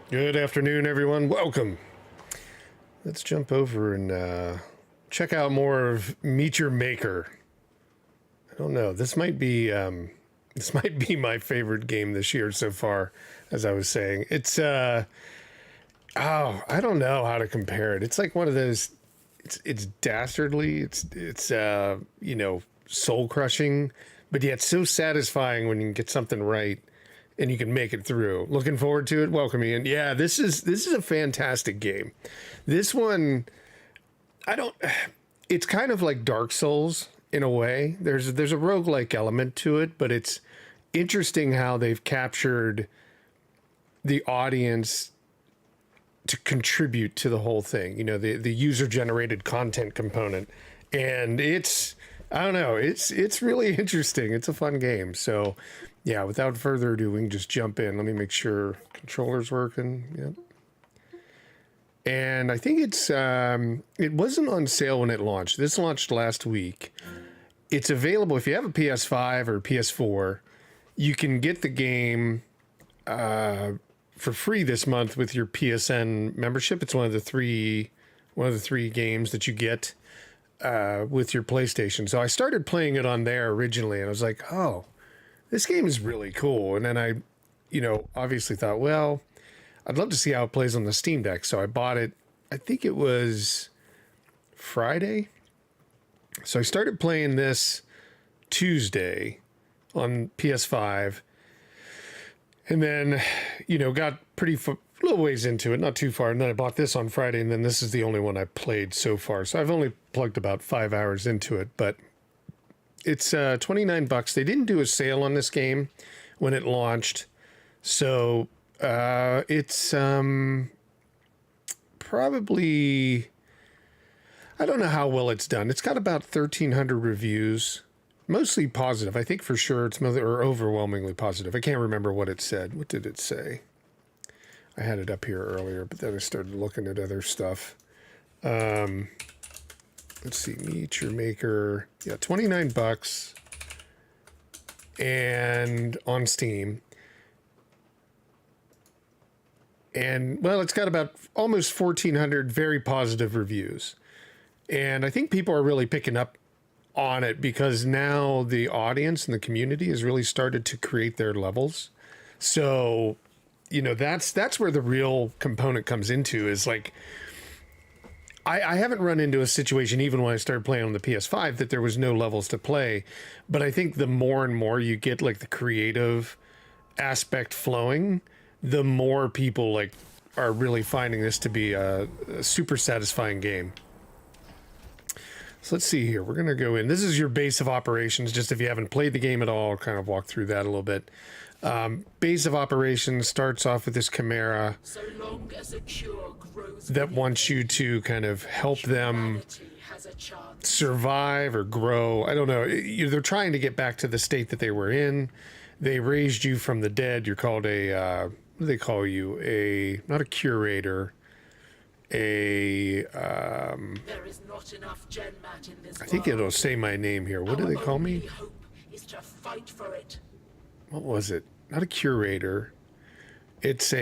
Good afternoon, everyone. Welcome. Let's jump over and check out more of Meet Your Maker. I don't know. This might be my favorite game this year so far. As I was saying, it's I don't know how to compare it. It's like one of those. It's dastardly. It's soul crushing, but yet so satisfying when you can get something right and you can make it through. Looking forward to it. Welcome in. Yeah, this is a fantastic game. This one, it's kind of like Dark Souls in a way. There's a roguelike element to it, but it's interesting how they've captured the audience to contribute to the whole thing. You know, the user generated content component. And I don't know, it's really interesting. It's a fun game. So yeah, without further ado, we can just jump in. Let me make sure controller's working. Yep. And I think it wasn't on sale when it launched. This launched last week. It's available if you have a PS5 or PS4. You can get the game for free this month with your PSN membership. It's one of the three games that you get with your PlayStation. So I started playing it on there originally, and I was like, oh, this game is really cool. And then I, obviously thought, well, I'd love to see how it plays on the Steam Deck. So I bought it, I think it was Friday. So I started playing this Tuesday on PS5. And then, got a little ways into it, not too far. And then I bought this on Friday, and then this is the only one I played so far. So I've only plugged about 5 hours into it, but it's $29. They didn't do a sale on this game when it launched. So it's probably, I don't know how well it's done. It's got about 1,300 reviews. Mostly positive. I think for sure it's overwhelmingly positive. I can't remember what it said. What did it say? I had it up here earlier, but then I started looking at other stuff. Let's see. Meet Your Maker. Yeah, $29 and on Steam. And well, it's got about almost 1,400 very positive reviews. And I think people are really picking up on it because now the audience and the community has really started to create their levels. So, that's where the real component comes into is like, I haven't run into a situation even when I started playing on the PS5 that there was no levels to play. But I think the more and more you get like the creative aspect flowing, the more people like are really finding this to be a super satisfying game. So let's see here. We're going to go in. This is your base of operations. Just if you haven't played the game at all, I'll kind of walk through that a little bit. Base of operations starts off with this chimera that wants you to kind of help them survive or grow. I don't know. They're trying to get back to the state that they were in. They raised you from the dead. You're called what do they call you? Not a curator. There is not enough GenMat in this I think it'll say my name here. What do they call me? Hope is to fight for it. What was it? Not a curator. It's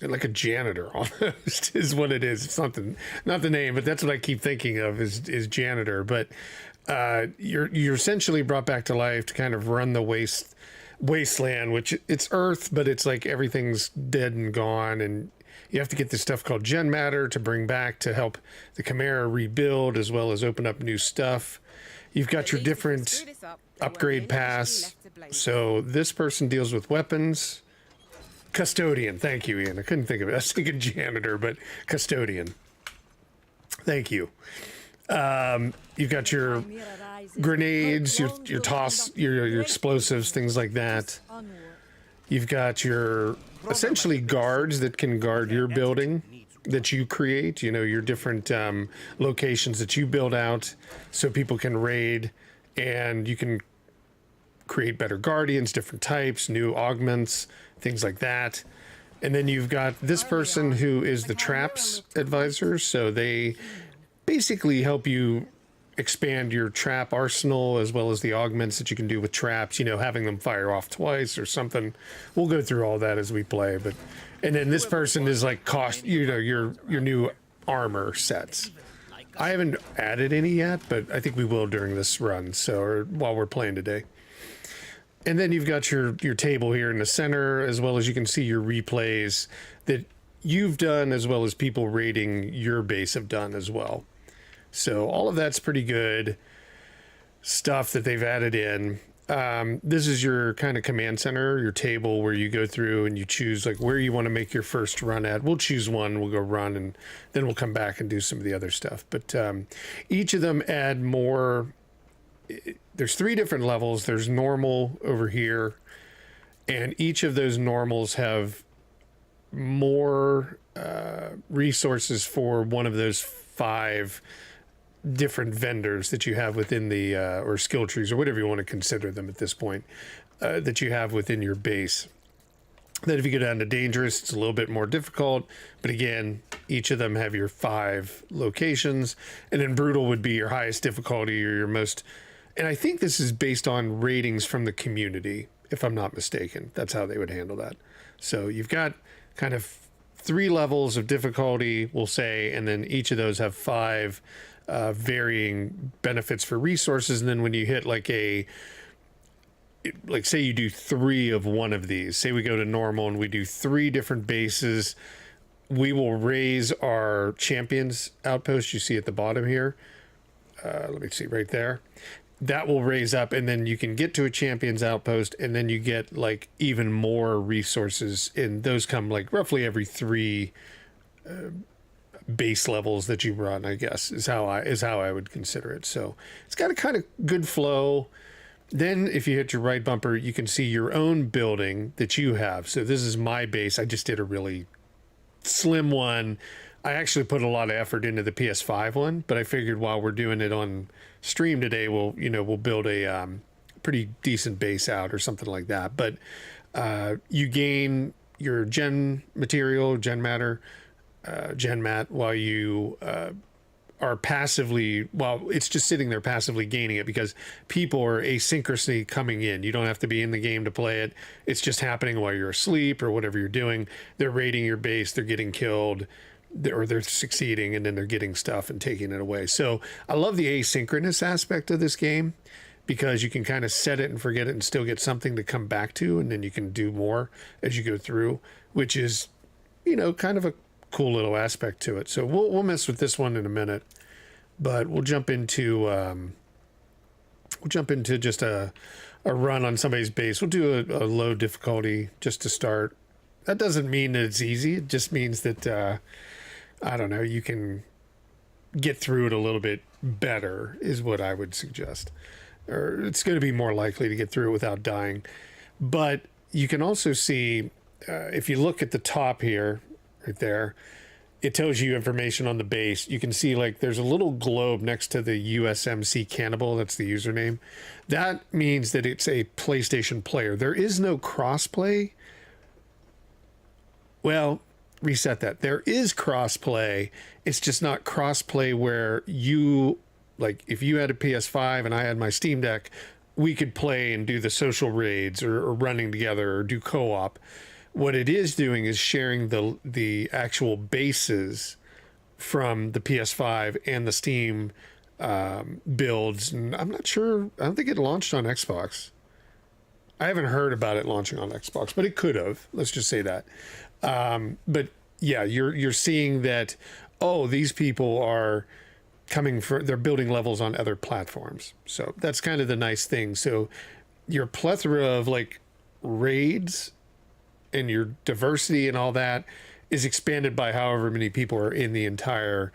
like a janitor almost is what it is. It's not the name, but that's what I keep thinking of is janitor. But you're essentially brought back to life to kind of run the wasteland, which it's Earth, but it's like everything's dead and gone, and you have to get this stuff called gen matter to bring back to help the Chimera rebuild as well as open up new stuff. You've got your different upgrade paths. So this person deals with weapons. Custodian, thank you, Ian. I couldn't think of it. I was thinking janitor, but custodian. Thank you. You've got your grenades, your toss, your explosives, things like that. You've got your essentially guards that can guard your building that you create, your different locations that you build out so people can raid, and you can create better guardians, different types, new augments, things like that. And then you've got this person who is the traps advisor. So they basically help you expand your trap arsenal as well as the augments that you can do with traps, having them fire off twice or something. We'll go through all that as we play, but and then this person is like your new armor sets. I haven't added any yet, but I think we will during this run, or while we're playing today. And then you've got your table here in the center, as well as you can see your replays that you've done, as well as people rating your base have done as well. So all of that's pretty good stuff that they've added in. This is your kind of command center, your table where you go through and you choose like where you want to make your first run at. We'll choose one, we'll go run, and then we'll come back and do some of the other stuff. But each of them add more. There's 3 different levels. There's normal over here, and each of those normals have more resources for one of those 5 different vendors that you have within the or skill trees, or whatever you want to consider them at this point, that you have within your base. Then if you go down to dangerous, it's a little bit more difficult, but again, each of them have your 5 locations. And then brutal would be your highest difficulty or your most, and I think this is based on ratings from the community, if I'm not mistaken. That's how they would handle that. So you've got kind of 3 levels of difficulty, we'll say, and then each of those have 5 varying benefits for resources. And then when you hit like say you do 3 of one of these, say we go to normal and we do 3 different bases, we will raise our champions outpost. You see at the bottom here. Let me see right there. That will raise up, and then you can get to a champion's outpost, and then you get like even more resources, and those come like roughly every 3 base levels that you run, I guess is how I would consider it. So it's got a kind of good flow. Then if you hit your right bumper, you can see your own building that you have. So this is my base. I just did a really slim one. I actually put a lot of effort into the PS5 one, but I figured while we're doing it on stream today, we'll build a pretty decent base out or something like that. But you gain your gen material, gen matter, gen mat, while you are passively, it's just sitting there passively gaining it because people are asynchronously coming in. You don't have to be in the game to play it. It's just happening while you're asleep or whatever you're doing. They're raiding your base, they're getting killed, or they're succeeding, and then they're getting stuff and taking it away. So I love the asynchronous aspect of this game because you can kind of set it and forget it and still get something to come back to, and then you can do more as you go through, which is, kind of a cool little aspect to it. So we'll mess with this one in a minute, but we'll jump into just a run on somebody's base. We'll do a low difficulty just to start. That doesn't mean that it's easy. It just means that I don't know, you can get through it a little bit better is what I would suggest, or it's going to be more likely to get through it without dying. But you can also see if you look at the top here, right there, it tells you information on the base. You can see like there's a little globe next to the USMC Cannibal. That's the username. That means that it's a PlayStation player. There is no crossplay. Well, reset that. There is crossplay. It's just not crossplay where you, like if you had a PS5 and I had my Steam Deck, we could play and do the social raids or running together or do co-op. What it is doing is sharing the actual bases from the PS5 and the Steam builds. And I'm not sure. I don't think it launched on Xbox. I haven't heard about it launching on Xbox, but it could have. Let's just say that. But yeah, you're seeing that. Oh, these people are they're building levels on other platforms. So that's kind of the nice thing. So your plethora of like raids and your diversity and all that is expanded by however many people are in the entire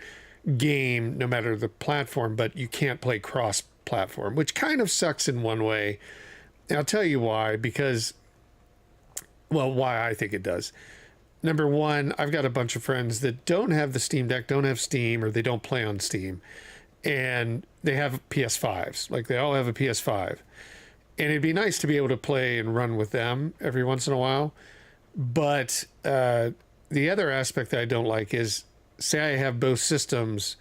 game, no matter the platform, but you can't play cross-platform, which kind of sucks in one way. And I'll tell you why, because, why I think it does. Number one, I've got a bunch of friends that don't have the Steam Deck, don't have Steam, or they don't play on Steam, and they have PS5s. Like, they all have a PS5. And it'd be nice to be able to play and run with them every once in a while. But the other aspect that I don't like is, say I have both systems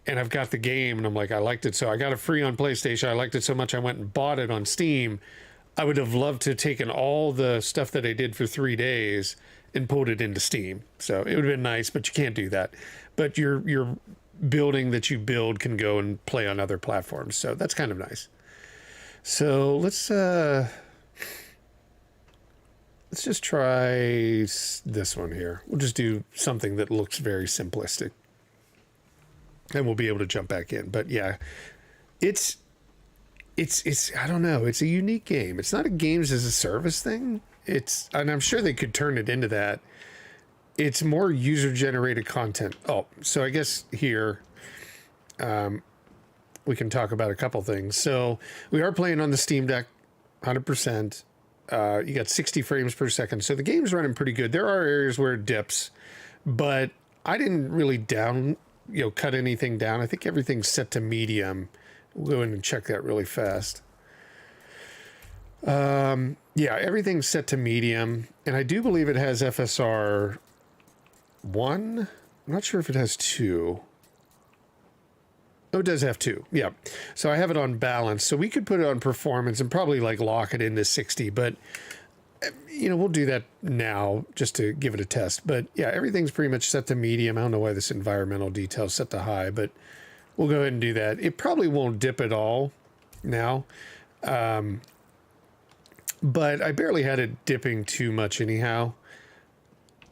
and I've got the game, and I'm like, I liked it, so I got it free on PlayStation. I liked it so much I went and bought it on Steam. I would have loved to have taken all the stuff that I did for 3 days and pulled it into Steam. So it would have been nice, but you can't do that. But your building that you build can go and play on other platforms. So that's kind of nice. So let's just try this one here. We'll just do something that looks very simplistic, and we'll be able to jump back in. But yeah, it's I don't know. It's a unique game. It's not a games as a service thing. And I'm sure they could turn it into that. It's more user generated content. Oh, so I guess here, we can talk about a couple things. So we are playing on the Steam Deck, 100%. You got 60 frames per second. So the game's running pretty good. There are areas where it dips, but I didn't really cut anything down. I think everything's set to medium. We'll go in and check that really fast. Yeah, everything's set to medium, and I do believe it has FSR 1. I'm not sure if it has 2. Oh, it does have 2. Yeah. So I have it on balance. So we could put it on performance and probably like lock it into 60, but we'll do that now just to give it a test. But yeah, everything's pretty much set to medium. I don't know why this environmental detail is set to high, but we'll go ahead and do that. It probably won't dip at all now. But I barely had it dipping too much anyhow.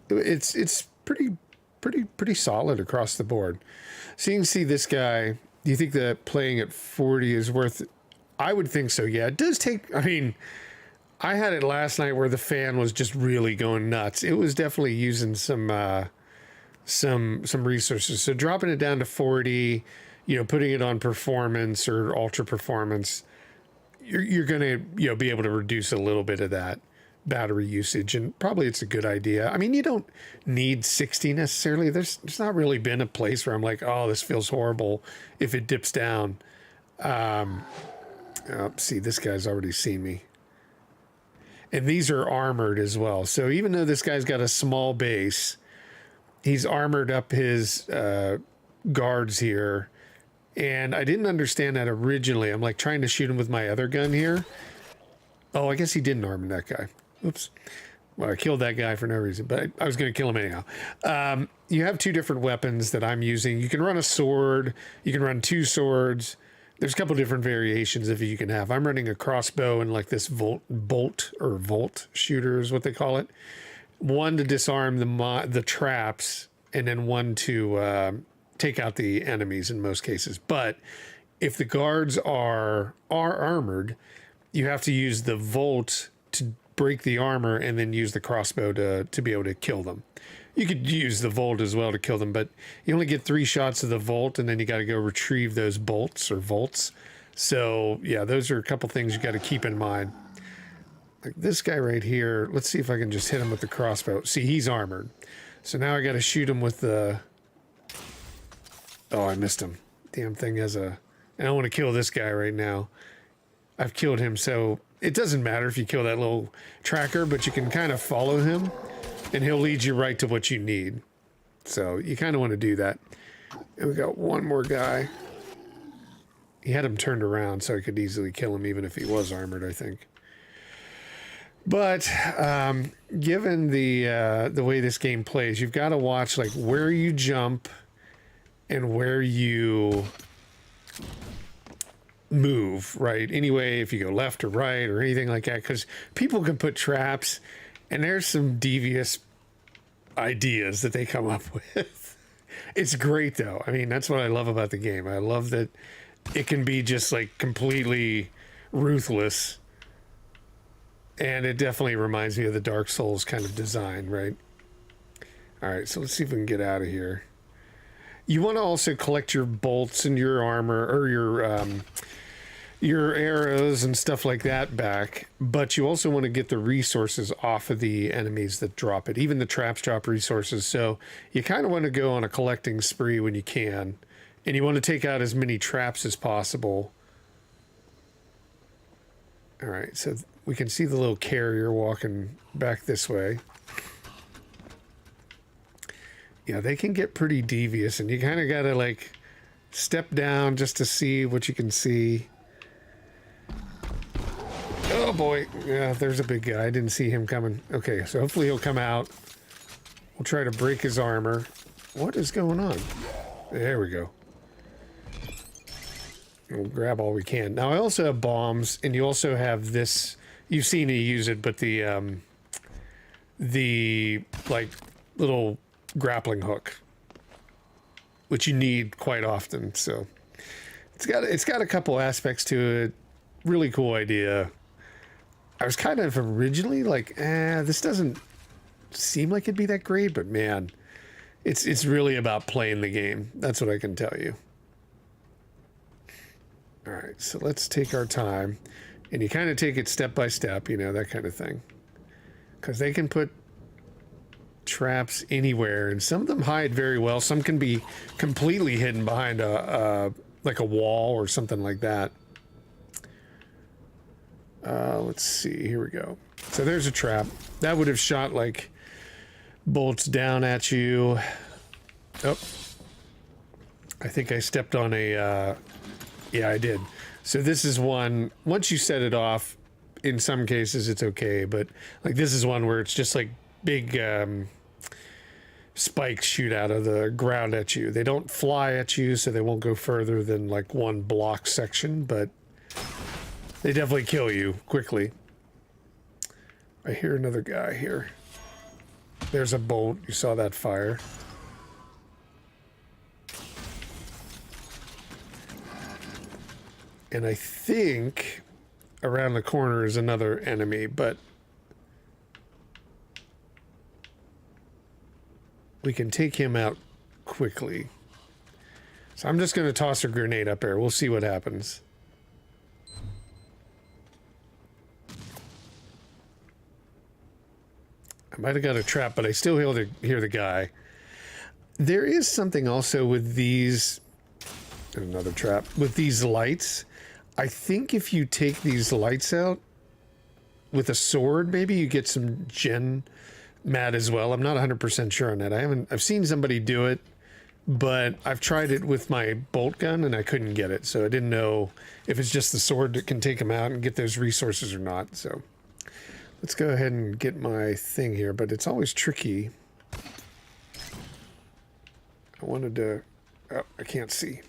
It's pretty solid across the board. So you can see this guy. Do you think that playing at 40 is worth it? I would think so. Yeah, it does take. I mean, I had it last night where the fan was just really going nuts. It was definitely using some resources. So dropping it down to 40, putting it on performance or ultra performance, you're going to be able to reduce a little bit of that battery usage, and probably it's a good idea. I mean, you don't need 60 necessarily. There's not really been a place where I'm like, oh, this feels horrible if it dips down. See, this guy's already seen me. And these are armored as well. So even though this guy's got a small base, he's armored up his guards here. And I didn't understand that originally. I'm like trying to shoot him with my other gun here. Oh, I guess he didn't armor that guy. Oops. Well, I killed that guy for no reason, but I was going to kill him anyhow. You have 2 different weapons that I'm using. You can run a sword. You can run 2 swords. There's a couple different variations of you can have. I'm running a crossbow and like this bolt shooter is what they call it. One to disarm the traps, and then one to take out the enemies in most cases. But if the guards are armored, you have to use the volt to break the armor and then use the crossbow to be able to kill them. You could use the volt as well to kill them, but you only get 3 shots of the volt, and then you got to go retrieve those bolts or volts. So yeah, those are a couple things you got to keep in mind. Like this guy right here, let's see if I can just hit him with the crossbow. See, he's armored. So now I got to shoot him with the... Oh, I missed him. Damn thing has a... And I want to kill this guy right now. I've killed him, so it doesn't matter if you kill that little tracker, but you can kind of follow him, and he'll lead you right to what you need. So you kind of want to do that. And we got one more guy. He had him turned around, so I could easily kill him even if he was armored, I think. But given the way this game plays, you've got to watch like where you jump and where you move, right? Anyway, if you go left or right or anything like that, because people can put traps, and there's some devious ideas that they come up with. It's great though. I mean, that's what I love about the game. I love that it can be just like completely ruthless, and it definitely reminds me of the Dark Souls kind of design, right? All right, so let's see if we can get out of here. You want to also collect your bolts and your armor, or your arrows and stuff like that back, but you also want to get the resources off of the enemies that drop it. Even the traps drop resources, so you kind of want to go on a collecting spree when you can, and you want to take out as many traps as possible. All right, so we can see the little carrier walking back this way. Yeah, they can get pretty devious, and you kind of got to like step down just to see what you can see. Oh boy, yeah, there's a big guy. I didn't see him coming. Okay, so hopefully he'll come out. We'll try to break his armor. What is going on? There we go. We'll grab all we can. Now I also have bombs, and you also have this. You've seen me use it, but the like little grappling hook, which you need quite often. So it's got a couple aspects to it. Really cool idea. I was kind of originally like, this doesn't seem like it'd be that great, but man, it's really about playing the game. That's what I can tell you. All right, so let's take our time, and you kind of take it step by step, you know, that kind of thing, because they can put traps anywhere, and some of them hide very well. Some can be completely hidden behind like a wall or something like that. Let's see, here we go. So there's a trap. That would have shot like bolts down at you. Oh, I think I stepped on a, yeah, I did. So this is one, once you set it off, in some cases it's okay, but like this is one where it's just like big spikes shoot out of the ground at you. They don't fly at you, so they won't go further than like one block section, but they definitely kill you quickly. I hear another guy here. There's a bolt. You saw that fire. And I think around the corner is another enemy, but we can take him out quickly. So I'm just going to toss a grenade up there. We'll see what happens. I might have got a trap, but I still hear the guy. There is something also with these... Another trap. With these lights, I think if you take these lights out with a sword, maybe you get some gen mat as well. I'm not 100% sure on that. I've seen somebody do it, but I've tried it with my bolt gun and I couldn't get it. So I didn't know if it's just the sword that can take them out and get those resources or not. So let's go ahead and get my thing here, but it's always tricky. I wanted to... Oh, I can't see.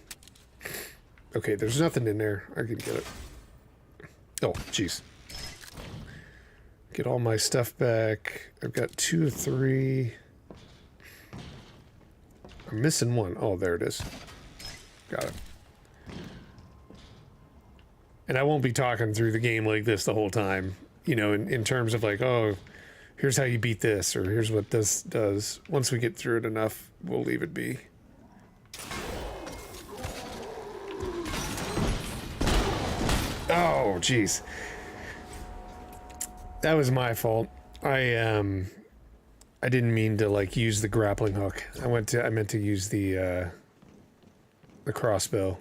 Okay, there's nothing in there. I can get it. Oh, jeez. Get all my stuff back. I've got 2 or 3. I'm missing one. Oh, there it is. Got it. And I won't be talking through the game like this the whole time. You know, in terms of like, oh, here's how you beat this, or here's what this does. Once we get through it enough, we'll leave it be. Oh, jeez. That was my fault. I didn't mean to like use the grappling hook. I meant to use the crossbow.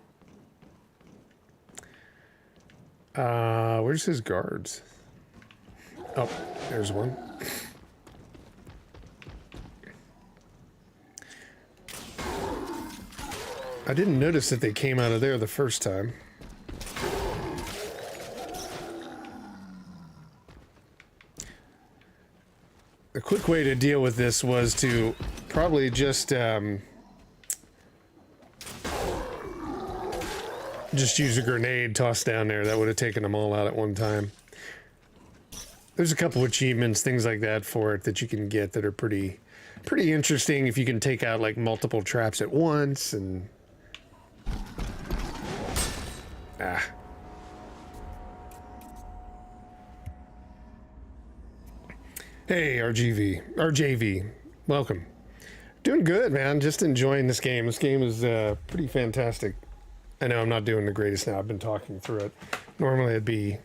Where's his guards? Oh, there's one. I didn't notice that they came out of there the first time. A quick way to deal with this was to probably just use a grenade tossed down there. That would have taken them all out at one time. There's a couple achievements, things like that for it that you can get that are pretty interesting if you can take out like multiple traps at once and... Hey, RJV, welcome. Doing good, man. Just enjoying this game. This game is pretty fantastic. I know I'm not doing the greatest now. I've been talking through it. Normally I'd be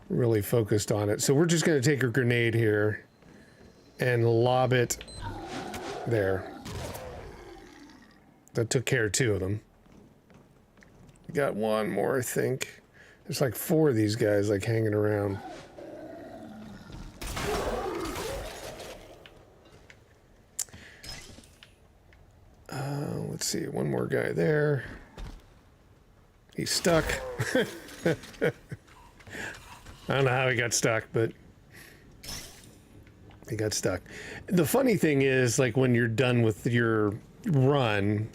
really focused on it. So we're just going to take a grenade here and lob it there. That took care of 2 of them. Got one more, I think. There's like 4 of these guys like hanging around. Let's see, one more guy there. He's stuck. I don't know how he got stuck, but he got stuck. The funny thing is, like, when you're done with your run,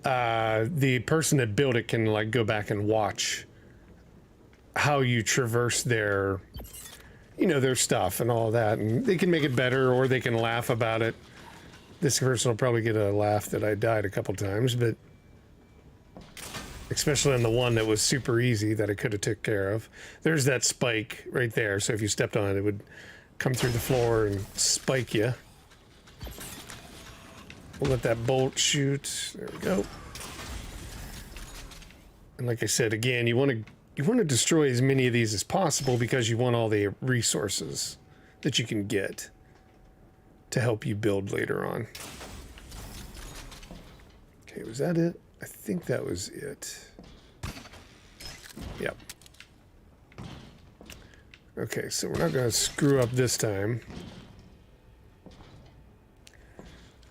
the person that built it can, like, go back and watch how you traverse their, you know, their stuff and all that, and they can make it better, or they can laugh about it. This person will probably get a laugh that I died a couple times, but especially on the one that was super easy that I could have took care of. There's that spike right there, so if you stepped on it, it would come through the floor and spike you. We'll let that bolt shoot. There we go. And like I said, again, you want to destroy as many of these as possible because you want all the resources that you can get to help you build later on. Okay, was that it? I think that was it. Yep. Okay, so we're not going to screw up this time.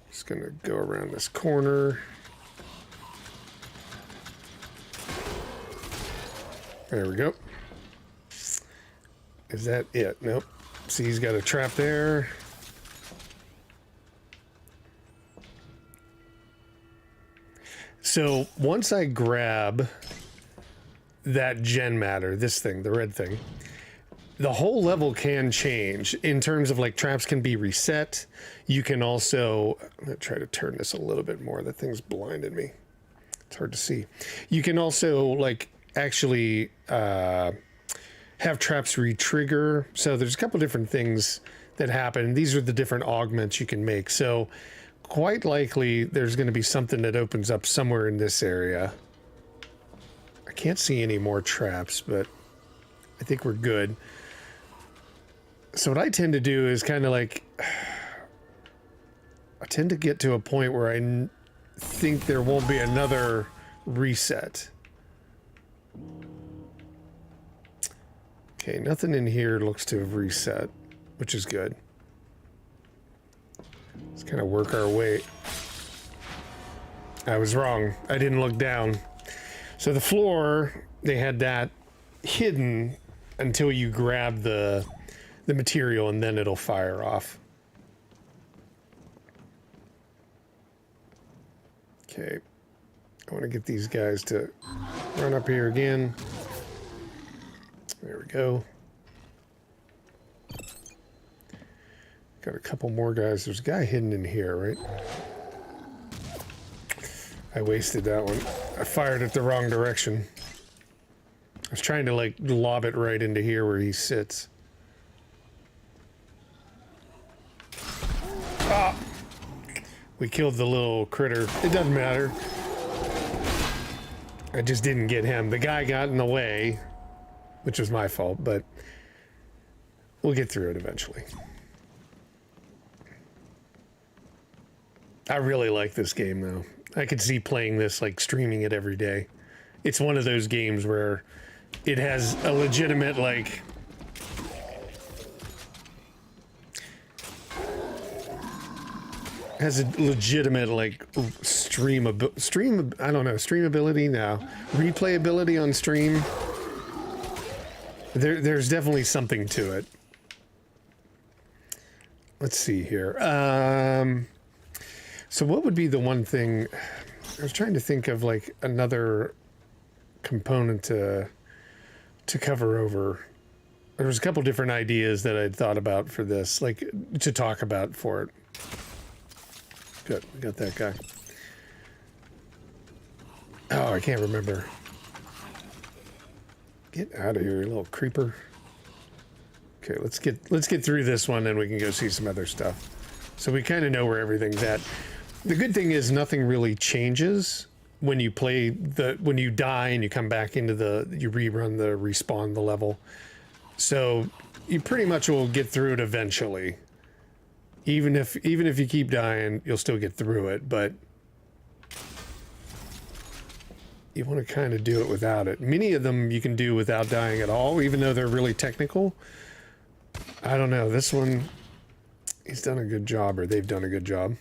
Just going to go around this corner. There we go. Is that it? Nope. See, he's got a trap there. So once I grab that gen matter, this thing, the red thing, the whole level can change in terms of, like, traps can be reset. You can also, I'm going to try to turn this a little bit more. That thing's blinded me. It's hard to see. You can also, like, actually have traps re-trigger. So there's a couple different things that happen. These are the different augments you can make. So quite likely there's going to be something that opens up somewhere in this area. I can't see any more traps, but I think we're good. So what I tend to do is kind of like, I tend to get to a point where I think there won't be another reset. Okay, nothing in here looks to have reset, which is good. Let's kind of work our way. I was wrong. I didn't look down. So the floor, they had that hidden until you grab the material, and then it'll fire off. Okay. I want to get these guys to run up here again. There we go. Got a couple more guys. There's a guy hidden in here, right? I wasted that one. I fired it the wrong direction. I was trying to, like, lob it right into here where he sits. Ah! We killed the little critter. It doesn't matter. I just didn't get him. The guy got in the way, which was my fault, but we'll get through it eventually. I really like this game, though. I could see playing this, like, streaming it every day. It's one of those games where it has a legitimate, like, streamability now, replayability on stream. There's definitely something to it. Let's see here. So what would be the one thing? I was trying to think of, like, another component to cover over. There was a couple different ideas that I'd thought about for this, like, to talk about for it. Good, we got that guy. Oh, I can't remember. Get out of here, you little creeper. Okay, let's get through this one, and we can go see some other stuff. So we kind of know where everything's at. The good thing is nothing really changes when you play when you die and you come back into you rerun the respawn the level. So you pretty much will get through it eventually. Even if you keep dying, you'll still get through it, but you want to kind of do it without it. Many of them you can do without dying at all, even though they're really technical. I don't know, this one, he's done a good job, or they've done a good job.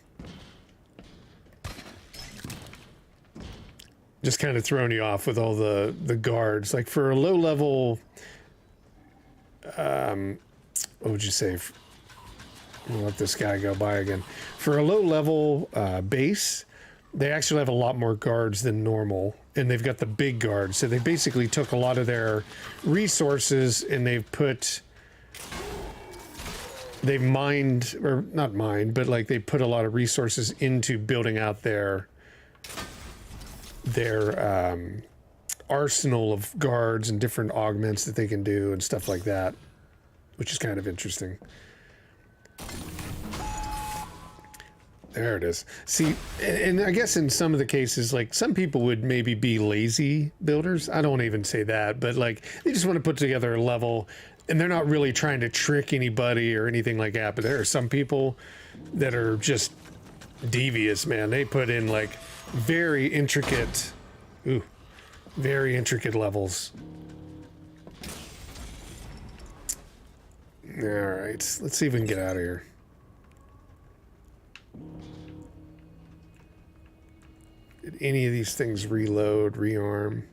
just kind of throwing you off with all the guards. Like for a low level, what would you say? I'll let this guy go by again. For a low level base, they actually have a lot more guards than normal, and they've got the big guards. So they basically took a lot of their resources and they've mined, or not mined, but like they put a lot of resources into building out their arsenal of guards and different augments that they can do and stuff like that, which is kind of interesting. There it is. See, and I guess in some of the cases, like some people would maybe be lazy builders. I don't even say that, but like they just want to put together a level and they're not really trying to trick anybody or anything like that. But there are some people that are just devious, man. They put in like very intricate levels. All right, let's see if we can get out of here. Did any of these things reload, rearm?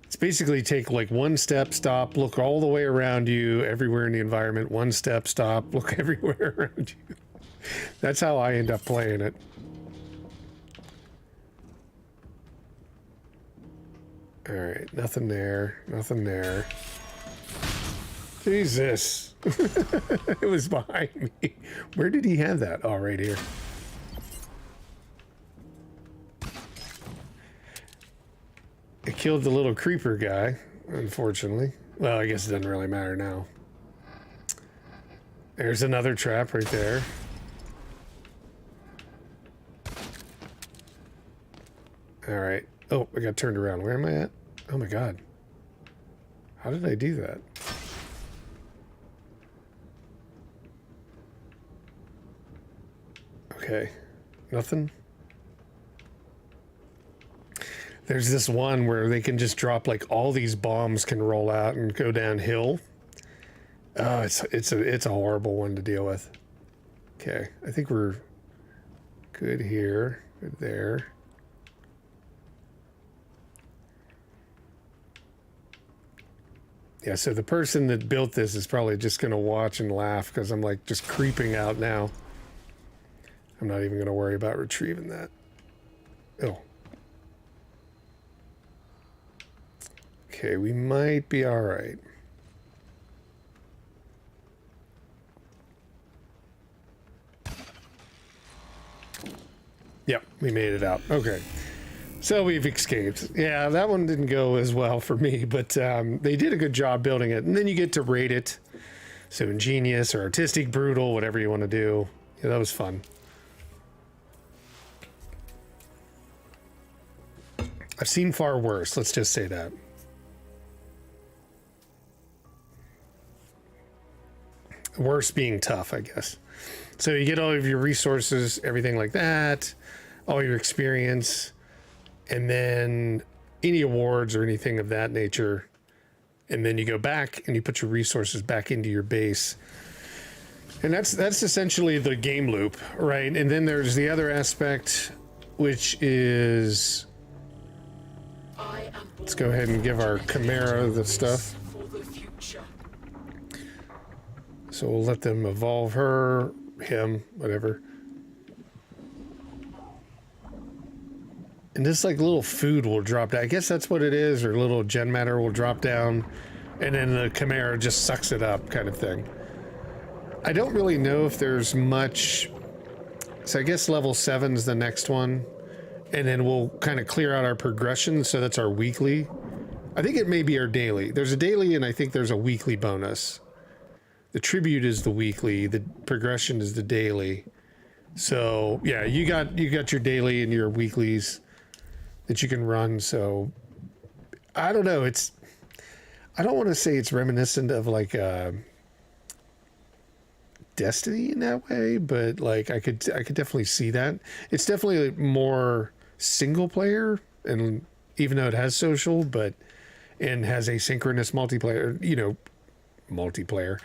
It's basically take like one step, stop, look all the way around you, everywhere in the environment, one step, stop, look everywhere around you. That's how I end up playing it. All right, nothing there, nothing there. Jesus. It was behind me. Where did he have that? Oh, right here. It killed the little creeper guy, unfortunately. Well, I guess it doesn't really matter now. There's another trap right there. All right. Oh, I got turned around. Where am I at? Oh my God. How did I do that? Okay. Nothing. There's this one where they can just drop like all these bombs can roll out and go downhill. Oh, it's a horrible one to deal with. Okay, I think we're good here, good there. Yeah, so the person that built this is probably just gonna watch and laugh because I'm like just creeping out now. I'm not even gonna worry about retrieving that. Oh. Okay, we might be all right. Yep, we made it out. Okay. So we've escaped. Yeah, that one didn't go as well for me, but they did a good job building it. And then you get to rate it. So ingenious or artistic, brutal, whatever you want to do. Yeah, that was fun. I've seen far worse, let's just say that. Worse being tough, I guess. So you get all of your resources, everything like that, all your experience, and then any awards or anything of that nature. And then you go back and you put your resources back into your base. And that's essentially the game loop, right? And then there's the other aspect, which is... Let's go ahead and give our Chimera the stuff. So we'll let them evolve her, him, whatever. And this like little food will drop down. I guess that's what it is, or little gen matter will drop down, and then the Chimera just sucks it up, kind of thing. I don't really know if there's much. So I guess level 7's the next one, and then we'll kind of clear out our progression. So that's our weekly. I think it may be our daily. There's a daily, and I think there's a weekly bonus. The tribute is the weekly, the progression is the daily. So yeah, you got your daily and your weeklies that you can run. So I don't know. I don't want to say it's reminiscent of like Destiny in that way, but like I could definitely see that. It's definitely more single player, and even though it has social, and has asynchronous multiplayer, multiplayer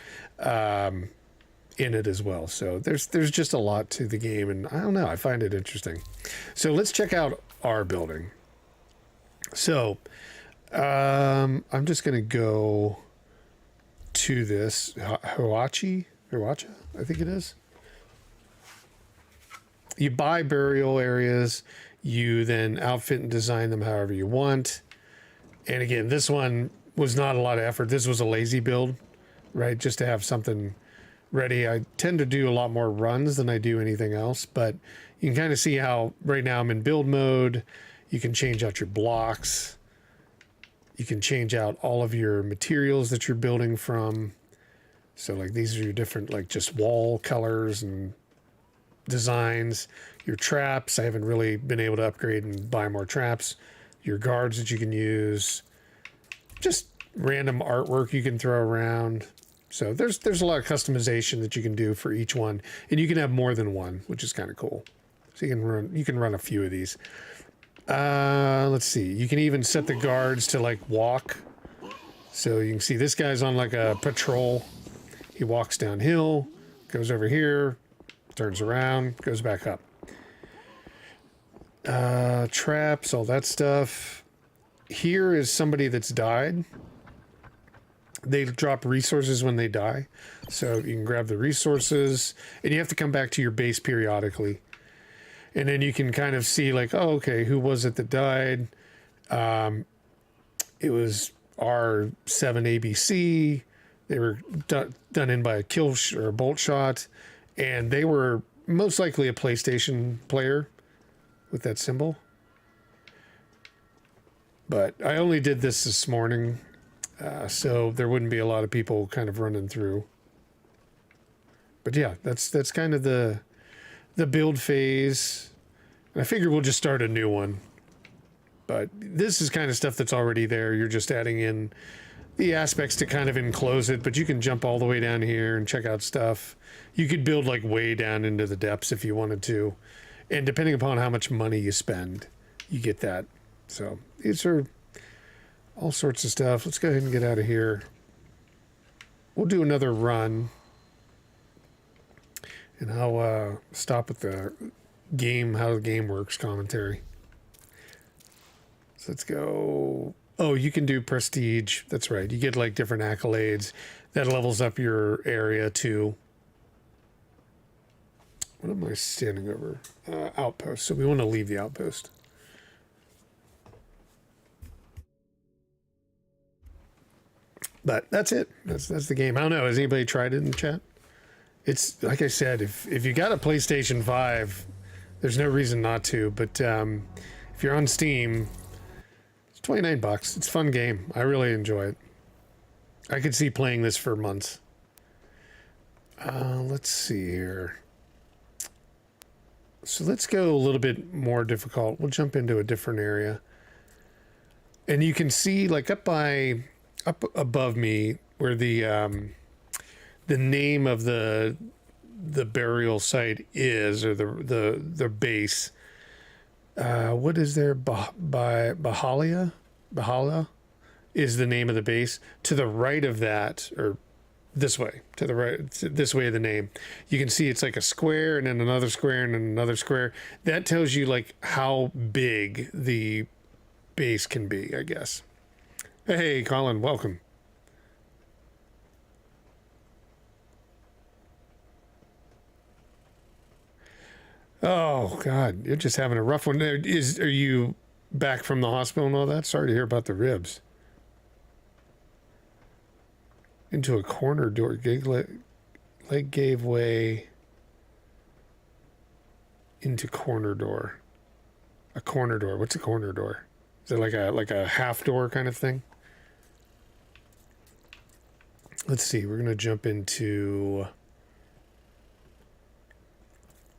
in it as well. So there's just a lot to the game, and I don't know, I find it interesting. So let's check out our building. So I'm just going to go to this Huacha, I think it is. You buy burial areas, you then outfit and design them however you want. And again, this one was not a lot of effort. This was a lazy build, right? Just to have something ready. I tend to do a lot more runs than I do anything else, but you can kind of see how right now I'm in build mode. You can change out your blocks. You can change out all of your materials that you're building from. So like these are your different like just wall colors and designs. Your traps, I haven't really been able to upgrade and buy more traps. Your guards that you can use. Just random artwork you can throw around. So there's a lot of customization that you can do for each one, and you can have more than one, which is kind of cool. So you can run a few of these. Let's see. You can even set the guards to like walk. So you can see this guy's on like a patrol. He walks downhill, goes over here, turns around, goes back up. Traps, all that stuff. Here is somebody that's died. They drop resources when they die. So you can grab the resources, and you have to come back to your base periodically. And then you can kind of see like, oh, okay, who was it that died? It was R7ABC. They were done in by a kill or a bolt shot. And they were most likely a PlayStation player with that symbol. But I only did this morning, so there wouldn't be a lot of people kind of running through. But yeah, that's kind of the build phase. And I figure we'll just start a new one. But this is kind of stuff that's already there. You're just adding in the aspects to kind of enclose it, but you can jump all the way down here and check out stuff. You could build like way down into the depths if you wanted to. And depending upon how much money you spend, you get that. So these are all sorts of stuff. Let's go ahead and get out of here. We'll do another run. And I'll stop with the game, how the game works commentary. So let's go. Oh, you can do prestige. That's right. You get like different accolades. That levels up your area too. What am I standing over? Outpost. So we want to leave the outpost. But that's it. That's the game. I don't know. Has anybody tried it in the chat? It's like I said, if you got a PlayStation 5, there's no reason not to. But if you're on Steam, it's $29. It's a fun game. I really enjoy it. I could see playing this for months. Let's see here. So let's go a little bit more difficult. We'll jump into a different area. And you can see like up above me where the name of the burial site is, or the base. What is there? Bahala is the name of the base. To the right of that, or this way, to the right, this way of the name, you can see it's like a square and then another square and then another square. That tells you like how big the base can be, I guess. Hey, Colin, welcome. Oh God, you're just having a rough one. Are you back from the hospital and all that? Sorry to hear about the ribs. Into a corner door. Leg gave way into corner door. A corner door. What's a corner door? Is it like a half door kind of thing? Let's see. We're gonna jump into.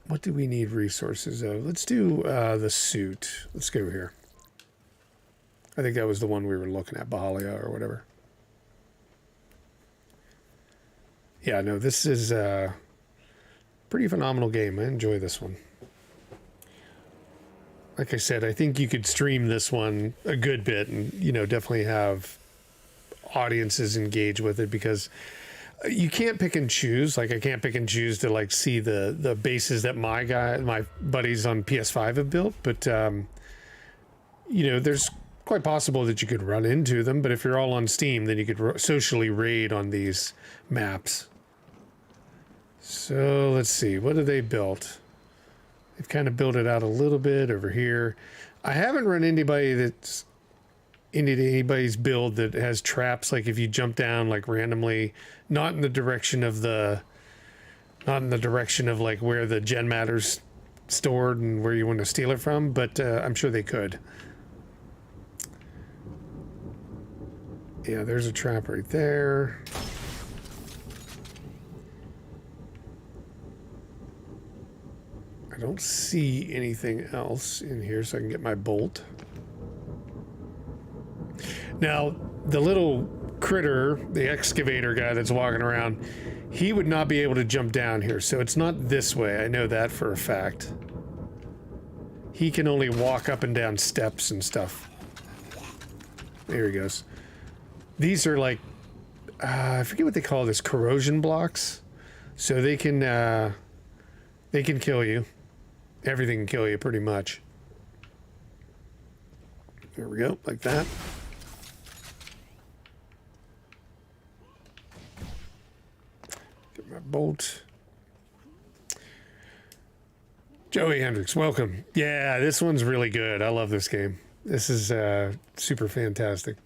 What do we need resources of? Let's do the suit. Let's go here. I think that was the one we were looking at, Bahala or whatever. Yeah, no, this is a pretty phenomenal game. I enjoy this one. Like I said, I think you could stream this one a good bit and, definitely have audiences engage with it, because you can't pick and choose. Like, I can't pick and choose to like see the bases that my buddies on PS5 have built, but there's quite possible that you could run into them, but if you're all on Steam, then you could socially raid on these maps. So let's see, what have they built? They've kind of built it out a little bit over here. I haven't run anybody that's into anybody's build that has traps, like if you jump down like randomly, not in the direction of like where the gen matter's stored and where you want to steal it from, but I'm sure they could. Yeah, there's a trap right there. I don't see anything else in here, so I can get my bolt. Now, the little critter, the excavator guy that's walking around, he would not be able to jump down here, so it's not this way. I know that for a fact. He can only walk up and down steps and stuff. There he goes. These are like, I forget what they call this, corrosion blocks. So they can kill you. Everything can kill you pretty much. There we go, like that. Get my bolt. Joey Hendricks, welcome. Yeah, this one's really good. I love this game. This is super fantastic.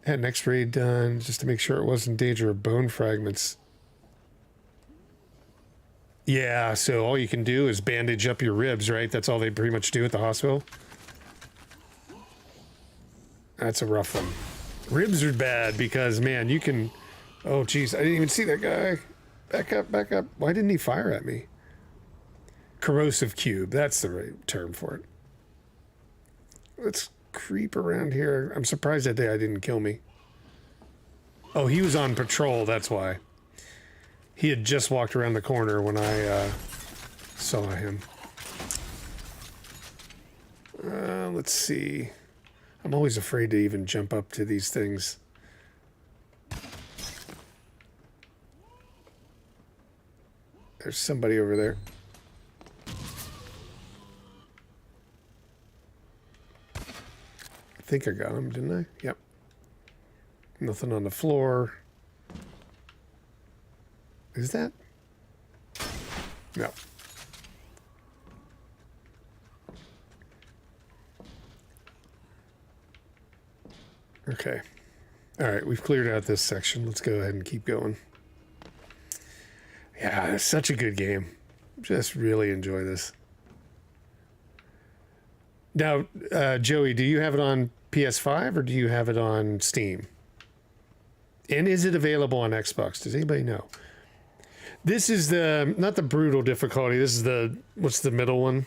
Had an x-ray done just to make sure it wasn't in danger of bone fragments. Yeah, so all you can do is bandage up your ribs, right? That's all they pretty much do at the hospital. That's a rough one. Ribs are bad because, man, you can... Oh, geez, I didn't even see that guy. Back up, back up. Why didn't he fire at me? Corrosive cube, that's the right term for it. Let's creep around here. I'm surprised that guy didn't kill me. Oh, he was on patrol, that's why. He had just walked around the corner when I saw him. Let's see. I'm always afraid to even jump up to these things. There's somebody over there. I think I got him, didn't I? Yep. Nothing on the floor. Is that? No. Okay. All right, we've cleared out this section. Let's go ahead and keep going. Yeah, it's such a good game. Just really enjoy this. Now, Joey, do you have it on PS5 or do you have it on Steam? And is it available on Xbox? Does anybody know? This is the, not the brutal difficulty. This is the, what's the middle one?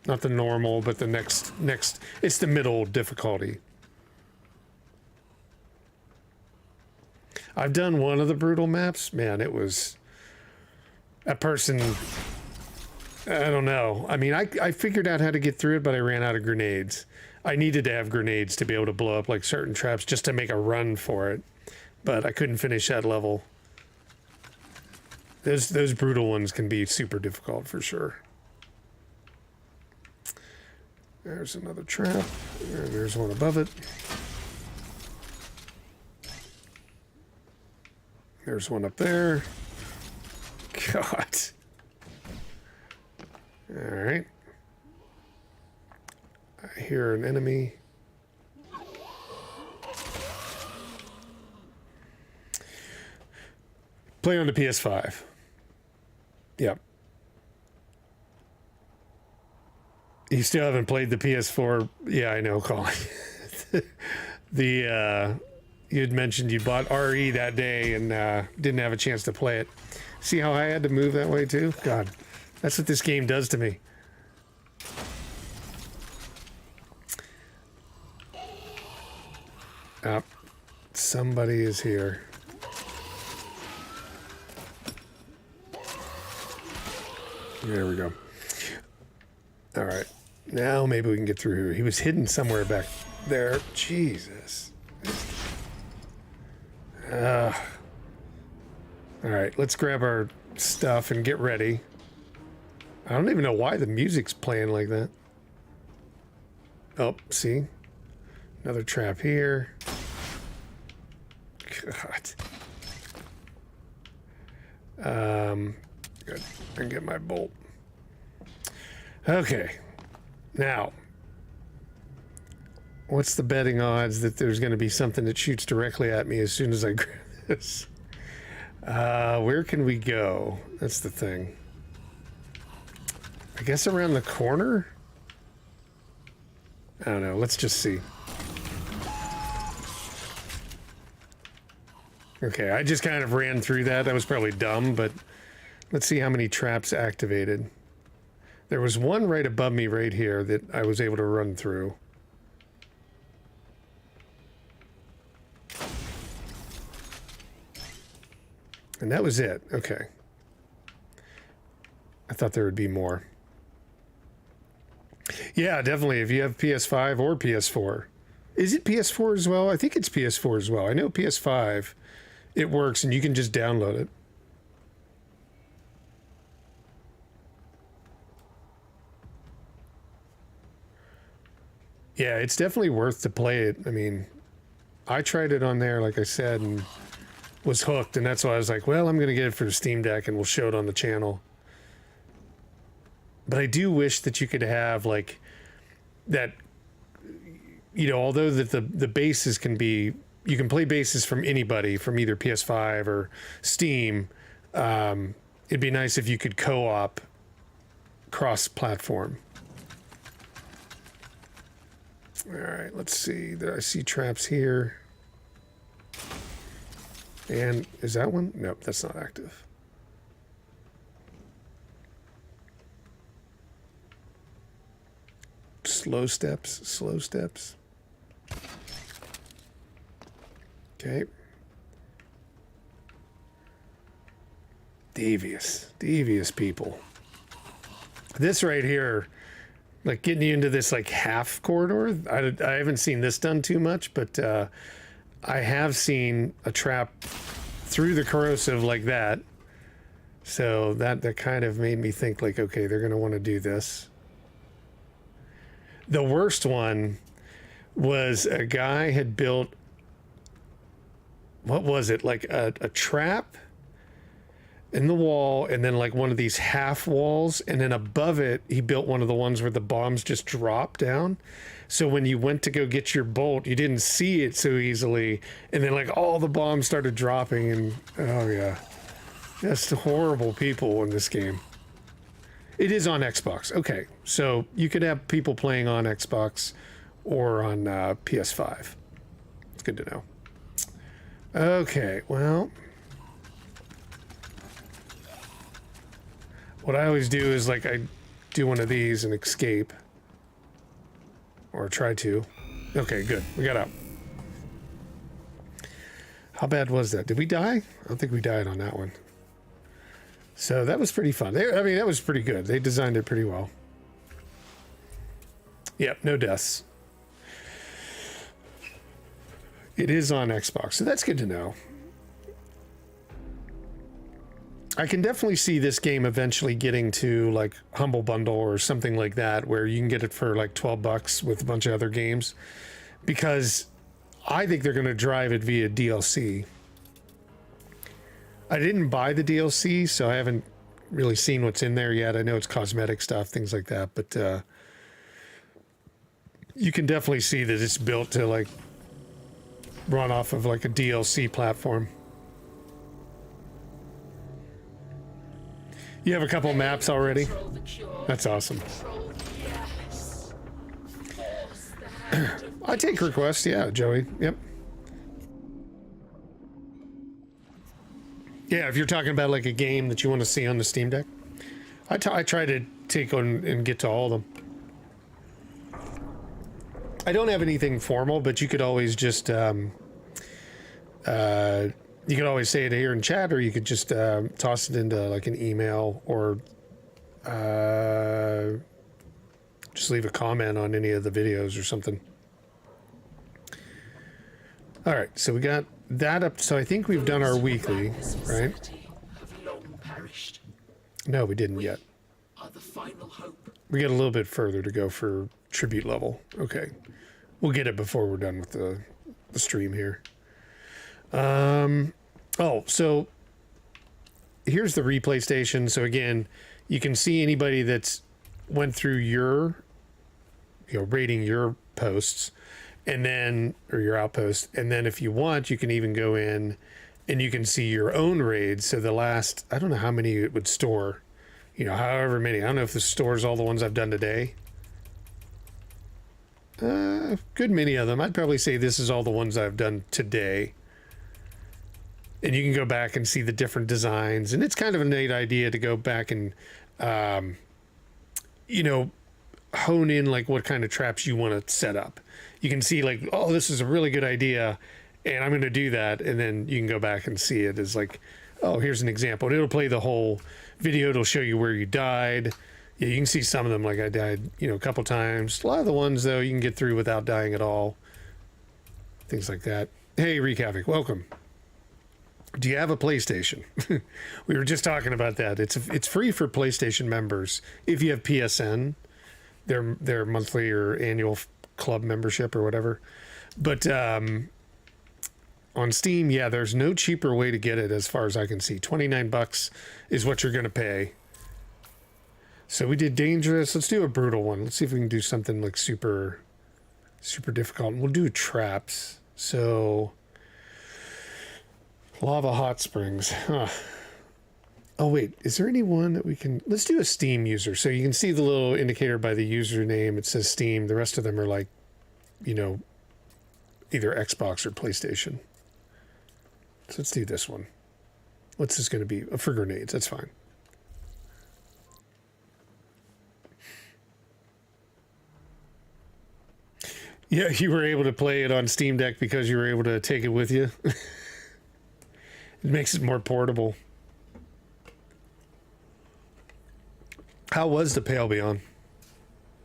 Not the normal, but the next, it's the middle difficulty. I've done one of the brutal maps. Man, it was, a person, I don't know. I mean, I figured out how to get through it, but I ran out of grenades. I needed to have grenades to be able to blow up like certain traps just to make a run for it. But I couldn't finish that level. Those brutal ones can be super difficult for sure. There's another trap. There's one above it. There's one up there. God. All right. I hear an enemy. Play on the PS5. Yep. You still haven't played the PS4. Yeah, I know, Colin. You had mentioned you bought RE that day and didn't have a chance to play it. See how I had to move that way too? God, that's what this game does to me. Somebody is here. There we go. All right. Now maybe we can get through here. He was hidden somewhere back there. Jesus. All right, let's grab our stuff and get ready. I don't even know why the music's playing like that. Oh, see? Another trap here. God. Good. I can get my bolt. Okay. Now, what's the betting odds that there's going to be something that shoots directly at me as soon as I grab this? Where can we go? That's the thing. I guess around the corner? I don't know. Let's just see. Okay, I just kind of ran through that. That was probably dumb, but let's see how many traps activated. There was one right above me right here that I was able to run through. And that was it. Okay. I thought there would be more. Yeah, definitely. If you have PS5 or PS4. Is it PS4 as well? I think it's PS4 as well. I know PS5, it works and you can just download it. Yeah, it's definitely worth to play it. I mean, I tried it on there, like I said, and was hooked. And that's why I was like, well, I'm going to get it for the Steam Deck and we'll show it on the channel. But I do wish that you could have like that, you know, although that the bases can be, you can play bases from anybody, from either PS5 or Steam. It'd be nice if you could co-op cross-platform. All right, let's see. There, I see traps here. And is that one? Nope, that's not active. Slow steps, slow steps. Okay. Devious people. This right here, like getting you into this like half corridor. I haven't seen this done too much, but I have seen a trap through the corrosive like that. So that kind of made me think like, okay, they're going to want to do this. The worst one was a guy had built, what was it? Like a trap in the wall, and then like one of these half walls, and then above it he built one of the ones where the bombs just drop down, so when you went to go get your bolt you didn't see it so easily, and then like all the bombs started dropping. And oh yeah, just horrible people in this game. It is on Xbox. Okay, so you could have people playing on Xbox or on PS5. It's good to know. Okay, well, what I always do is like I do one of these and escape. Or try to. Okay, good. We got out. How bad was that? Did we die? I don't think we died on that one. So that was pretty fun. I mean, that was pretty good. They designed it pretty well. Yep, no deaths. It is on Xbox, so that's good to know. I can definitely see this game eventually getting to like Humble Bundle or something like that, where you can get it for like $12 with a bunch of other games, because I think they're going to drive it via DLC. I didn't buy the DLC, so I haven't really seen what's in there yet. I know it's cosmetic stuff, things like that, but you can definitely see that it's built to like run off of like a DLC platform. You have a couple maps already? That's awesome. I take requests, yeah, Joey. Yep. Yeah, if you're talking about like a game that you want to see on the Steam Deck, I try to take on and get to all of them. I don't have anything formal, but you could always just you could always say it here in chat, or you could just toss it into like an email, or just leave a comment on any of the videos or something. All right, so we got that up. So I think we've done our weekly, right? No, we didn't yet. We got a little bit further to go for tribute level. Okay. we'll get it before we're done with the stream here. Oh, so here's the replay station. So again, you can see anybody that's went through your, rating your posts, and then, or your outposts. And then if you want, you can even go in and you can see your own raids. So the last, I don't know how many it would store, however many. I don't know if this stores all the ones I've done today. Good many of them. I'd probably say this is all the ones I've done today. And you can go back and see the different designs. And it's kind of a neat idea to go back and, hone in like what kind of traps you want to set up. You can see like, oh, this is a really good idea, and I'm going to do that. And then you can go back and see it as like, oh, here's an example. And it'll play the whole video. It'll show you where you died. Yeah, you can see some of them, like I died, a couple times. A lot of the ones, though, you can get through without dying at all. Things like that. Hey, Recavik, welcome. Do you have a PlayStation? We were just talking about that. It's free for PlayStation members if you have PSN, their monthly or annual club membership or whatever. But on Steam, yeah, there's no cheaper way to get it as far as I can see. $29 is what you're going to pay. So we did dangerous. Let's do a brutal one. Let's see if we can do something like super difficult. We'll do traps. So lava hot springs. Huh. Oh wait, is there any one that we can? Let's do a Steam user. So you can see the little indicator by the username. It says Steam. The rest of them are like, either Xbox or PlayStation. So let's do this one. What's this going to be? For grenades. That's fine. Yeah, you were able to play it on Steam Deck because you were able to take it with you. It makes it more portable. How was the Pale Beyond?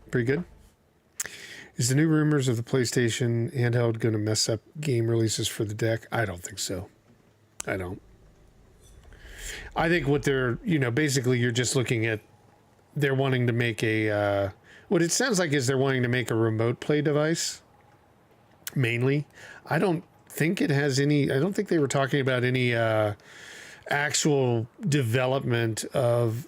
Pretty good? Is the new rumors of the PlayStation handheld going to mess up game releases for the deck? I don't think so. I don't. I think what they're, basically you're just looking at, they're wanting to make a, what it sounds like is they're wanting to make a remote play device, mainly. I don't think it has any, I don't think they were talking about any actual development of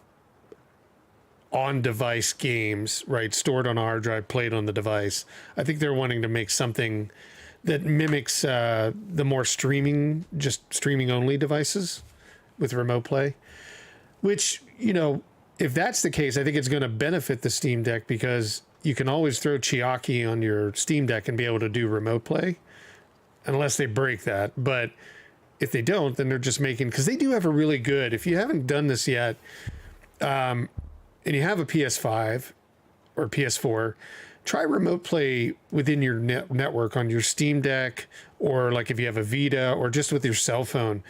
on-device games, right? Stored on a hard drive, played on the device. I think they're wanting to make something that mimics the more just streaming-only devices with remote play, which, if that's the case, I think it's going to benefit the Steam Deck because you can always throw Chiaki on your Steam Deck and be able to do remote play, unless they break that. But if they don't, then they're just making, because they do have a really good, if you haven't done this yet, and you have a PS5 or PS4, try remote play within your network on your Steam Deck, or like if you have a Vita, or just with your cell phone.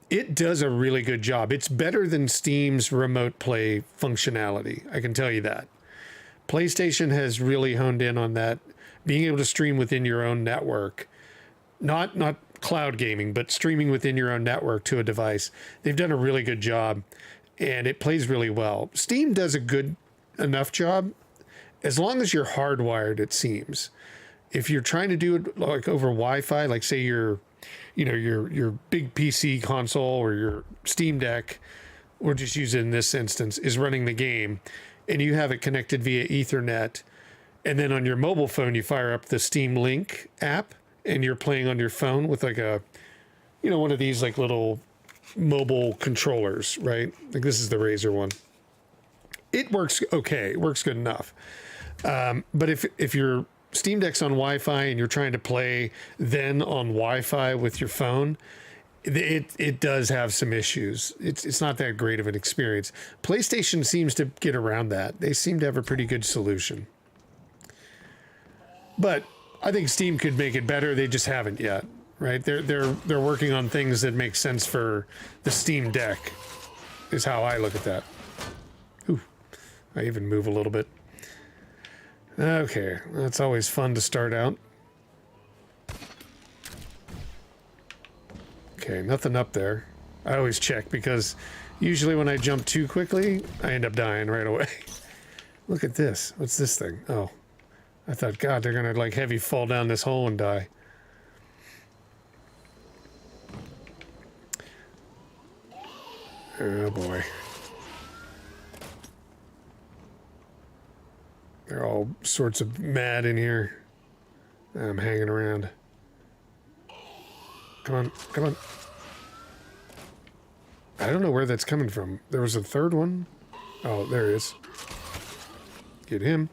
It does a really good job. It's better than Steam's remote play functionality. I can tell you that. PlayStation has really honed in on that, being able to stream within your own network, not cloud gaming, but streaming within your own network to a device. They've done a really good job, and it plays really well. Steam does a good enough job as long as you're hardwired, it seems. If you're trying to do it like over Wi-Fi, like say your big PC console or your Steam Deck, or just use it in this instance, is running the game, and you have it connected via Ethernet, and then on your mobile phone you fire up the Steam Link app, and you're playing on your phone with like a, one of these like little mobile controllers, right? Like this is the Razer one. It works okay. It works good enough. But if your Steam Deck's on Wi-Fi and you're trying to play then on Wi-Fi with your phone, it does have some issues. It's not that great of an experience. PlayStation seems to get around that. They seem to have a pretty good solution. But I think Steam could make it better. They just haven't yet, right? They're working on things that make sense for the Steam Deck, is how I look at that. Ooh, I even move a little bit. Okay, that's always fun to start out. Okay, nothing up there. I always check because usually when I jump too quickly, I end up dying right away. Look at this. What's this thing? Oh, I thought, God, they're gonna like heavy fall down this hole and die. Oh boy. They're all sorts of mad in here. I'm hanging around. Come on, come on. I don't know where that's coming from. There was a third one. Oh, there he is. Get him.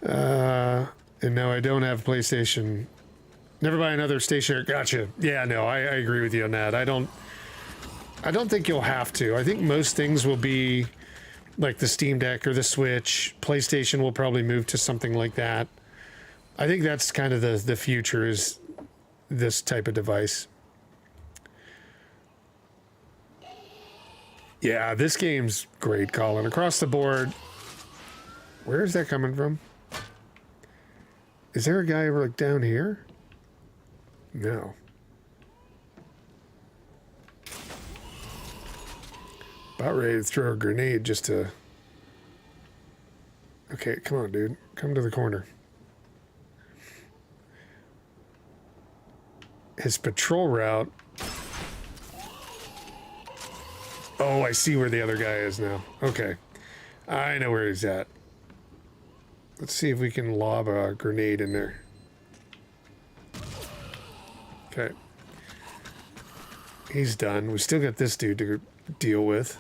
And now I don't have PlayStation. Never buy another stationary. Gotcha. Yeah, no, I agree with you on that. I don't think you'll have to. I think most things will be like the Steam Deck or the Switch. PlayStation will probably move to something like that. I think that's kind of the future, is this type of device. Yeah, this game's great, Colin. Across the board. Where is that coming from? Is there a guy over like down here? No. About ready to throw a grenade just to... Okay, come on, dude. Come to the corner. His patrol route... Oh, I see where the other guy is now. Okay. I know where he's at. Let's see if we can lob a grenade in there. Okay. He's done. We still got this dude to deal with.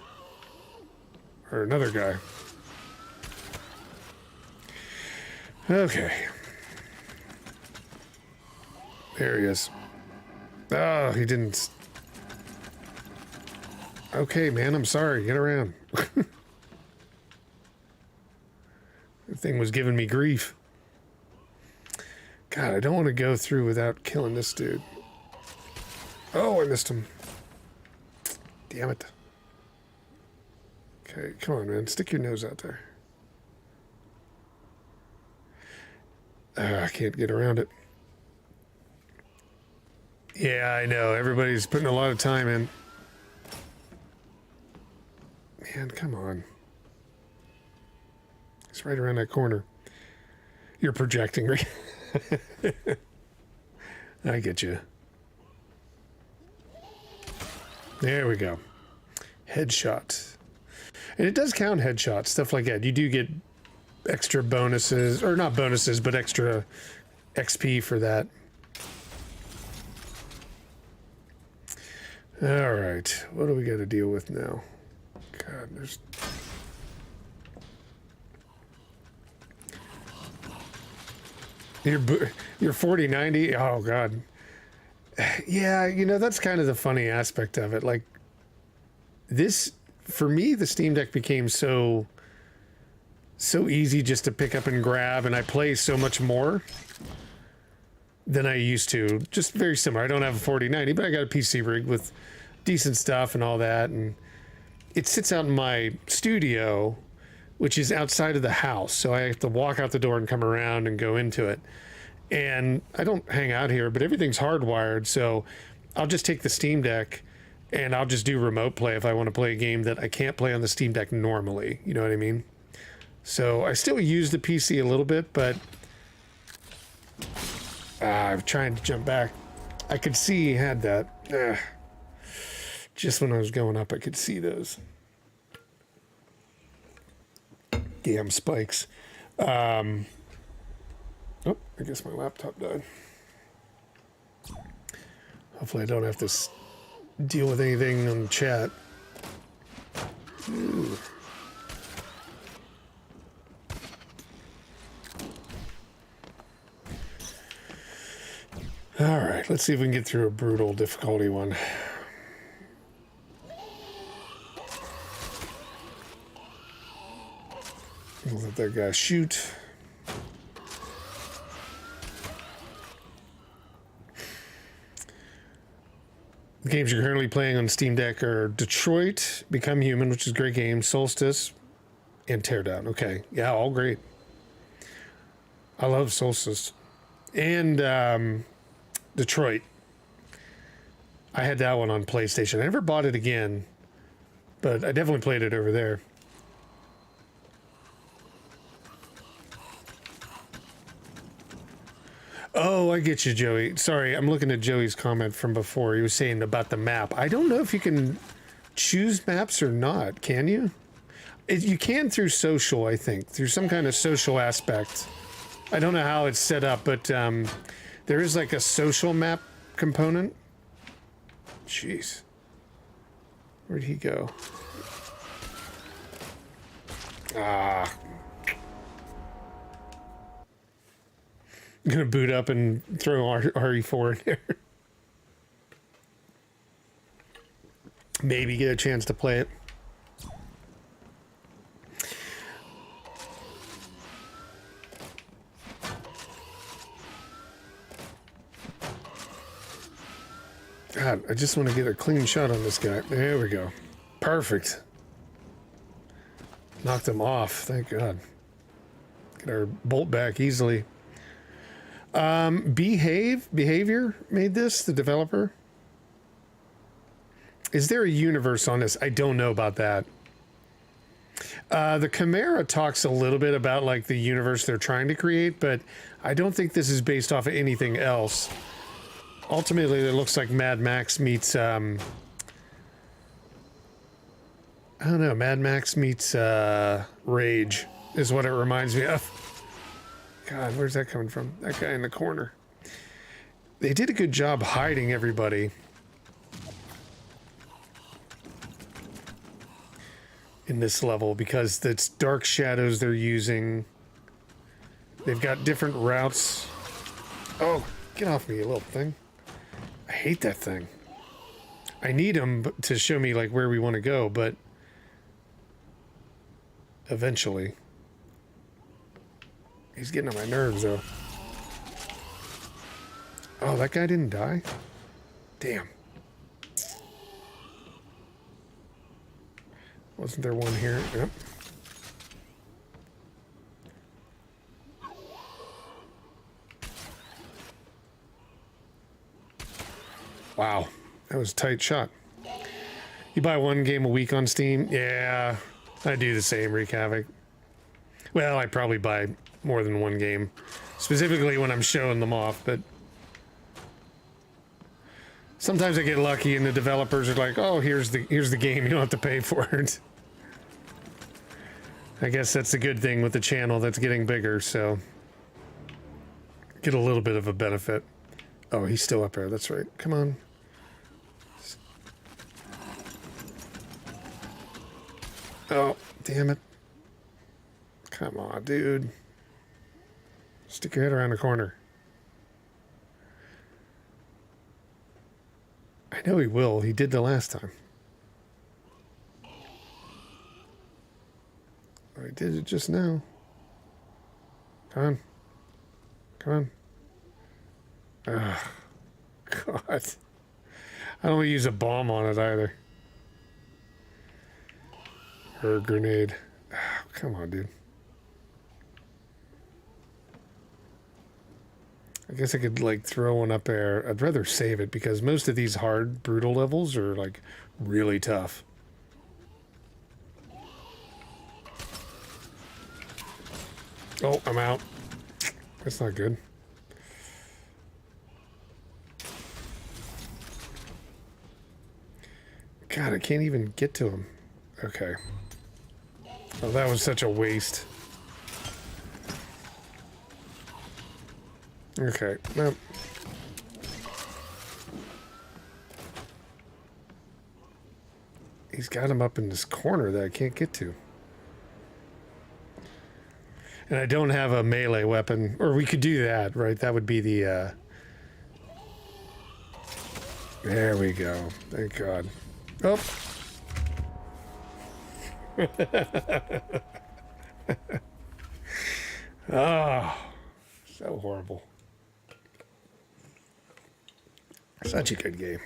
Or another guy. Okay. There he is. Oh, he didn't... Okay, man, I'm sorry. Get around. The thing was giving me grief. God, I don't want to go through without killing this dude. Oh, I missed him. Damn it. Okay, come on, man. Stick your nose out there. I can't get around it. Yeah, I know. Everybody's putting a lot of time in. Man, come on. It's right around that corner. You're projecting, right? I get you. There we go. Headshot. And it does count headshots, stuff like that. You do get extra bonuses, or not bonuses, but extra XP for that. All right. What do we got to deal with now? God, there's... You're 4090. Oh God. Yeah, you know, that's kind of the funny aspect of it. Like this, for me, the Steam Deck became so easy just to pick up and grab, and I play so much more than I used to. Just very similar. I don't have a 4090, but I got a PC rig with decent stuff and all that, and it sits out in my studio, which is outside of the house. So I have to walk out the door and come around and go into it. And I don't hang out here, but everything's hardwired. So I'll just take the Steam Deck and I'll just do remote play if I want to play a game that I can't play on the Steam Deck normally. You know what I mean? So I still use the PC a little bit, but I'm trying to jump back. I could see he had that. Just when I was going up, I could see those. Damn spikes. Oh, I guess my laptop died. Hopefully I don't have to deal with anything on chat. Ooh. All right, let's see if we can get through a brutal difficulty one. We'll let that guy shoot. The games you're currently playing on Steam Deck are Detroit, Become Human, which is a great game, Solstice, and Teardown. Okay, yeah, all great. I love Solstice. And Detroit. I had that one on PlayStation. I never bought it again, but I definitely played it over there. Oh, I get you, Joey. Sorry, I'm looking at Joey's comment from before. He was saying about the map. I don't know if you can choose maps or not. Can you? You can through social, I think. Through some kind of social aspect. I don't know how it's set up, but there is like a social map component. Jeez. Where'd he go? Ah. I'm gonna boot up and throw RE4 in there. Maybe get a chance to play it. God, I just want to get a clean shot on this guy. There we go. Perfect. Knocked him off, thank God. Get our bolt back easily. Behavior made this, the developer. Is there a universe on this? I don't know about that. The Chimera talks a little bit about like the universe they're trying to create, but I don't think this is based off of anything else. Ultimately, it looks like Mad Max meets, I don't know, Mad Max meets Rage is what it reminds me of. God, where's that coming from? That guy in the corner. They did a good job hiding everybody in this level because it's dark shadows they're using. They've got different routes. Oh, get off me, you little thing. I hate that thing. I need him to show me like where we want to go, but eventually. He's getting on my nerves, though. Oh, that guy didn't die? Damn. Wasn't there one here? Yep. Wow. That was a tight shot. You buy one game a week on Steam? Yeah, I do the same, Wreak Havoc. Well, I probably buy more than one game, specifically when I'm showing them off, but sometimes I get lucky and the developers are like, oh, here's the game, you don't have to pay for it. I guess that's the good thing with the channel that's getting bigger, so get a little bit of a benefit. Oh, he's still up there, that's right. Come on. Oh, damn it. Come on, dude. Stick your head around the corner. I know he will. He did the last time. I did it just now. Come on. Come on. Ugh. God. I don't want to use a bomb on it either. Or a grenade. Oh, come on, dude. I guess I could like throw one up there. I'd rather save it because most of these hard, brutal levels are like really tough. Oh, I'm out. That's not good. God, I can't even get to him. Okay. Oh, that was such a waste. Okay, nope. He's got him up in this corner that I can't get to. And I don't have a melee weapon. Or we could do that, right? That would be the, There we go. Thank God. Oh! Oh, so horrible. Such a good game.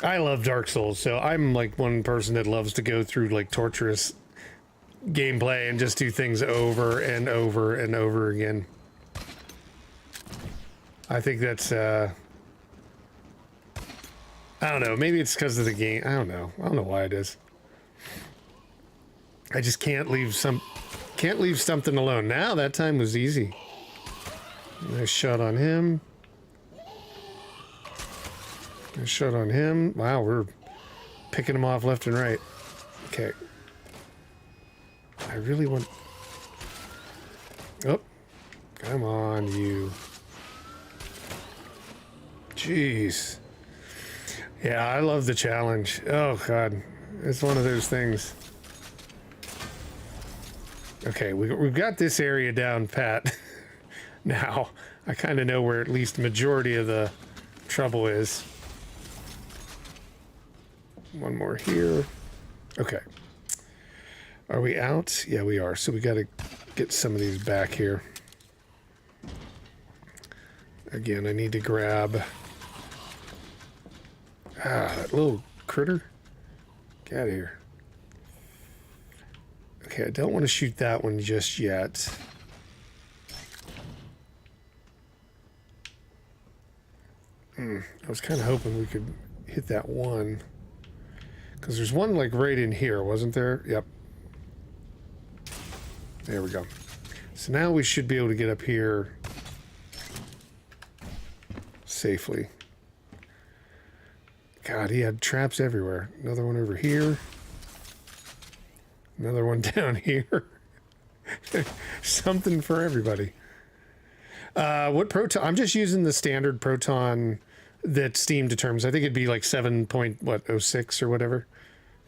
I love Dark Souls, so I'm like one person that loves to go through like torturous gameplay and just do things over and over and over again. I think that's I don't know, maybe it's because of the game. I don't know why it is. I just can't leave something alone. Now that time was easy. Nice shot on him. Nice shot on him. Wow, we're picking him off left and right. Okay. I really want... Oh. Come on, you. Jeez. Yeah, I love the challenge. Oh, God. It's one of those things. Okay, we've got this area down pat. Now, I kind of know where at least the majority of the trouble is. One more here. Okay. Are we out? Yeah, we are. So we got to get some of these back here. Again, I need to grab... that little critter. Get out of here. Okay, I don't want to shoot that one just yet. I was kind of hoping we could hit that one. Because there's one like right in here, wasn't there? Yep. There we go. So now we should be able to get up here safely. God, he had traps everywhere. Another one over here. Another one down here. Something for everybody. What proton? I'm just using the standard proton that Steam determines. I think it'd be like 7.06 or whatever.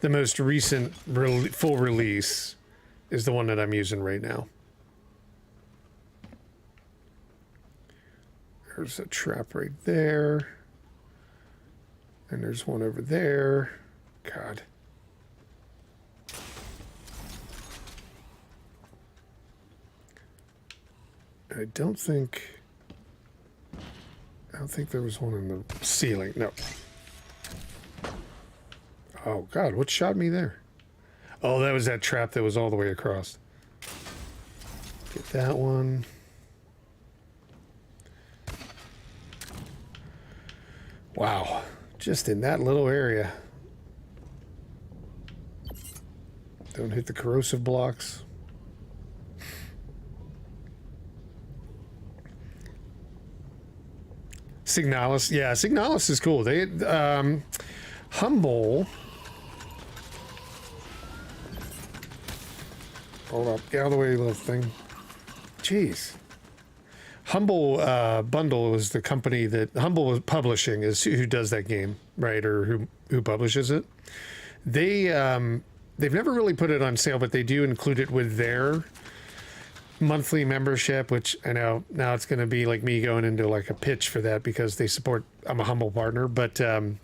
The most recent full release is the one that I'm using right now. There's a trap right there. And there's one over there. God. I don't think there was one in the ceiling. No. Oh, God, what shot me there? Oh, that was that trap that was all the way across. Get that one. Wow. Just in that little area. Don't hit the corrosive blocks. Signalis. Yeah, Signalis is cool. They, Humble. Hold up. Get out of the way, little thing. Jeez. Humble Bundle was the company that Humble Publishing is who does that game, right? Or who publishes it. They've never really put it on sale, but they do include it with their monthly membership, which I know now it's going to be like me going into like a pitch for that because they support. I'm a Humble partner, but the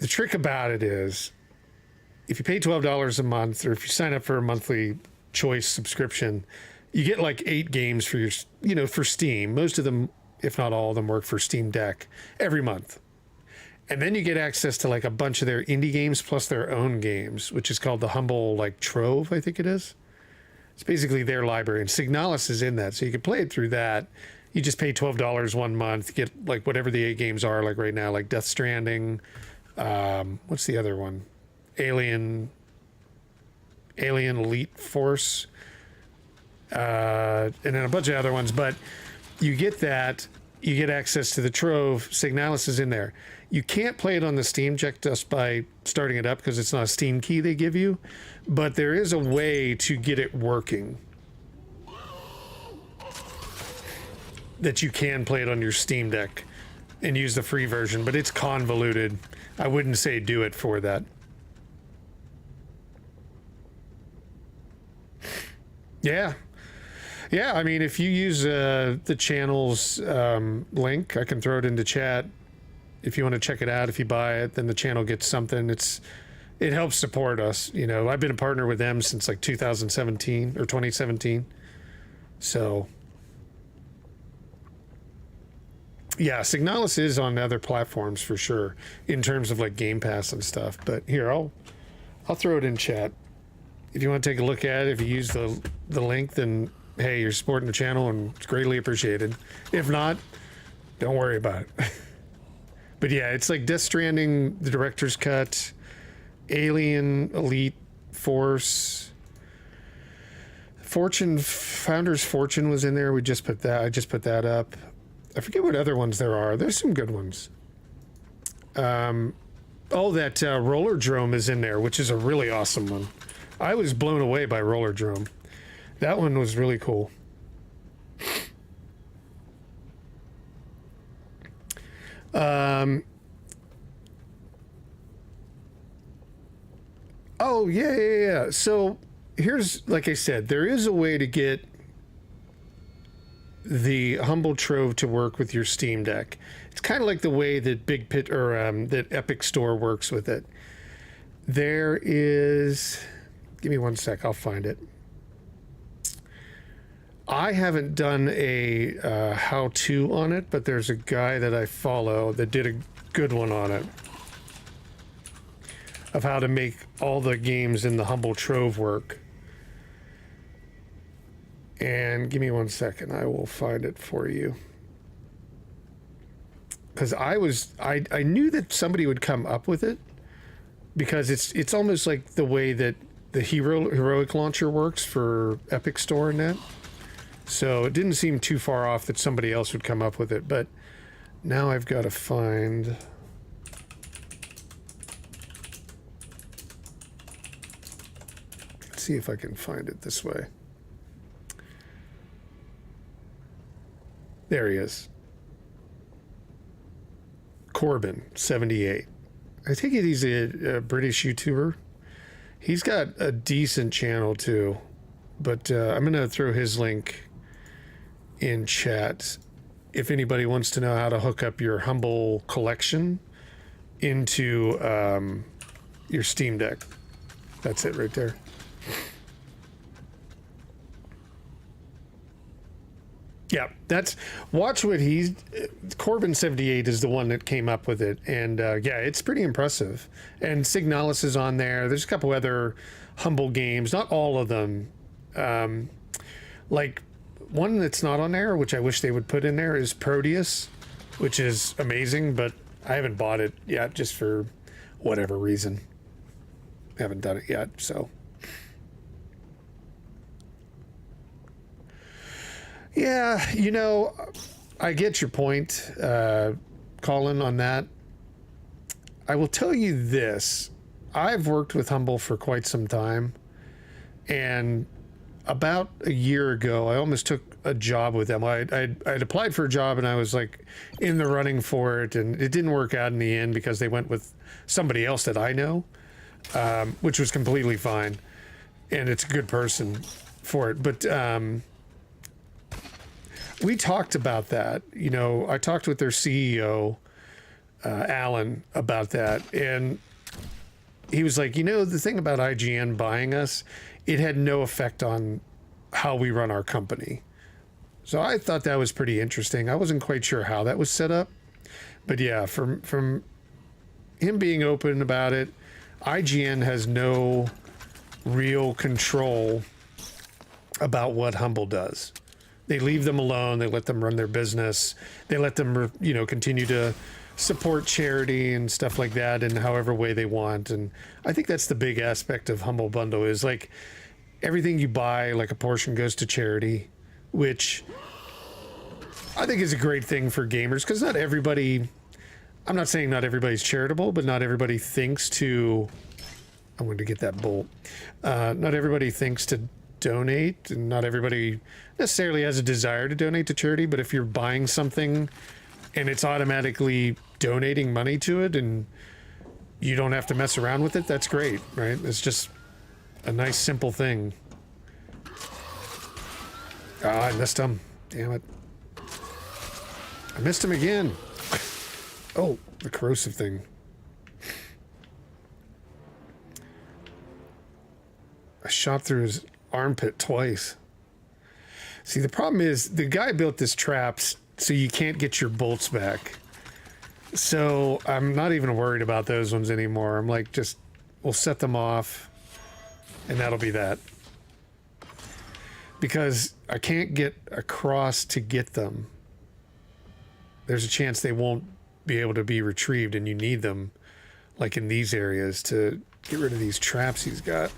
trick about it is if you pay $12 a month, or if you sign up for a monthly choice subscription, you get like 8 games for your, for Steam. Most of them, if not all of them, work for Steam Deck every month. And then you get access to like a bunch of their indie games plus their own games, which is called the Humble like Trove, I think it is. It's basically their library, and Signalis is in that, so you can play it through that. You just pay $12 one month, get like whatever the 8 games are, like right now, like Death Stranding. What's the other one? Alien Elite Force. And then a bunch of other ones, but you get that, you get access to the Trove. Signalis is in there. You can't play it on the Steam Deck just by starting it up because it's not a Steam key they give you, but there is a way to get it working that you can play it on your Steam Deck and use the free version, but it's convoluted. I wouldn't say do it for that. Yeah. Yeah, I mean, if you use the channel's link, I can throw it into chat. If you want to check it out, if you buy it, then the channel gets something. It helps support us. I've been a partner with them since like 2017 or 2017. So, yeah, Signalis is on other platforms for sure in terms of like Game Pass and stuff. But here, I'll throw it in chat. If you want to take a look at it, if you use the link, then hey, you're supporting the channel and it's greatly appreciated. If not, don't worry about it. But yeah, it's like Death Stranding, the director's cut, Alien Elite Force, Founder's Fortune was in there. We just put that. I just put that up. I forget what other ones there are. There's some good ones. Oh, that Roller Drome is in there, which is a really awesome one. I was blown away by Roller Drome. That one was really cool. Oh, yeah. So here's, like I said, there is a way to get the Humble Trove to work with your Steam Deck. It's kind of like the way that that Epic Store works with it. There is, give me one sec, I'll find it. I haven't done a how-to on it, but there's a guy that I follow that did a good one on it of how to make all the games in the Humble Trove work. And give me one second, I will find it for you. Because I knew that somebody would come up with it, because it's almost like the way that the Heroic Launcher works for Epic Store and that. So it didn't seem too far off that somebody else would come up with it, but now I've got to find... Let's see if I can find it this way. There he is. Corbin, 78. I think he's a British YouTuber. He's got a decent channel too, but I'm going to throw his link in chat if anybody wants to know how to hook up your Humble collection into your Steam Deck. That's it right there. Yeah, watch what Corbin78 is the one that came up with it, and yeah, it's pretty impressive. And Signalis is on there. There's a couple other Humble games, not all of them. Like one that's not on there, which I wish they would put in there, is Proteus, which is amazing, but I haven't bought it yet just for whatever reason. I haven't done it yet, so. Yeah, I get your point, Colin, on that. I will tell you this. I've worked with Humble for quite some time, and about a year ago, I almost took a job with them. I'd applied for a job, and I was like in the running for it, and it didn't work out in the end because they went with somebody else that I know, which was completely fine, and it's a good person for it. But we talked about that. I talked with their CEO, Alan, about that, and he was like, the thing about IGN buying us, it had no effect on how we run our company. So I thought that was pretty interesting. I wasn't quite sure how that was set up, but yeah, from him being open about it, IGN has no real control about what Humble does. They leave them alone. They let them run their business. They let them, continue to support charity and stuff like that in however way they want. And I think that's the big aspect of Humble Bundle is like everything you buy, like a portion goes to charity, which I think is a great thing for gamers, because not everybody, I'm not saying not everybody's charitable, but not everybody thinks to, I wanted to get that bolt. Not everybody thinks to donate, and not everybody necessarily has a desire to donate to charity, but if you're buying something and it's automatically donating money to it and you don't have to mess around with it, that's great, right? It's just a nice simple thing. I missed him. Damn it. I missed him again. Oh, the corrosive thing. I shot through his armpit twice. See, the problem is the guy built this traps so you can't get your bolts back. So I'm not even worried about those ones anymore. I'm like, we'll set them off and that'll be that. Because I can't get across to get them. There's a chance they won't be able to be retrieved, and you need them, like in these areas, to get rid of these traps he's got.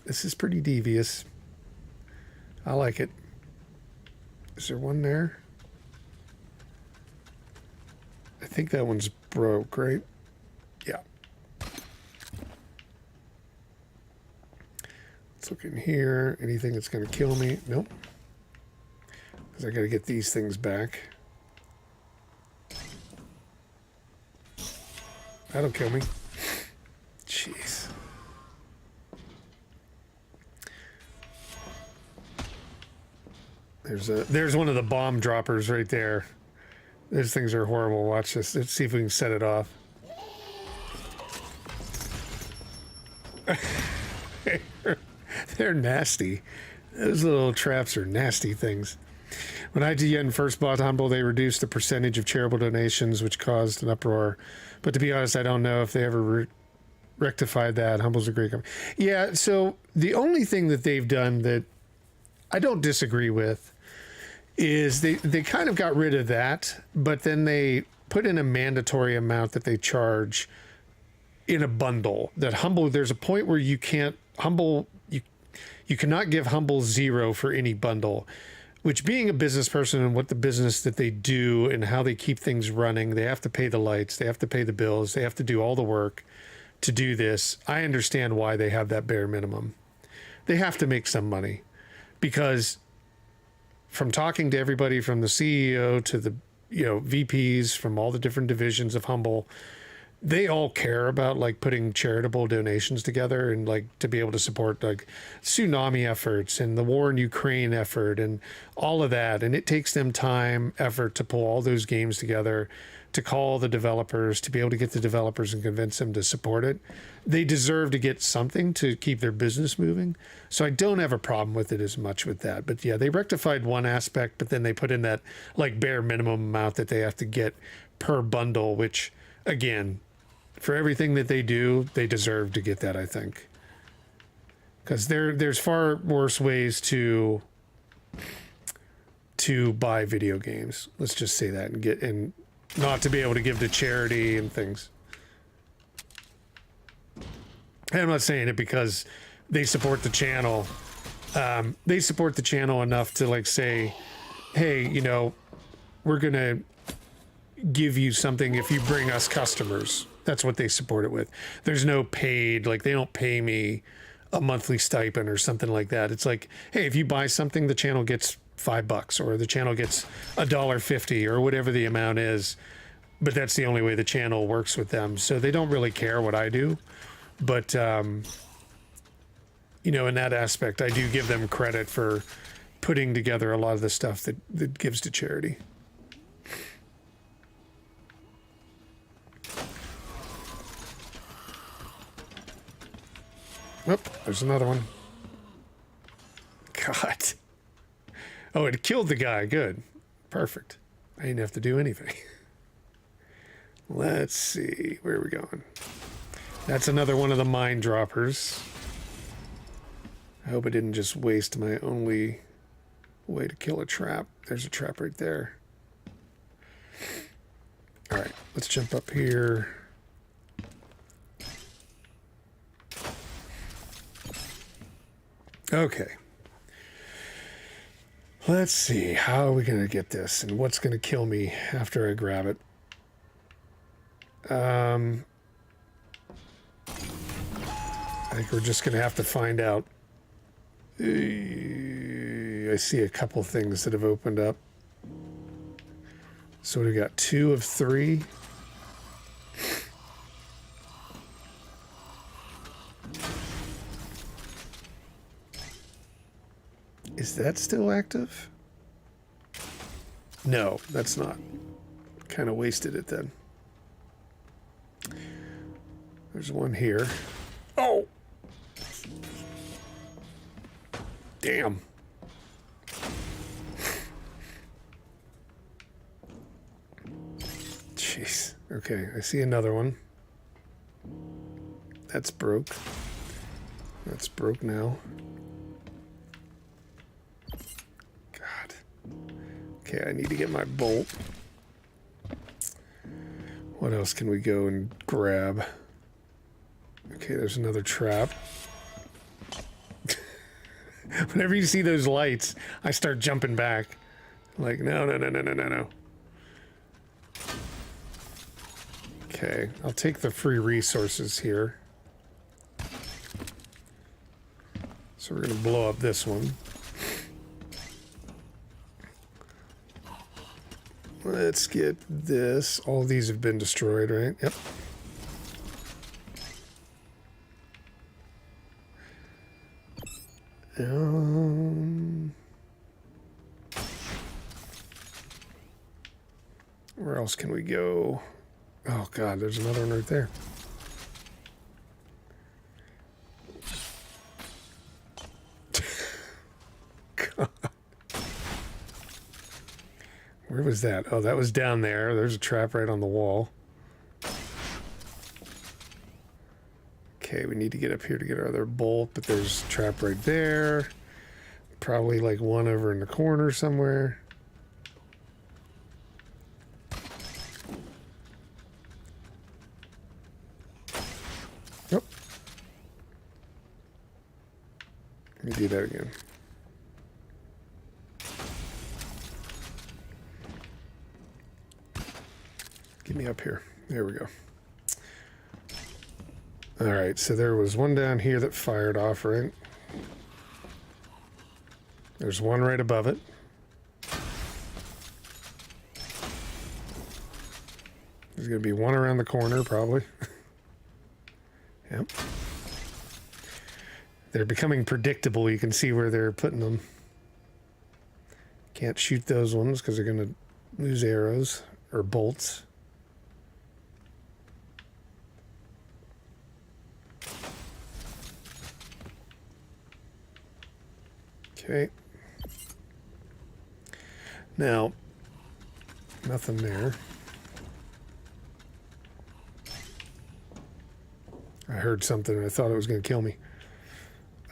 This is pretty devious. I like it. Is there one there? I think that one's broke, right? Yeah. Let's look in here. Anything that's going to kill me? Nope. Because I got to get these things back. That'll kill me. Jeez. There's one of the bomb droppers right there. Those things are horrible. Watch this. Let's see if we can set it off. They're nasty. Those little traps are nasty things. When IGN first bought Humble, they reduced the percentage of charitable donations, which caused an uproar. But to be honest, I don't know if they ever rectified that. Humble's a great company. Yeah, so the only thing that they've done that I don't disagree with is they kind of got rid of that, but then they put in a mandatory amount that they charge in a bundle. That Humble, there's a point where you can't, Humble, you cannot give Humble 0 for any bundle. Which, being a business person and what the business that they do and how they keep things running, they have to pay the lights, they have to pay the bills, they have to do all the work to do this. I understand why they have that bare minimum. They have to make some money, because from talking to everybody from the CEO to the VPs from all the different divisions of Humble, they all care about like putting charitable donations together and like to be able to support like tsunami efforts and the war in Ukraine effort and all of that. And it takes them time, effort to pull all those games together, to call the developers, to be able to get the developers and convince them to support it. They deserve to get something to keep their business moving. So I don't have a problem with it as much with that. But yeah, they rectified one aspect, but then they put in that like bare minimum amount that they have to get per bundle, which again, for everything that they do, they deserve to get that, I think. Because there's far worse ways to buy video games. Let's just say that, and not to be able to give to charity and things. And I'm not saying it because they support the channel. They support the channel enough to like say, hey, we're going to give you something if you bring us customers. That's what they support it with. There's no paid, like they don't pay me a monthly stipend or something like that. It's like, hey, if you buy something, the channel gets $5 or the channel gets $1.50 or whatever the amount is. But that's the only way the channel works with them. So they don't really care what I do. But, in that aspect, I do give them credit for putting together a lot of the stuff that gives to charity. Oh, there's another one. God. Oh, it killed the guy. Good. Perfect. I didn't have to do anything. Let's see. Where are we going? That's another one of the mine droppers. I hope I didn't just waste my only way to kill a trap. There's a trap right there. All right, let's jump up here. Okay. Let's see. How are we going to get this? And what's going to kill me after I grab it? I think we're just going to have to find out. I see a couple things that have opened up. So we got 2 of 3. Is that still active? No, that's not. Kind of wasted it then. There's one here. Oh! Damn. Jeez. Okay, I see another one. That's broke. That's broke now. God. Okay, I need to get my bolt. What else can we go and grab? Okay, there's another trap. Whenever you see those lights, I start jumping back. Like, no, no, no, no, no, no, no. Okay, I'll take the free resources here. So we're going to blow up this one. Let's get this. All of these have been destroyed, right? Yep. Where else can we go? Oh God, there's another one right there. God. Where was that? Oh, that was down there. There's a trap right on the wall. Okay, we need to get up here to get our other bolt, but there's a trap right there. Probably like one over in the corner somewhere. Nope. Let me do that again. Get me up here. There we go. All right, so there was one down here that fired off, right? There's one right above it. There's going to be one around the corner, probably. Yep. They're becoming predictable. You can see where they're putting them. Can't shoot those ones because they're going to lose arrows or bolts. Okay. Now, nothing there. I heard something and I thought it was going to kill me.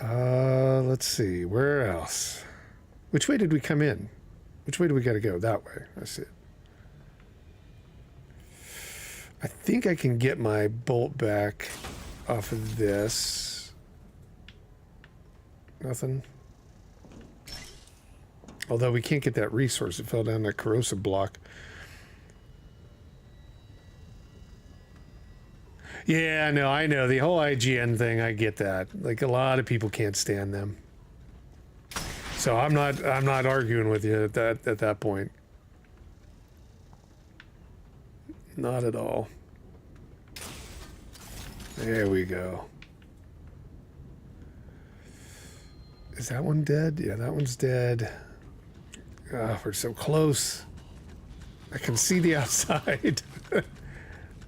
Let's see. Where else? Which way did we come in? Which way do we got to go? That way. I see it. I think I can get my bolt back off of this. Nothing. Although we can't get that resource. It fell down that corrosive block. Yeah, no, I know. The whole IGN thing, I get that. Like, a lot of people can't stand them. So I'm not arguing with you at that point. Not at all. There we go. Is that one dead? Yeah, that one's dead. Oh, we're so close. I can see the outside.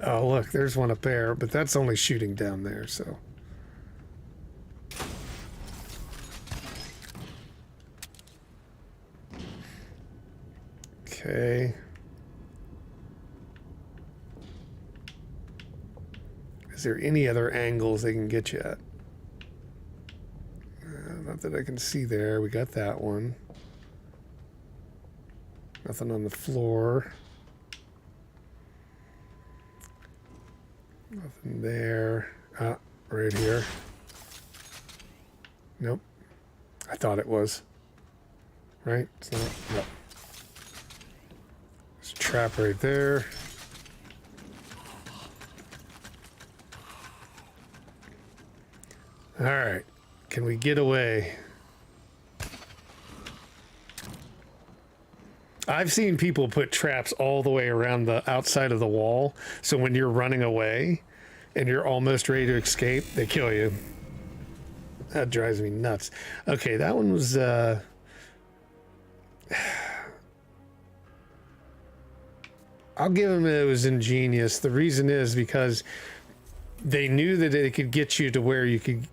Oh, look, there's one up there, but that's only shooting down there, so. Okay. Is there any other angles they can get you at? Not that I can see there. We got that one. Nothing on the floor. Nothing there. Ah, right here. Nope. I thought it was. Right? It's not. Nope. There's a trap right there. All right. Can we get away? I've seen people put traps all the way around the outside of the wall, so when you're running away and you're almost ready to escape, they kill you. That drives me nuts. Okay, that one was I'll give them it was ingenious. The reason is because they knew that they could get you to where you could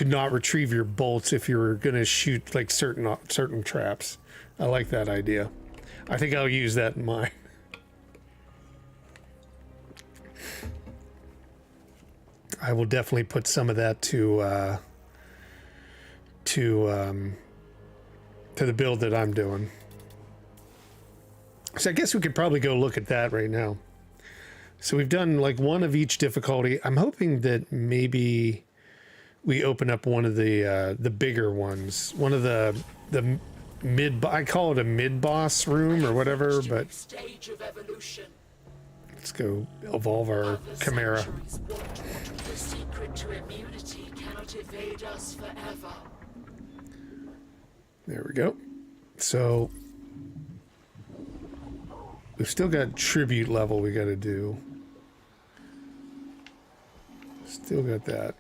not retrieve your bolts if you were going to shoot like certain traps. I like that idea. I think I'll use that in mine. I will definitely put some of that to the build that I'm doing. So I guess we could probably go look at that right now. So we've done like one of each difficulty. I'm hoping that maybe we open up one of the bigger ones, one of the mid. I call it a mid boss room or whatever, but stage of evolution. let's go evolve our Chimera. The secret to immunity cannot evade us forever. There we go. So we've still got tribute level we got to do. Still got that.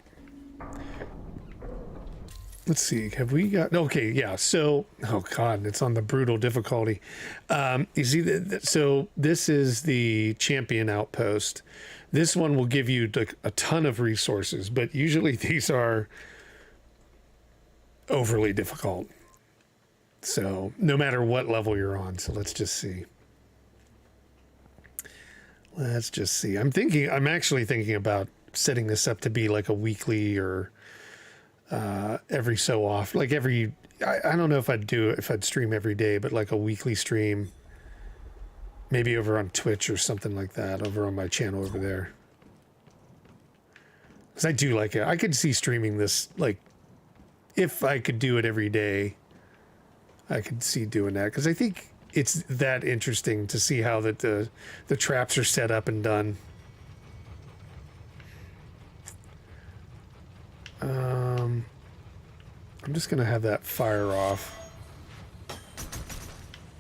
Let's see. Have we got... Okay, yeah. So... Oh, God. It's on the brutal difficulty. You see, so this is the champion outpost. This one will give you like a ton of resources, but usually these are overly difficult. So no matter what level you're on. So let's just see. Let's just see. I'm actually thinking about setting this up to be like a weekly or every so often, like I don't know if I'd stream every day, but like a weekly stream, maybe over on Twitch or something like that, over on my channel over there. Because I do like it. I could see streaming this, like, if I could do it every day, I could see doing that. Because I think it's that interesting to see how that the traps are set up and done. I'm just going to have that fire off.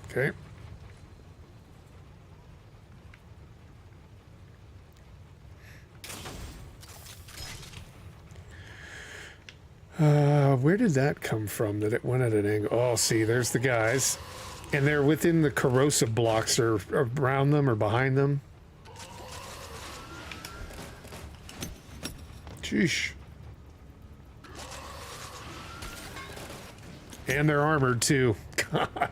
Okay. Where did that come from that it went at an angle? Oh, see, there's the guys. And they're within the corrosive blocks or around them or behind them. Sheesh. And they're armored too. God.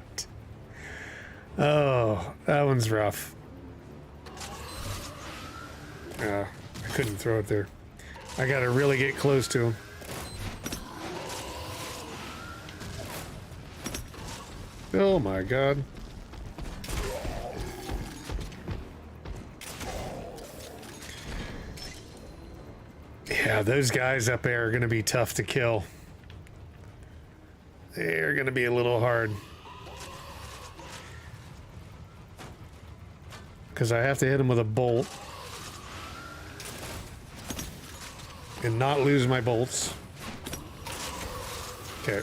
Oh, that one's rough. I couldn't throw it there. I gotta really get close to him. Oh my God. Yeah, those guys up there are gonna be tough to kill. They're gonna be a little hard. Because I have to hit them with a bolt. And not lose my bolts. Okay.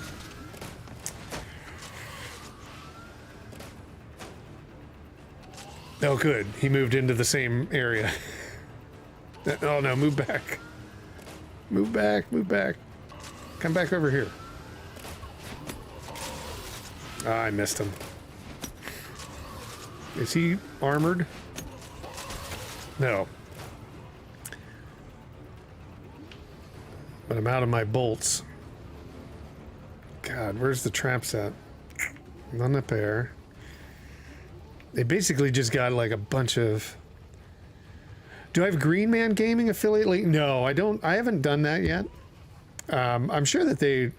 Oh, good. He moved into the same area. Oh, no. Move back. Move back. Move back. Come back over here. Ah, I missed him. Is he armored? No. But I'm out of my bolts. God, where's the traps at? None up there. They basically just got like a bunch of... Do I have Green Man Gaming affiliate link? No, I don't. I haven't done that yet. I'm sure that they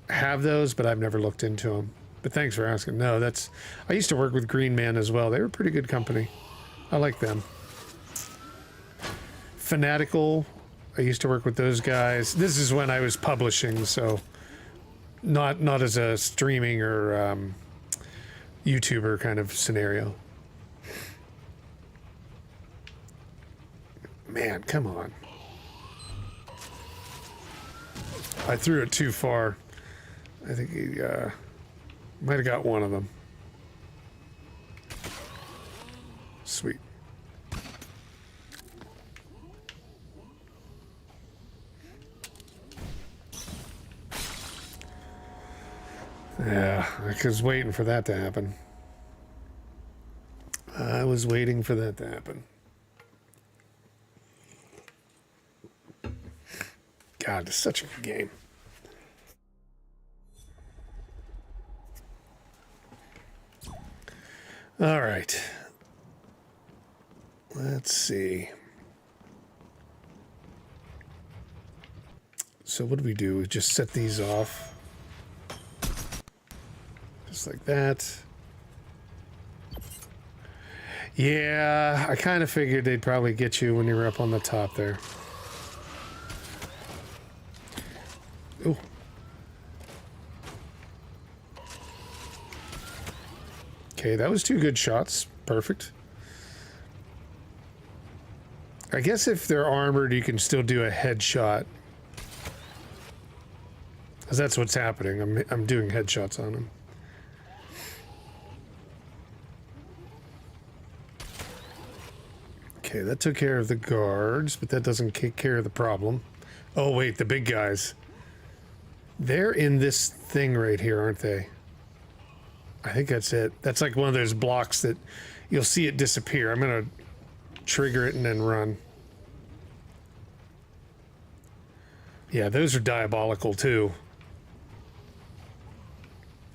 have those, but I've never looked into them. But thanks for asking. No, that's... I used to work with Green Man as well. They were a pretty good company. I like them. Fanatical. I used to work with those guys. This is when I was publishing, so not as a streaming or YouTuber kind of scenario. Man, come on. I threw it too far. I think he might have got one of them. Sweet. Yeah, I was waiting for that to happen. I was waiting for that to happen. God, it's such a good game. All right. Let's see. So what do we do? We just set these off. Just like that. Yeah, I kind of figured they'd probably get you when you were up on the top there. Okay, that was 2 good shots. Perfect. I guess if they're armored, you can still do a headshot. Because that's what's happening. I'm doing headshots on them. Okay, that took care of the guards, but that doesn't take care of the problem. Oh, wait, the big guys. They're in this thing right here, aren't they? I think that's it. That's like one of those blocks that you'll see it disappear. I'm going to trigger it and then run. Yeah, those are diabolical too.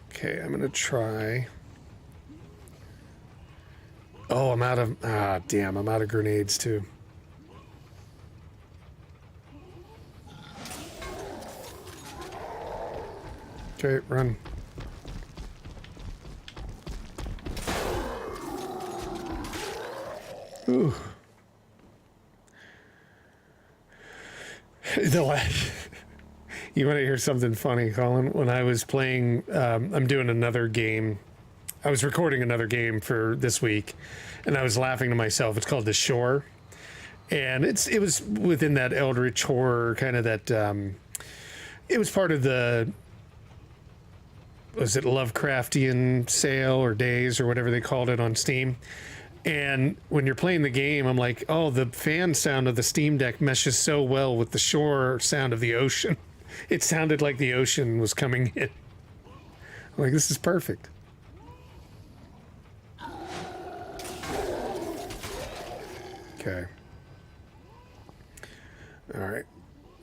Okay, I'm going to try. Oh, I'm out of... Ah, damn, I'm out of grenades too. Okay, run. Ooh. You want to hear something funny, Colin? When I was playing, I'm doing another game. I was recording another game for this week, and I was laughing to myself. It's called The Shore, and it was within that Eldritch horror kind of that. It was part of the. Was it Lovecraftian sale or days or whatever they called it on Steam? And when you're playing the game, I'm like, oh, the fan sound of the Steam Deck meshes so well with the shore sound of the ocean. It sounded like the ocean was coming in. I'm like, this is perfect. Okay. All right.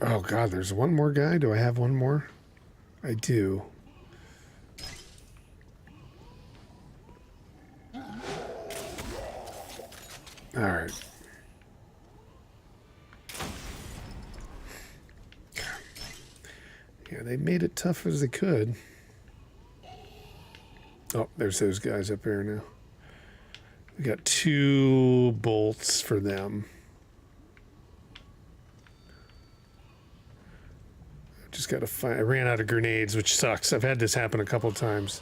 Oh, God, there's one more guy. Do I have one more? I do. All right. Yeah, they made it tough as they could. Oh, there's those guys up here now. We got 2 bolts for them. Just got to find... I ran out of grenades, which sucks. I've had this happen a couple of times.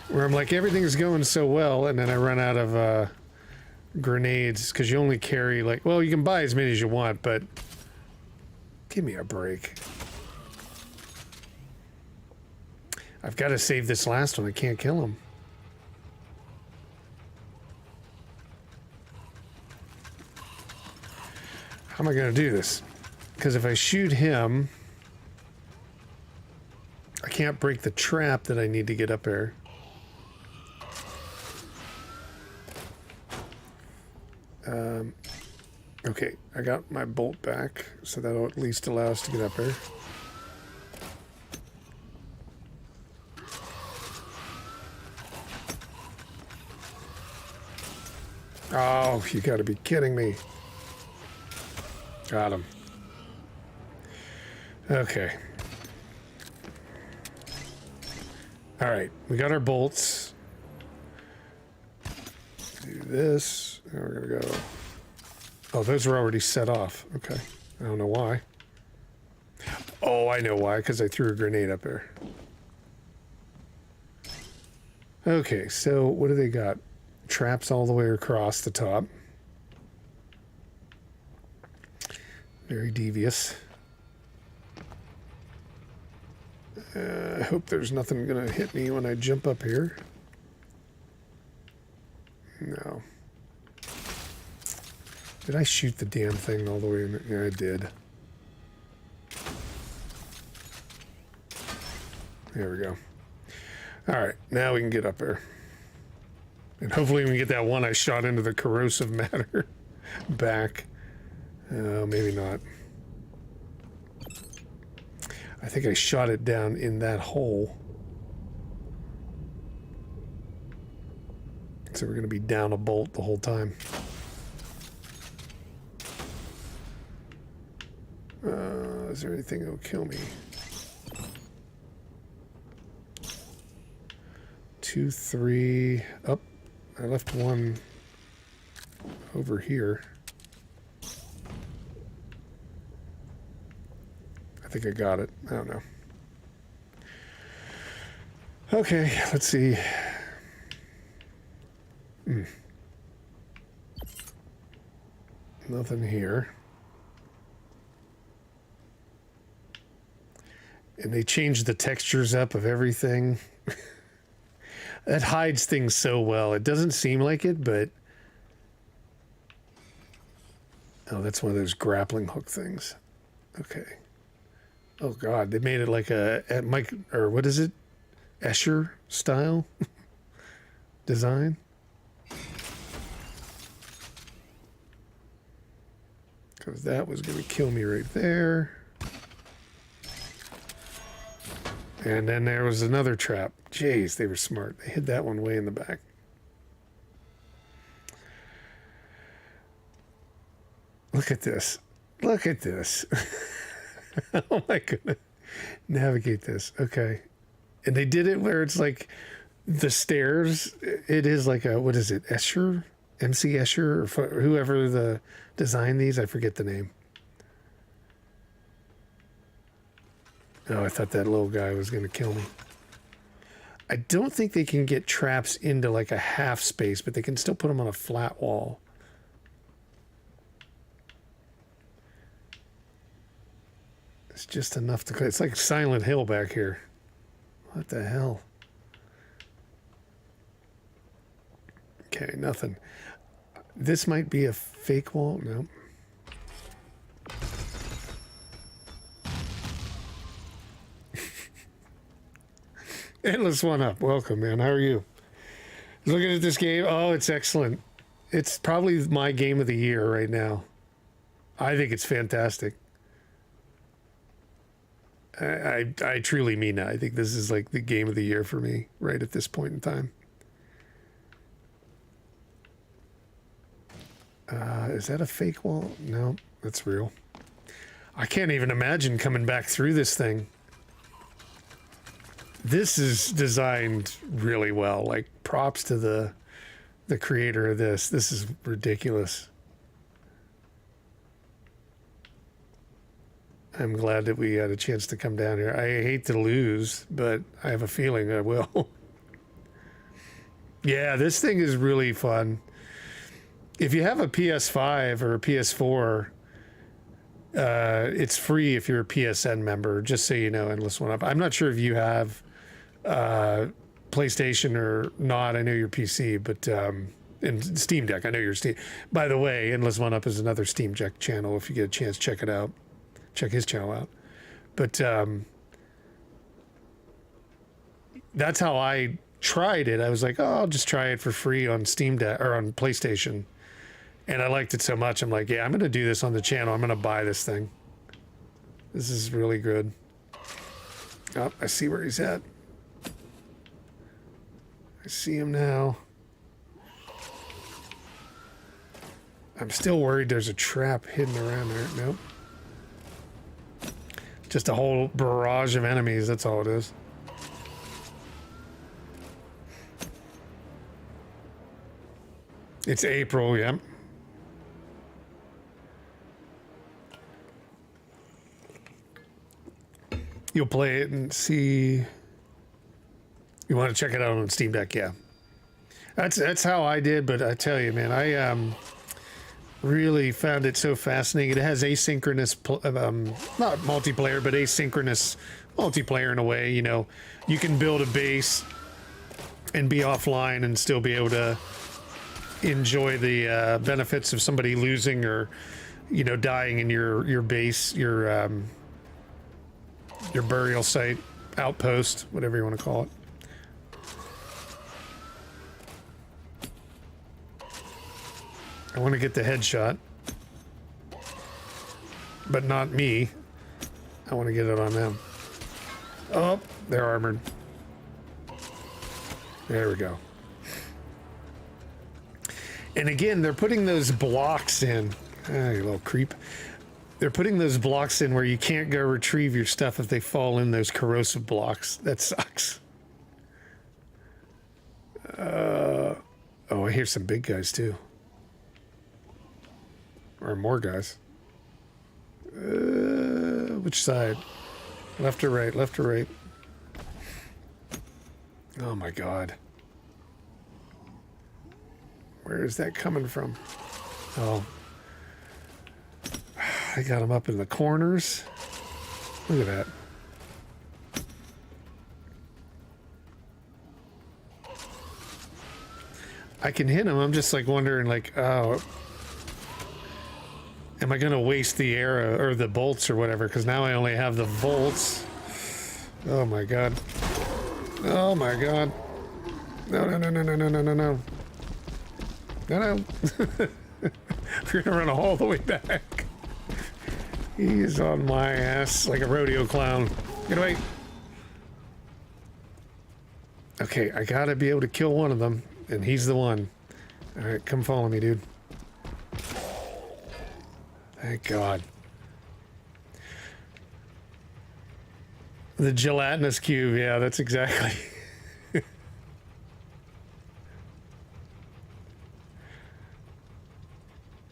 Where I'm like, everything's going so well, and then I run out of... grenades, because you only carry like, well, you can buy as many as you want, but give me a break. I've got to save this last one. I can't kill him. How am I going to do this? Because if I shoot him, I can't break the trap that I need to get up there. Okay, I got my bolt back, so that'll at least allow us to get up there. Oh, you gotta be kidding me. Got him. Okay. All right, we got our bolts. Do this, and we're gonna go. Oh, those are already set off. Okay. I don't know why. Oh, I know why, because I threw a grenade up there. Okay, so what do they got? Traps all the way across the top. Very devious. I hope there's nothing going to hit me when I jump up here. No. Did I shoot the damn thing all the way in? Yeah, I did. There we go. All right, now we can get up there. And hopefully we can get that one I shot into the corrosive matter back. Maybe not. I think I shot it down in that hole. So we're going to be down a bolt the whole time. Is there anything that will kill me? 2, 3. Oh, I left one over here. I think I got it. I don't know. Okay, let's see. Nothing here. And they changed the textures up of everything. That hides things so well. It doesn't seem like it, but... Oh, that's one of those grappling hook things. Okay. Oh, God. They made it like a Mike... Or what is it? Escher style design. Because that was going to kill me right there. And then there was another trap. Jeez, they were smart. They hid that one way in the back. Look at this. Look at this. Oh my goodness. Navigate this. Okay. And they did it where it's like the stairs. It is like a, what is it? Escher? MC Escher? Or whoever designed these. I forget the name. Oh, I thought that little guy was going to kill me. I don't think they can get traps into like a half space, but they can still put them on a flat wall. It's just enough to... It's like Silent Hill back here. What the hell? Okay, nothing. This might be a fake wall. No. Endless One Up. Welcome, man. How are you? Looking at this game. Oh, it's excellent. It's probably my game of the year right now. I think it's fantastic. I truly mean that. I think this is like the game of the year for me right at this point in time. Is that a fake wall? No, that's real. I can't even imagine coming back through this thing. This is designed really well. Like, props to the creator of this. This is ridiculous. I'm glad that we had a chance to come down here. I hate to lose, but I have a feeling I will. Yeah, this thing is really fun. If you have a PS5 or a PS4, it's free if you're a PSN member, just so you know, Endless One Up. I'm not sure if you have PlayStation or not. I know you're PC, but and Steam Deck. I know you're Steam. By the way, Endless One Up is another Steam Deck channel. If you get a chance, check it out. Check his channel out. But that's how I tried it. I was like, oh, I'll just try it for free on Steam Deck or on PlayStation. And I liked it so much. I'm like, yeah, I'm going to do this on the channel. I'm going to buy this thing. This is really good. Oh, I see where he's at. I see him now. I'm still worried there's a trap hidden around there. Nope. Just a whole barrage of enemies. That's all it is. It's April, yeah. You'll play it and see. You want to check it out on Steam Deck, yeah. That's how I did, but I tell you, man, I really found it so fascinating. It has asynchronous, not multiplayer, but asynchronous multiplayer in a way. You know, you can build a base and be offline and still be able to enjoy the benefits of somebody losing or, you know, dying in your base, your burial site, outpost, whatever you want to call it. I want to get the headshot, but not me. I want to get it on them. Oh, they're armored. There we go. And again, they're putting those blocks in. Ah, you little creep. They're putting those blocks in where you can't go retrieve your stuff if they fall in those corrosive blocks. That sucks. Oh, I hear some big guys too. Or more guys. Which side? Left or right? Left or right? Oh my god. Where is that coming from? Oh. I got him up in the corners. Look at that. I can hit him. I'm just like wondering, like, oh, am I going to waste the arrow or the bolts or whatever? Because now I only have the bolts. Oh my god. Oh my god. No, no, no, no, no, no, no, no, no. No, no. We're gonna run all the way back. He's on my ass like a rodeo clown. Get away. Okay, I gotta be able to kill one of them, and he's the one. Alright, come follow me, dude. Thank God. The gelatinous cube, yeah, that's exactly.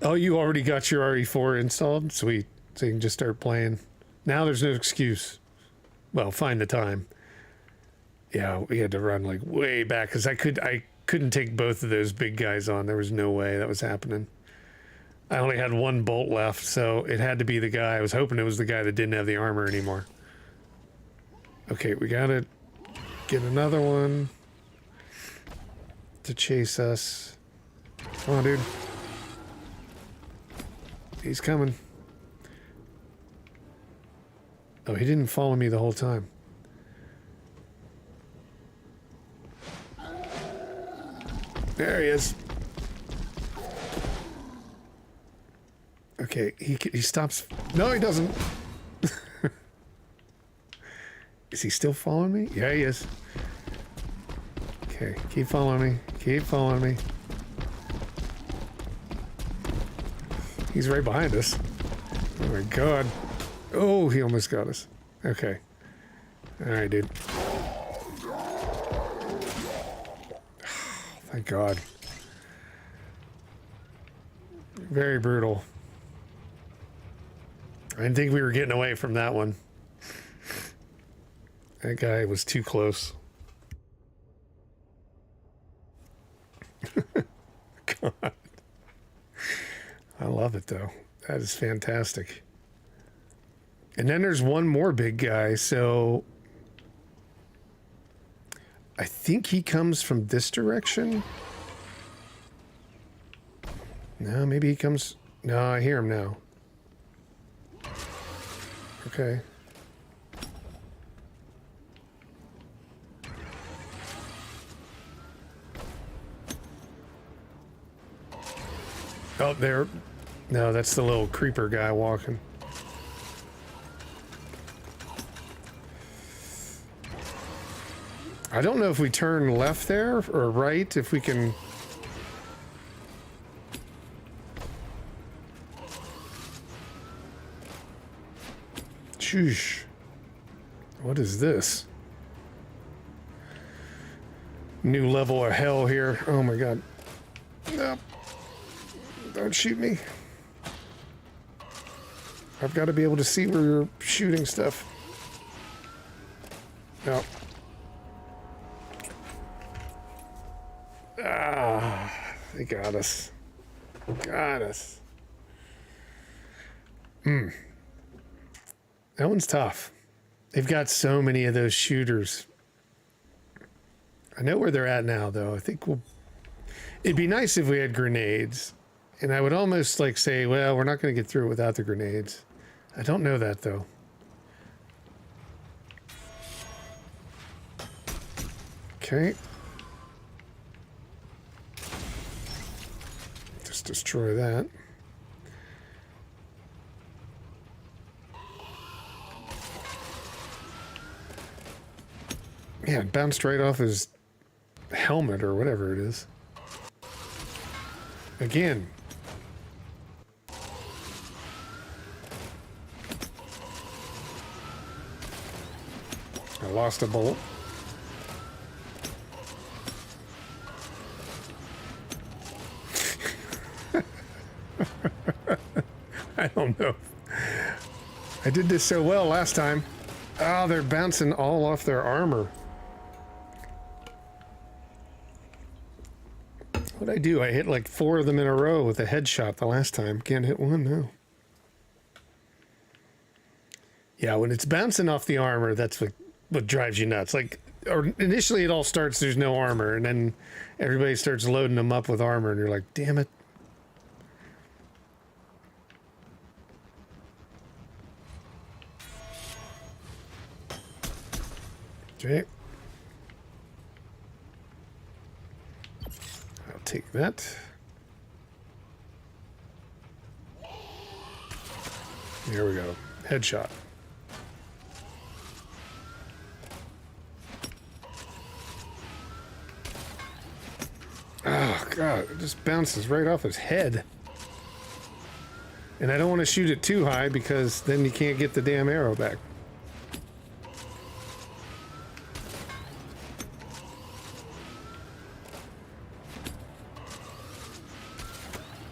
Oh, you already got your RE4 installed? Sweet. So you can just start playing. Now there's no excuse. Well, find the time. Yeah, we had to run like way back because I couldn't take both of those big guys on. There was no way that was happening. I only had one bolt left, so it had to be the guy. I was hoping it was the guy that didn't have the armor anymore. Okay, we gotta get another one to chase us. Come on, dude. He's coming. Oh, he didn't follow me the whole time. There he is. Okay, he stops. No, he doesn't. Is he still following me? Yeah, he is. Okay, keep following me. Keep following me. He's right behind us. Oh my god. Oh, he almost got us. Okay. Alright, dude. Thank God. Very brutal. I didn't think we were getting away from that one. That guy was too close. God. I love it, though. That is fantastic. And then there's one more big guy, so... I think he comes from this direction? No, maybe he comes... No, I hear him now. Okay. Oh, there. No, that's the little creeper guy walking. I don't know if we turn left there or right, if we can... Sheesh. What is this? New level of hell here. Oh my god. No. Don't shoot me. I've got to be able to see where you're shooting stuff. No. Ah, they got us. Got us. Hmm. That one's tough. They've got so many of those shooters. I know where they're at now, though. I think we'll... It'd be nice if we had grenades. And I would almost like say, well, we're not going to get through it without the grenades. I don't know that, though. Okay. Just destroy that. Yeah, it bounced right off his helmet or whatever it is. Again. I lost a bolt. I don't know. I did this so well last time. Oh, they're bouncing all off their armor. What'd I do? I hit like 4 of them in a row with a headshot the last time. Can't hit one now. Yeah, when it's bouncing off the armor, that's what drives you nuts. Like, or initially it all starts, there's no armor, and then everybody starts loading them up with armor, and you're like, damn it. Okay. I'll take that. There we go. Headshot. Oh, God. It just bounces right off his head. And I don't want to shoot it too high because then you can't get the damn arrow back.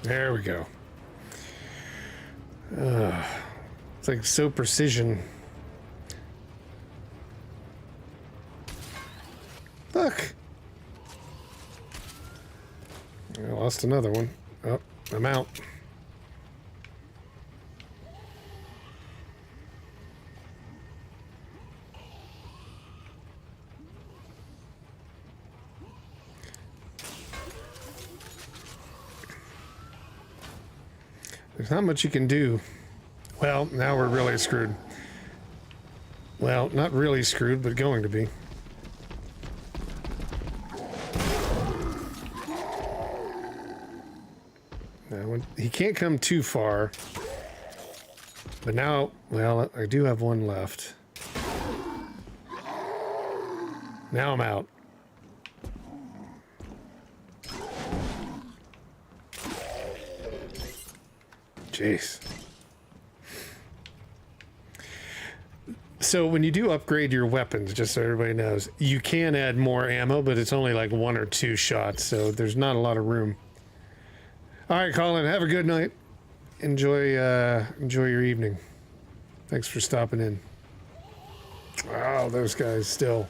There we go. It's like so precision. Look. I lost another one. Oh, I'm out. There's not much you can do. Well, now we're really screwed. Well, not really screwed, but going to be. Now, he can't come too far. But now, well, I do have one left. Now I'm out. Jeez. So when you do upgrade your weapons, just so everybody knows, you can add more ammo, but it's only like 1 or 2 shots, so there's not a lot of room. All right, Colin, have a good night. Enjoy your evening. Thanks for stopping in. Wow, those guys still.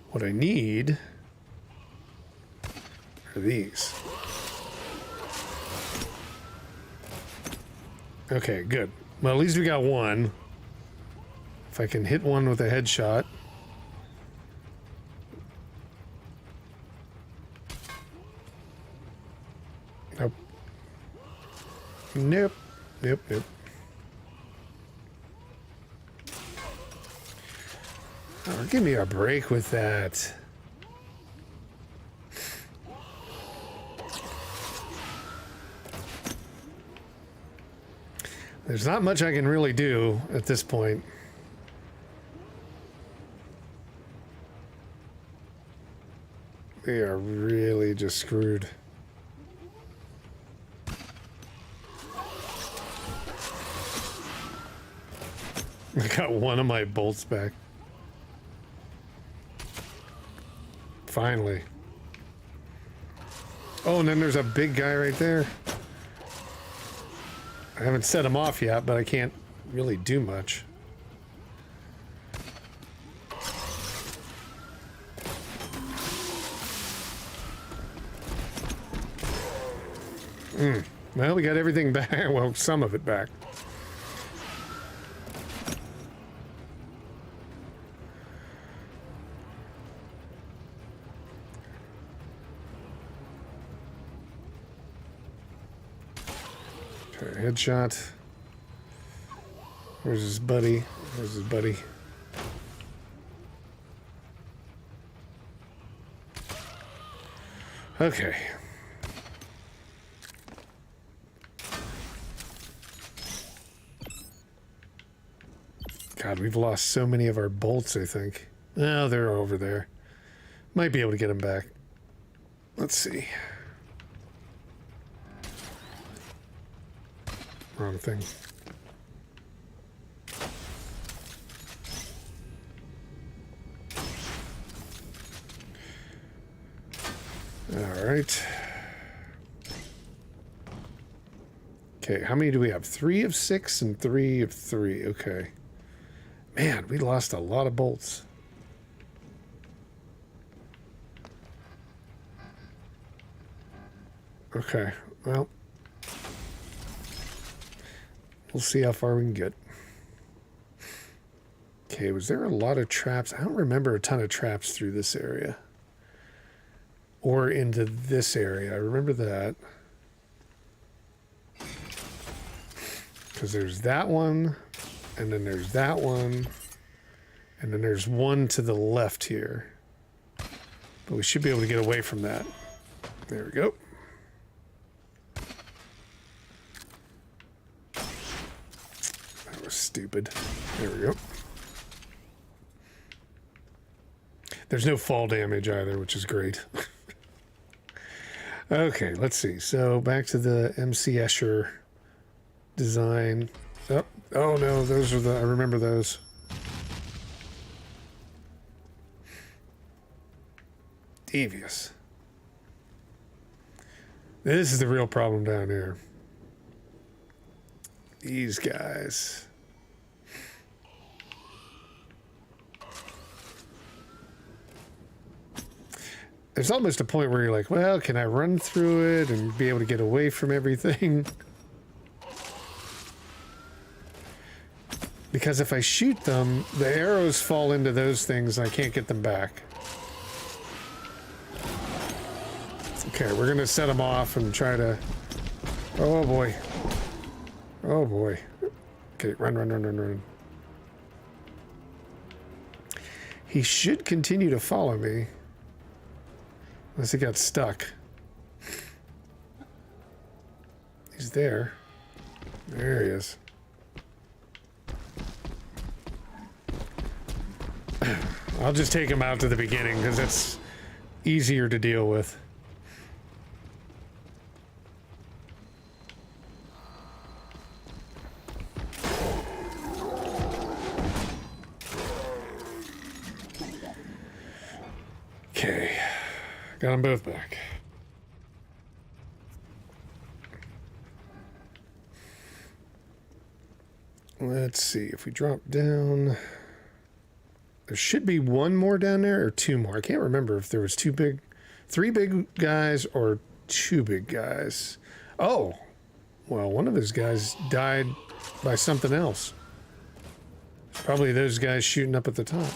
What I need are these. Okay, good. Well, at least we got one. If I can hit one with a headshot. Nope. Nope. Nope, nope. Oh, give me a break with that. There's not much I can really do at this point. They are really just screwed. I got one of my bolts back. Finally. Oh, and then there's a big guy right there. I haven't set him off yet, but I can't really do much. Well, we got everything back. Well, some of it back. Okay, headshot. Where's his buddy? Where's his buddy? Okay. God, we've lost so many of our bolts, I think. Oh, they're over there. Might be able to get them back. Let's see. Wrong thing. All right. Okay, how many do we have? 3 of 6 and 3 of 3. Okay. Man, we lost a lot of bolts. Okay, well, we'll see how far we can get. Okay, was there a lot of traps? I don't remember a ton of traps through this area. Or into this area. I remember that. Because there's that one, and then there's that one, and then there's one to the left here. But we should be able to get away from that. There we go. That was stupid. There we go. There's no fall damage either, which is great. Okay, let's see. So back to the MC Escher design. Oh no, those are the, I remember those. Devious. This is the real problem down here. These guys. There's almost a point where you're like, well, can I run through it and be able to get away from everything? Because if I shoot them, the arrows fall into those things and I can't get them back. Okay, we're going to set them off and try to... Oh boy. Oh boy. Okay, run. He should continue to follow me. Unless he got stuck. He's there. There he is. I'll just take him out to the beginning because that's easier to deal with. Okay. Got them both back. Let's see if we drop down. There should be one more down there or two more. I can't remember if there was three big guys or two big guys. Oh, well, one of those guys died by something else. Probably those guys shooting up at the top.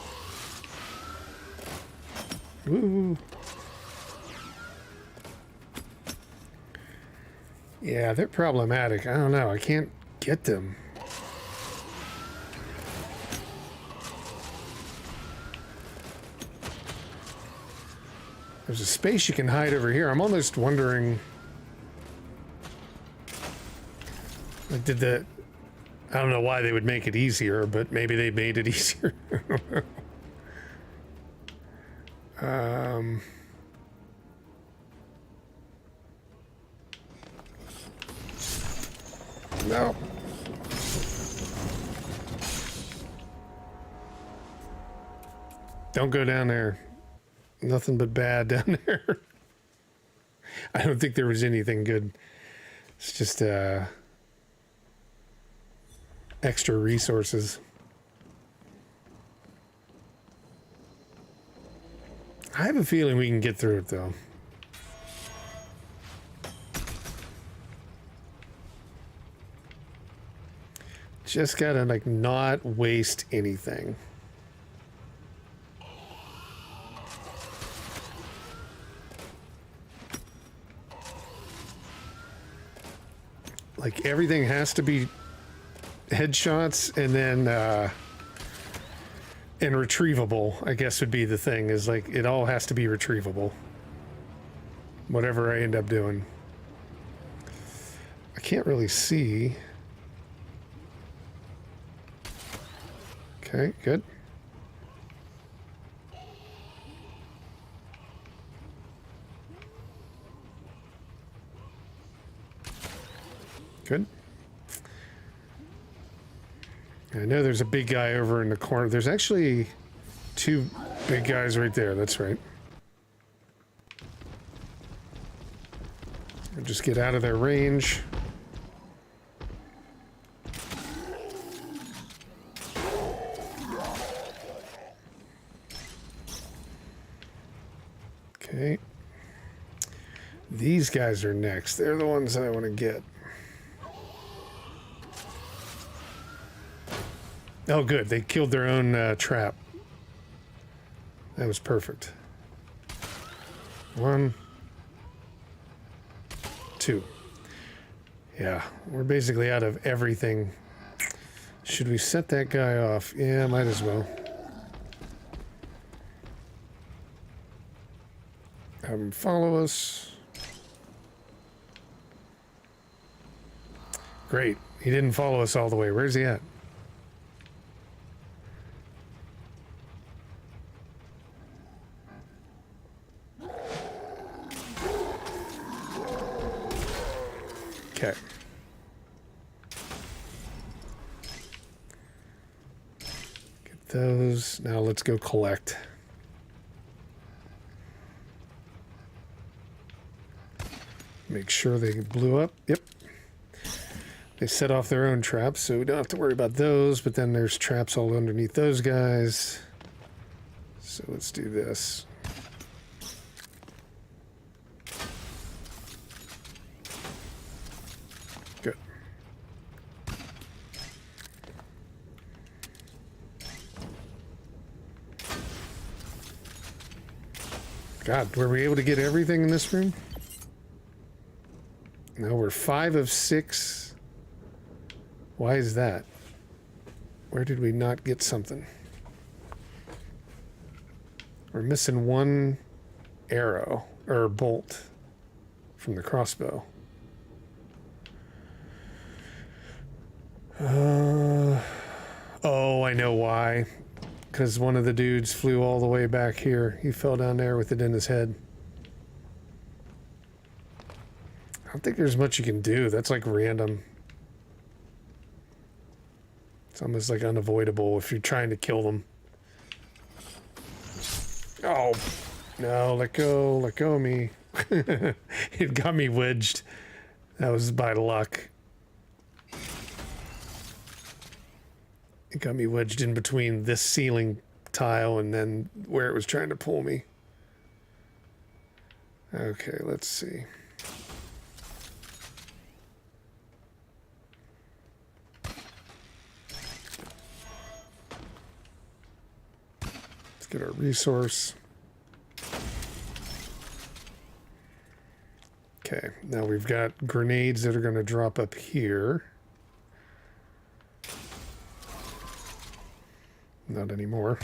Woo. Yeah, they're problematic. I don't know. I can't get them. There's a space you can hide over here. I'm almost wondering... Like, I don't know why they would make it easier, but maybe they made it easier. I don't know. No. Don't go down there. Nothing but bad down there. I don't think there was anything good. It's just extra resources. I have a feeling we can get through it though. Just gotta like not waste anything. Like everything has to be headshots and then and retrievable, I guess would be the thing, is like it all has to be retrievable. Whatever I end up doing. I can't really see. Okay, good. Good. I know there's a big guy over in the corner. There's actually two big guys right there. That's right. I'll just get out of their range. Okay. These guys are next. They're the ones that I want to get. Oh, good. They killed their own trap. That was perfect. 1, 2. Yeah, we're basically out of everything. Should we set that guy off? Yeah, might as well. Have him follow us. Great. He didn't follow us all the way. Where's he at? Okay. Get those. Now let's go collect. Make sure they blew up. Yep. They set off their own traps, so we don't have to worry about those, but then there's traps all underneath those guys. So let's do this. Good. God, were we able to get everything in this room? No, we're 5 of 6. Why is that? Where did we not get something? We're missing 1 arrow, or bolt, from the crossbow. Oh, I know why. Because one of the dudes flew all the way back here. He fell down there with it in his head. I don't think there's much you can do. That's like random. It's almost like unavoidable if you're trying to kill them. Oh, no, let go of me. It got me wedged. That was by luck. It got me wedged in between this ceiling tile and then where it was trying to pull me. Okay, let's see. Let's get our resource. Okay, now we've got grenades that are going to drop up here. Not anymore.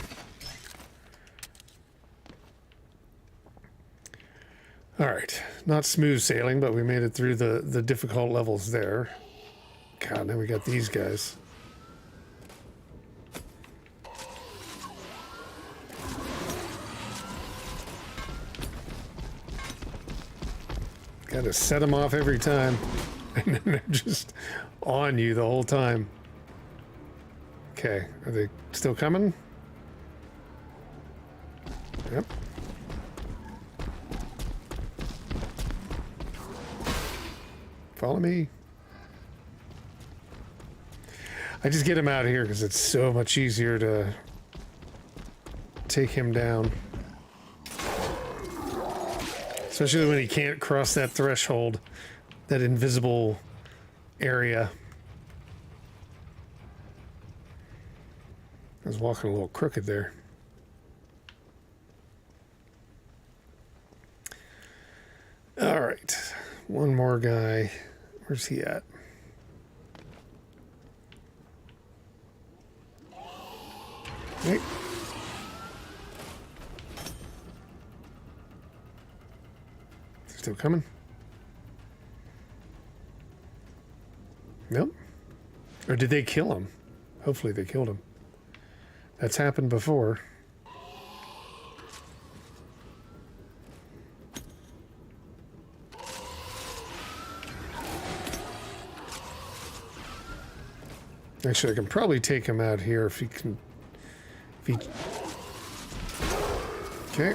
All right, not smooth sailing, but we made it through the difficult levels there. God, now we got these guys. Got to set them off every time, and then they're just on you the whole time. Okay, are they still coming? Yep. Follow me. I just get him out of here because it's so much easier to take him down. Especially when he can't cross that threshold, that invisible area. I was walking a little crooked there. All right, one more guy. Where's he at? Hey. Still coming? Nope. Or did they kill him? Hopefully they killed him. That's happened before. Actually, I can probably take him out here if he can. If he. Okay.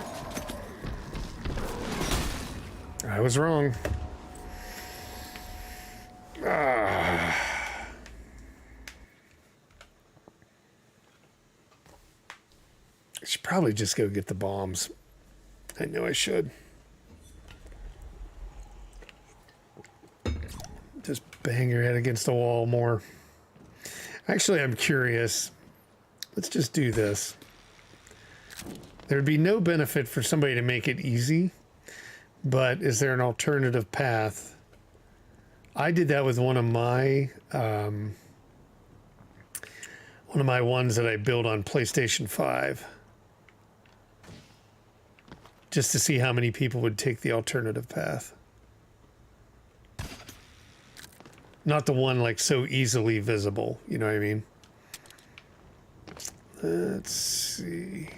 I was wrong. I should probably just go get the bombs. I know I should. Bang your head against the wall more. Actually, I'm curious. Let's just do this. There'd be no benefit for somebody to make it easy, but is there an alternative path? I did that with one of my ones that I built on PlayStation 5, just to see how many people would take the alternative path. Not the one like so easily visible, you know what I mean? Let's see.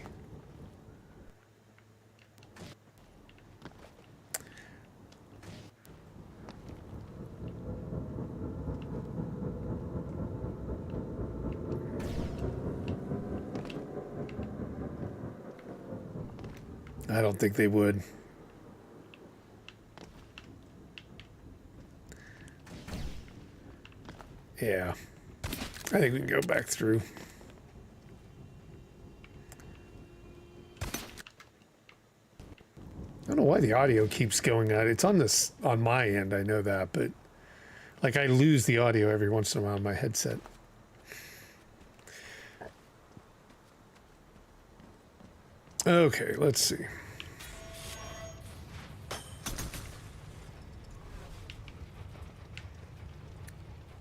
I don't think they would. Yeah. I think we can go back through. I don't know why the audio keeps going out. It's on this on my end, I know that, but like I lose the audio every once in a while on my headset. Okay, let's see.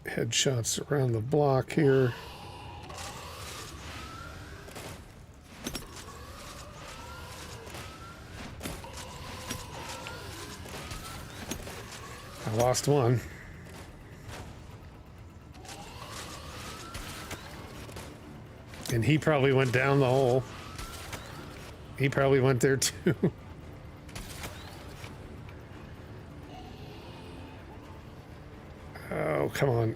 Headshots around the block here. I lost one. And he probably went down the hole. He probably went there too. Oh, come on.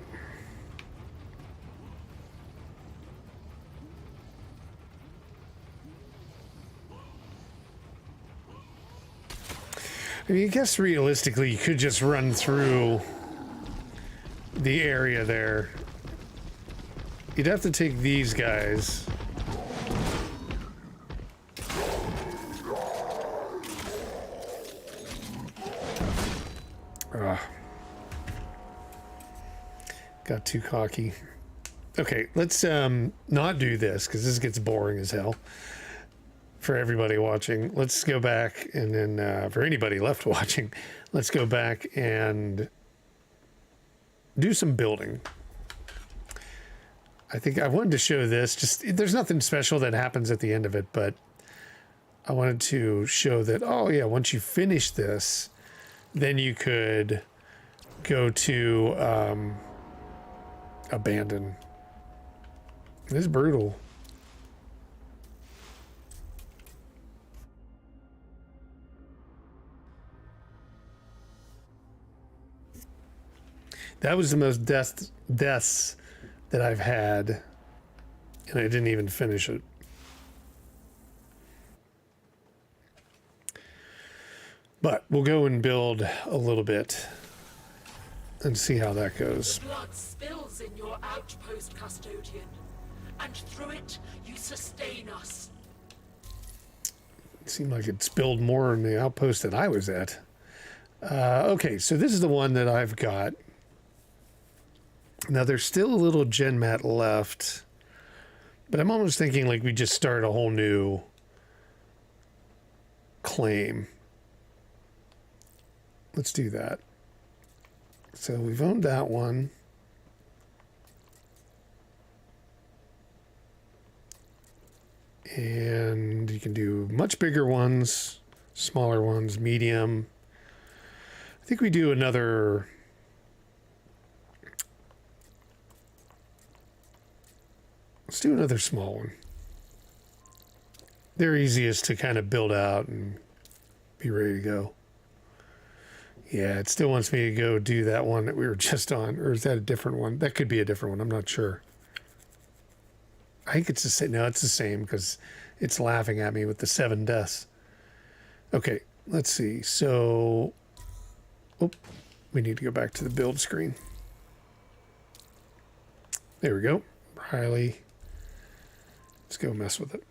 I mean, I guess realistically, you could just run through the area there. You'd have to take these guys. Ugh. Got too cocky. Okay, let's not do this because this gets boring as hell for everybody watching. Let's go back and then for anybody left watching, let's go back and do some building. I think I wanted to show this. Just there's nothing special that happens at the end of it, but I wanted to show that, oh yeah, once you finish this, then you could go to abandon. This is brutal. That was the most deaths that I've had, and I didn't even finish it. But we'll go and build a little bit and see how that goes. Blood spills in your outpost, custodian, and through it you sustain us. It seemed like it spilled more in the outpost that I was at. Okay, so this is the one that I've got. Now there's still a little gen mat left, but I'm almost thinking like we just start a whole new claim. Let's do that. So we've owned that one. And you can do much bigger ones, smaller ones, medium. I think we do another. Let's do another small one. They're easiest to kind of build out and be ready to go. Yeah, it still wants me to go do that one that we were just on. Or is that a different one? That could be a different one. I'm not sure. I think it's the same. No, it's the same because it's laughing at me with the 7 deaths. Okay, let's see. So, we need to go back to the build screen. There we go. Riley. Let's go mess with it.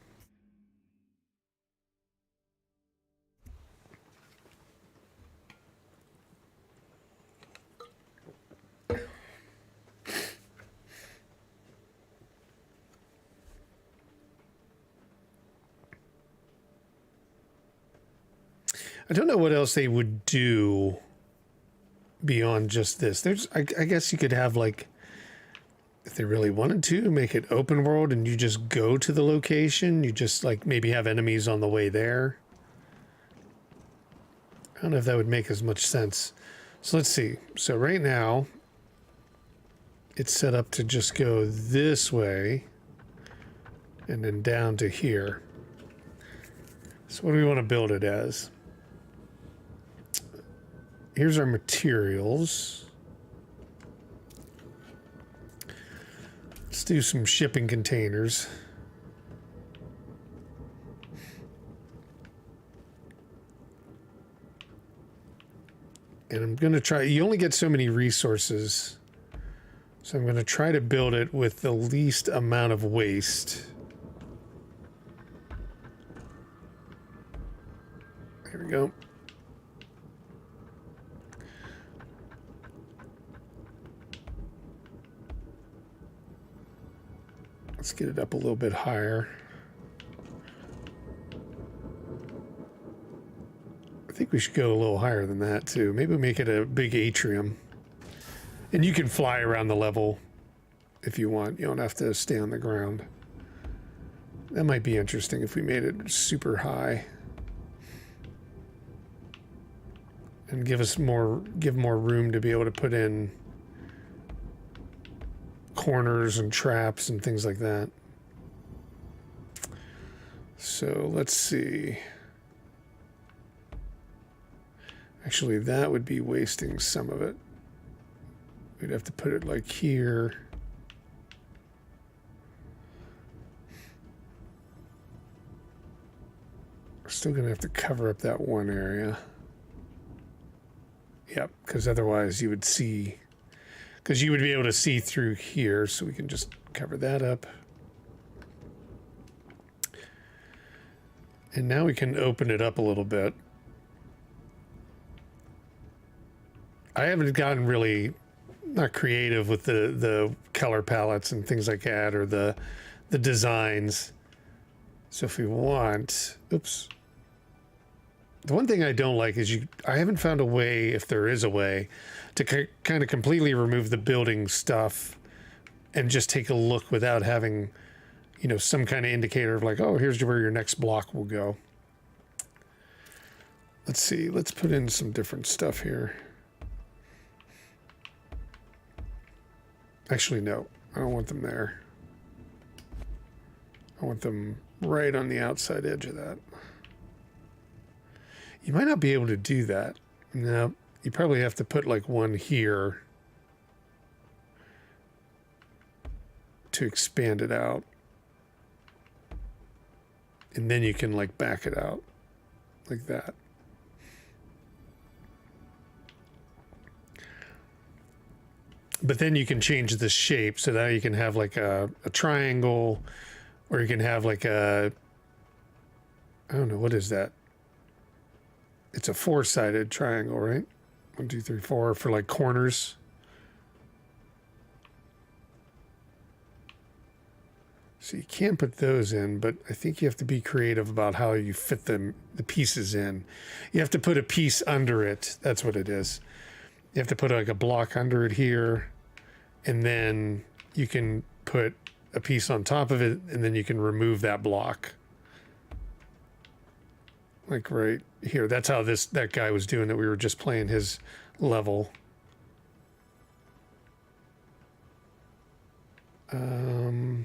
I don't know what else they would do beyond just this. There's, I guess you could have like, if they really wanted to, make it open world and you just go to the location. You just like maybe have enemies on the way there. I don't know if that would make as much sense. So let's see. So right now, it's set up to just go this way and then down to here. So what do we want to build it as? Here's our materials. Let's do some shipping containers. And I'm going to try, you only get so many resources. So I'm going to try to build it with the least amount of waste. There we go. Let's get it up a little bit higher. I think we should go a little higher than that too. Maybe make it a big atrium. And you can fly around the level if you want. You don't have to stay on the ground. That might be interesting if we made it super high. And give more room to be able to put in corners and traps and things like that. So let's see. Actually, that would be wasting some of it. We'd have to put it like here. We're still gonna have to cover up that one area. Yep, because otherwise you would see, because you would be able to see through here, so we can just cover that up. And now we can open it up a little bit. I haven't gotten really not creative with the color palettes and things like that, or the designs. So if we want, oops. The one thing I don't like is I haven't found a way, if there is a way, to kind of completely remove the building stuff and just take a look without having, you know, some kind of indicator of like, oh, here's where your next block will go. Let's see. Let's put in some different stuff here. Actually, no. I don't want them there. I want them right on the outside edge of that. You might not be able to do that. No, you probably have to put like one here to expand it out. And then you can like back it out like that. But then you can change the shape, so now you can have like a triangle, or you can have like a, I don't know, what is that? It's a four-sided triangle, right? 1, 2, 3, 4 for like corners. So you can put those in, but I think you have to be creative about how you fit the pieces in. You have to put a piece under it. That's what it is. You have to put like a block under it here, and then you can put a piece on top of it, and then you can remove that block. Like right here. That's how that guy was doing it. We were just playing his level. I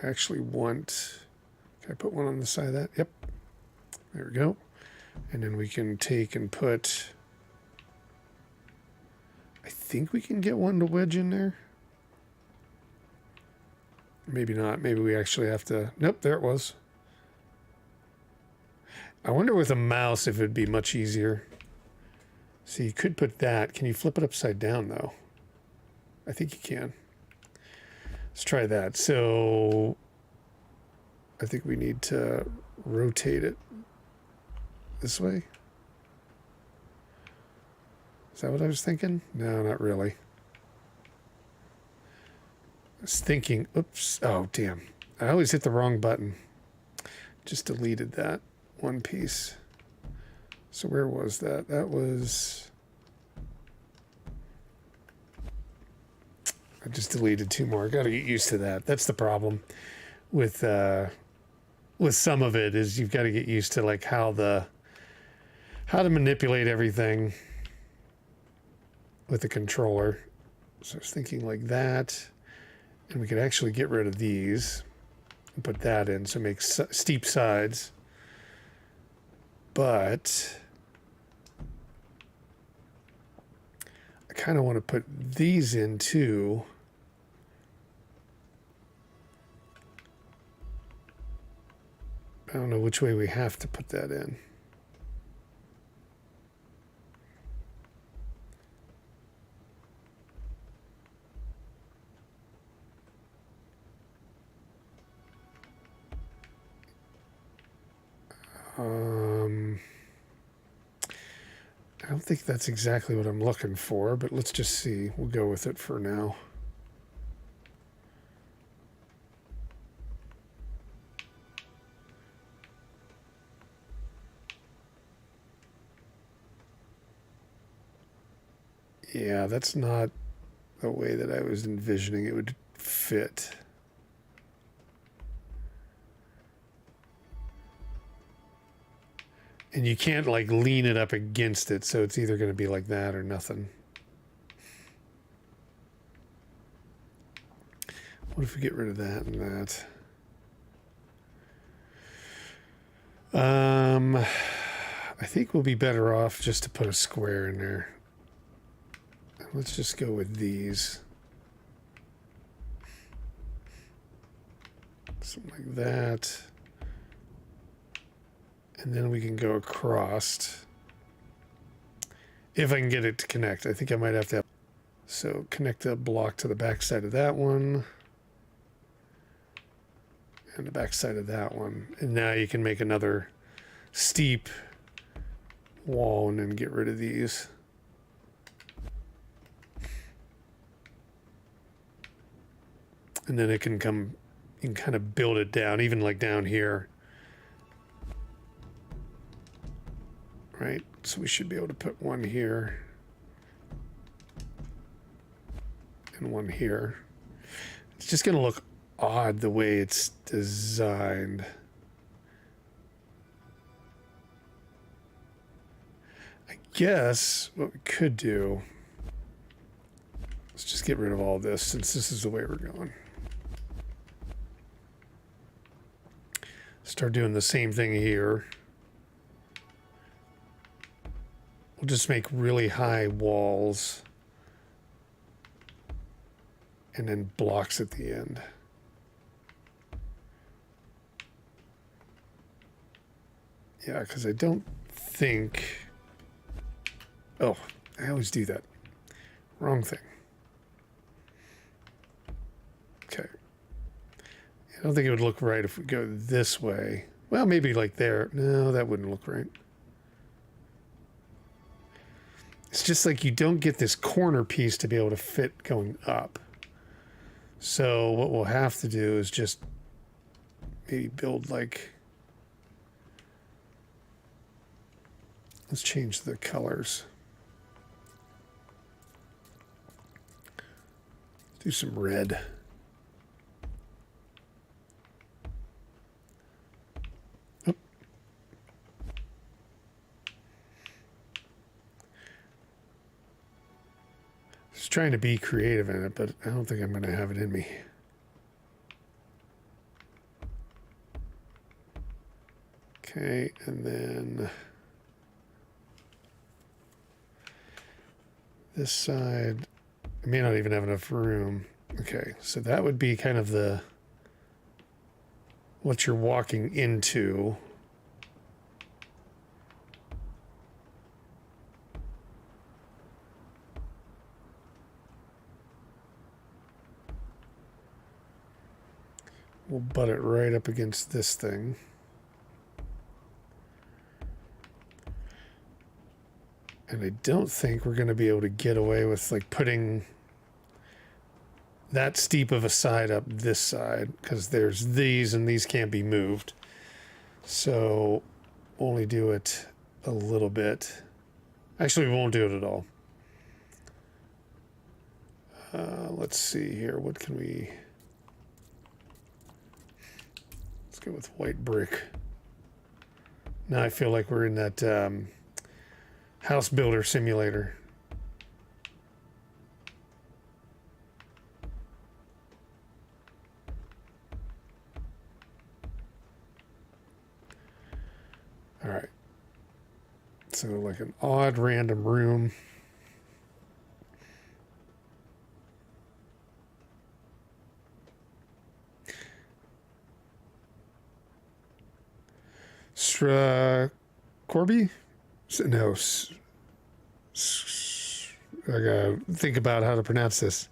actually want, can I put one on the side of that? Yep. There we go. And then we can take and put, I think we can get one to wedge in there. Maybe not. Maybe we actually have to, nope, there it was. I wonder with a mouse if it'd be much easier. So you could put that. Can you flip it upside down though? I think you can. Let's try that. So I think we need to rotate it this way. Is that what I was thinking? No, not really. I was thinking, oops, oh, damn. I always hit the wrong button. Just deleted that one piece. So where was that? That was... I just deleted two more. Got to get used to that. That's the problem with some of it, is you've got to get used to like how to manipulate everything with the controller. So I was thinking like that, and we could actually get rid of these and put that in, so make steep sides. But I kind of want to put these in too. I don't know which way we have to put that in. I don't think that's exactly what I'm looking for, but let's just see. We'll go with it for now. Yeah, that's not the way that I was envisioning it would fit. And you can't like lean it up against it, so it's either going to be like that or nothing. What if we get rid of that and that? I think we'll be better off just to put a square in there. Let's just go with these. Something like that. And then we can go across. If I can get it to connect. I think I might have to have... So connect the block to the back side of that one. And the back side of that one. And now you can make another steep wall and then get rid of these. And then it can come, you can kind of build it down, even like down here. Right, so we should be able to put one here. And one here. It's just going to look odd the way it's designed. I guess what we could do, let's just get rid of all this since this is the way we're going. Start doing the same thing here. We'll just make really high walls and then blocks at the end. Yeah, because I don't think... Oh, I always do that. Wrong thing. Okay. I don't think it would look right if we go this way. Well, maybe like there. No, that wouldn't look right. It's just like you don't get this corner piece to be able to fit going up. So what we'll have to do is just maybe build like... Let's change the colors. Do some red. Oh. Just trying to be creative in it, but I don't think I'm going to have it in me. Okay, and then this side, I may not even have enough room. Okay, so that would be kind of the what you're walking into. We'll butt it right up against this thing. And I don't think we're going to be able to get away with like putting that steep of a side up this side, because there's these and these can't be moved. So only do it a little bit. Actually, we won't do it at all. Let's see here. What can we... Let's go with white brick. Now I feel like we're in that house builder simulator. All right. So like an odd random room. Corby? No. I gotta think about how to pronounce this.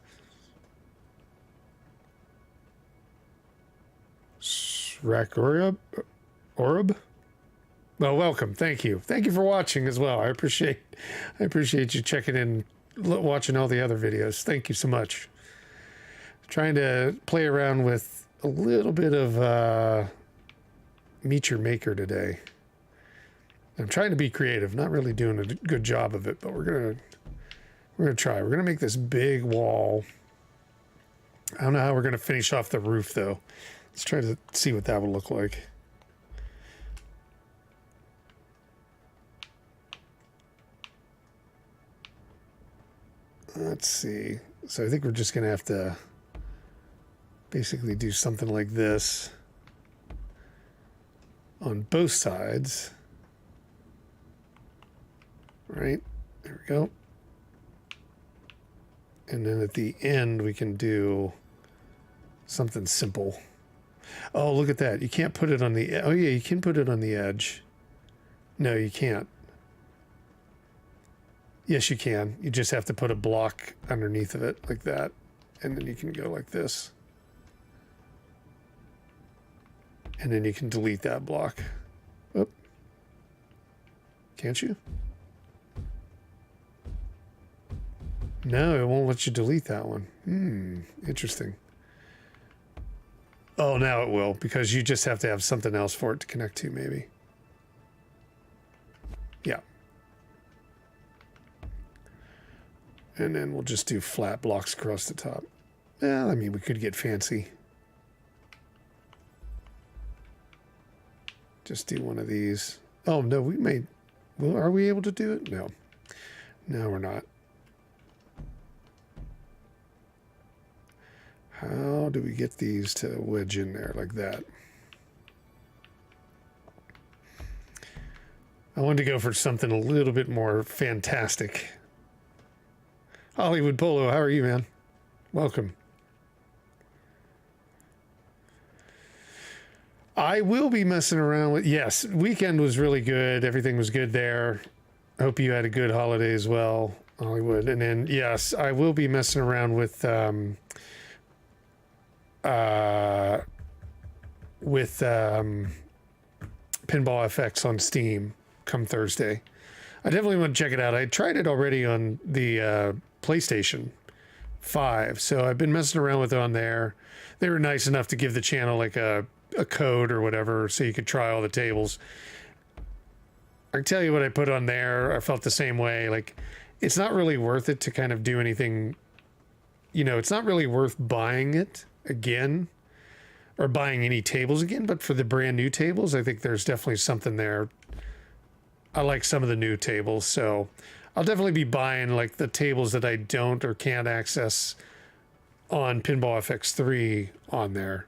Orub? Well, welcome. Thank you. Thank you for watching as well. I appreciate you checking in, watching all the other videos. Thank you so much. Trying to play around with a little bit of Meet Your Maker today. I'm trying to be creative, not really doing a good job of it, but we're gonna try. We're gonna make this big wall. I don't know how we're gonna finish off the roof though. Let's try to see what that would look like. Let's see. So I think we're just gonna have to basically do something like this on both sides. Right, there we go. And then at the end we can do something simple. Oh, look at that. You can't put it on the... Oh yeah, you can put it on the edge. No, you can't. Yes, you can. You just have to put a block underneath of it like that. And then you can go like this. And then you can delete that block. Oh. Can't you? No, it won't let you delete that one. Interesting. Oh, now it will, because you just have to have something else for it to connect to, maybe. Yeah. And then we'll just do flat blocks across the top. Well, I mean, we could get fancy. Just do one of these. Oh, no, we may... Well, are we able to do it? No. No, we're not. How do we get these to wedge in there like that? I wanted to go for something a little bit more fantastic. Hollywood Polo, how are you, man? Welcome. I will be messing around with... Yes, weekend was really good. Everything was good there. Hope you had a good holiday as well, Hollywood. And then, yes, I will be messing around with... Pinball FX on Steam come Thursday. I definitely want to check it out. I tried it already on the PlayStation 5, so I've been messing around with it on there. They were nice enough to give the channel like a code or whatever so you could try all the tables. I can tell you what I put on there. I felt the same way. Like, it's not really worth it to kind of do anything, you know, it's not really worth buying it again or buying any tables again, but for the brand new tables, I think there's definitely something there. I like some of the new tables, so I'll definitely be buying like the tables that I don't or can't access on Pinball FX3 on there.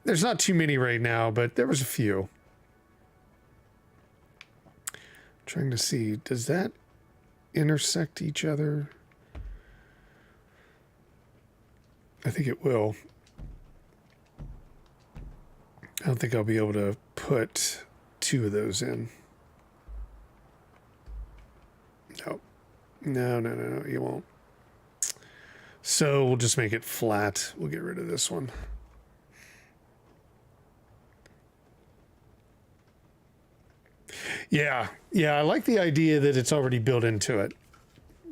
There's not too many right now, but there was a few. Trying to see, does that intersect each other? I think it will. I don't think I'll be able to put two of those in. No, you won't. So we'll just make it flat. We'll get rid of this one. Yeah, I like the idea that it's already built into it.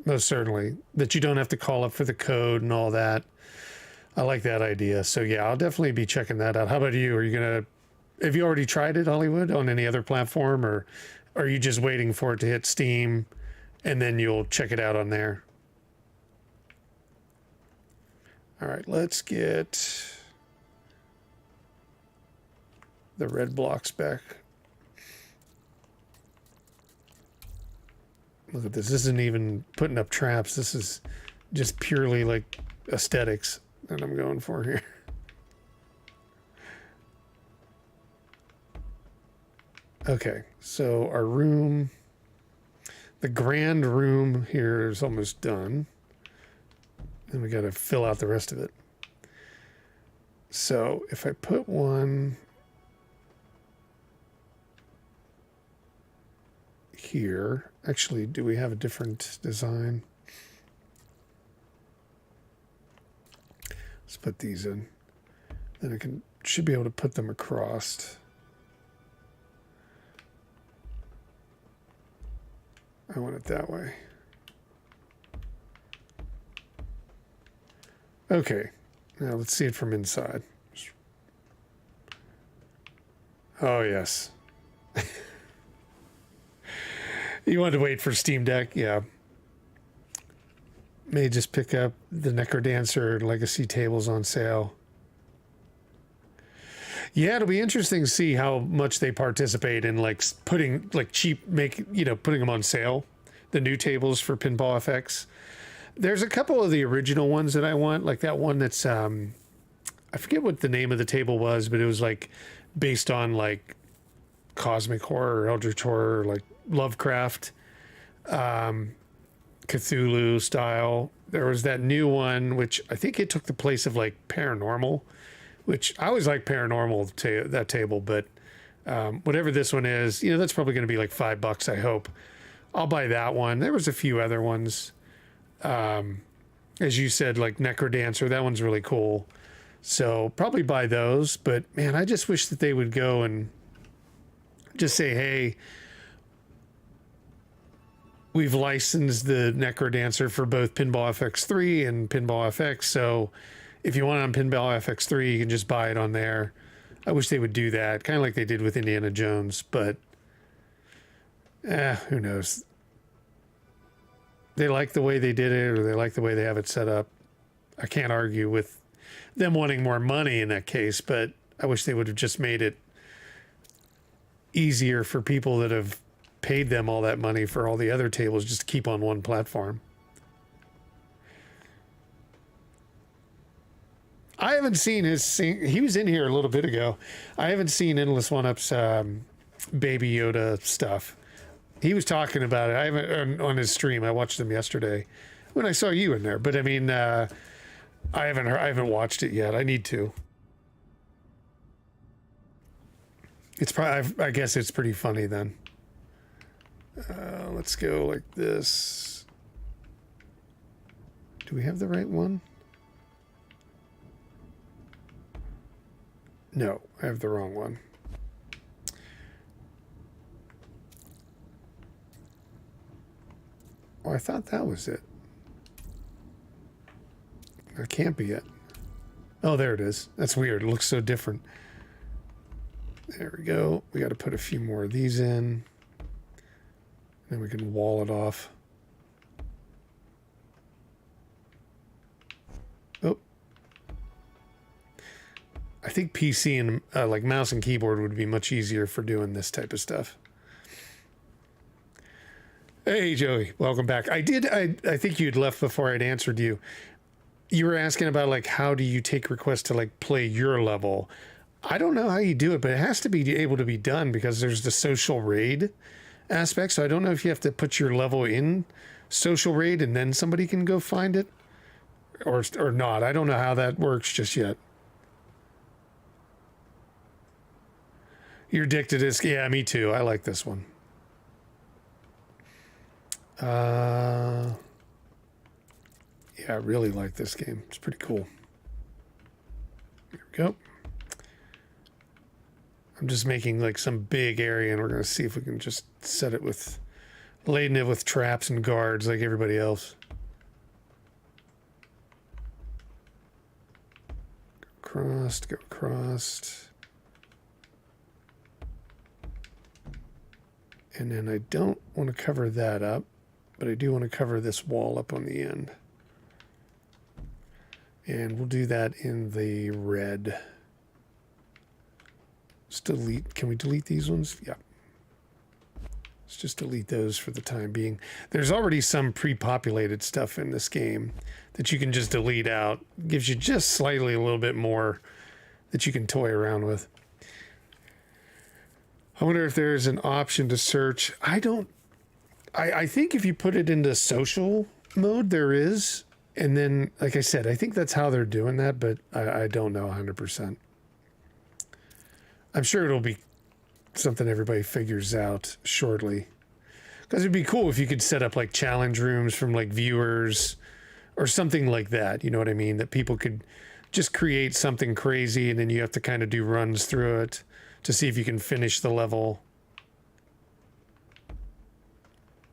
Most certainly. That you don't have to call up for the code and all that. I like that idea. So yeah, I'll definitely be checking that out. How about you? Are you gonna? Have you already tried it, Hollywood, on any other platform, or are you just waiting for it to hit Steam and then you'll check it out on there? All right, let's get the red blocks back. Look at this. This isn't even putting up traps. This is just purely like aesthetics that I'm going for here. Okay, so our room, the grand room here is almost done. And we got to fill out the rest of it. So if I put one here, actually, do we have a different design? Let's put these in. Then I should be able to put them across. I want it that way. Okay, now let's see it from inside. Oh, yes. You wanted to wait for Steam Deck? Yeah. May just pick up the Necrodancer Legacy tables on sale. Yeah, it'll be interesting to see how much they participate in like putting like putting them on sale. The new tables for Pinball FX. There's a couple of the original ones that I want, like that one that's I forget what the name of the table was, but it was like based on like cosmic horror, eldritch horror, like Lovecraft, Cthulhu style. There was that new one, which I think it took the place of like paranormal, which I always like paranormal, that table, but whatever this one is, that's probably going to be like $5, I hope. I'll buy that one. There was a few other ones. As you said, like Necrodancer, that one's really cool. So probably buy those, but man, I just wish that they would go and just say, hey, we've licensed the Necrodancer for both Pinball FX3 and Pinball FX. So if you want it on Pinball FX3, you can just buy it on there. I wish they would do that, kind of like they did with Indiana Jones, but who knows? They like the way they did it, or they like the way they have it set up. I can't argue with them wanting more money in that case, but I wish they would have just made it easier for people that have paid them all that money for all the other tables just to keep on one platform. I haven't seen he was in here a little bit ago. I haven't seen Endless One-Up's Baby Yoda stuff. He was talking about it. I haven't on his stream. I watched him yesterday when I saw you in there. But I mean, I haven't watched it yet. I need to. It's probably. I guess it's pretty funny then. Let's go like this. Do we have the right one? No, I have the wrong one. Oh, I thought that was it. That can't be it. Oh, there it is. That's weird. It looks so different. There we go. We got to put a few more of these in. Then we can wall it off. Oh. I think PC and like mouse and keyboard would be much easier for doing this type of stuff. Hey, Joey, welcome back. I think you'd left before I'd answered you. You were asking about like, how do you take requests to like play your level? I don't know how you do it, but it has to be able to be done because there's the social raid aspect. So I don't know if you have to put your level in social raid and then somebody can go find it or not. I don't know how that works just yet. You're addicted to this. Yeah, me too. I like this one. Yeah, I really like this game. It's pretty cool. Here we go. I'm just making like some big area and we're going to see if we can just set it with, laden it with traps and guards like everybody else. go across. And then I don't want to cover that up, but I do want to cover this wall up on the end. And we'll do that in the red. Just delete, can we delete these ones? Yeah. Let's just delete those for the time being. There's already some pre-populated stuff in this game that you can just delete out. Gives you just slightly a little bit more that you can toy around with. I wonder if there's an option to search. I think if you put it into social mode, there is. And then, like I said, I think that's how they're doing that, but I don't know 100%. I'm sure it'll be something everybody figures out shortly. Because it'd be cool if you could set up like challenge rooms from like viewers or something like that. You know what I mean? That people could just create something crazy and then you have to kind of do runs through it to see if you can finish the level.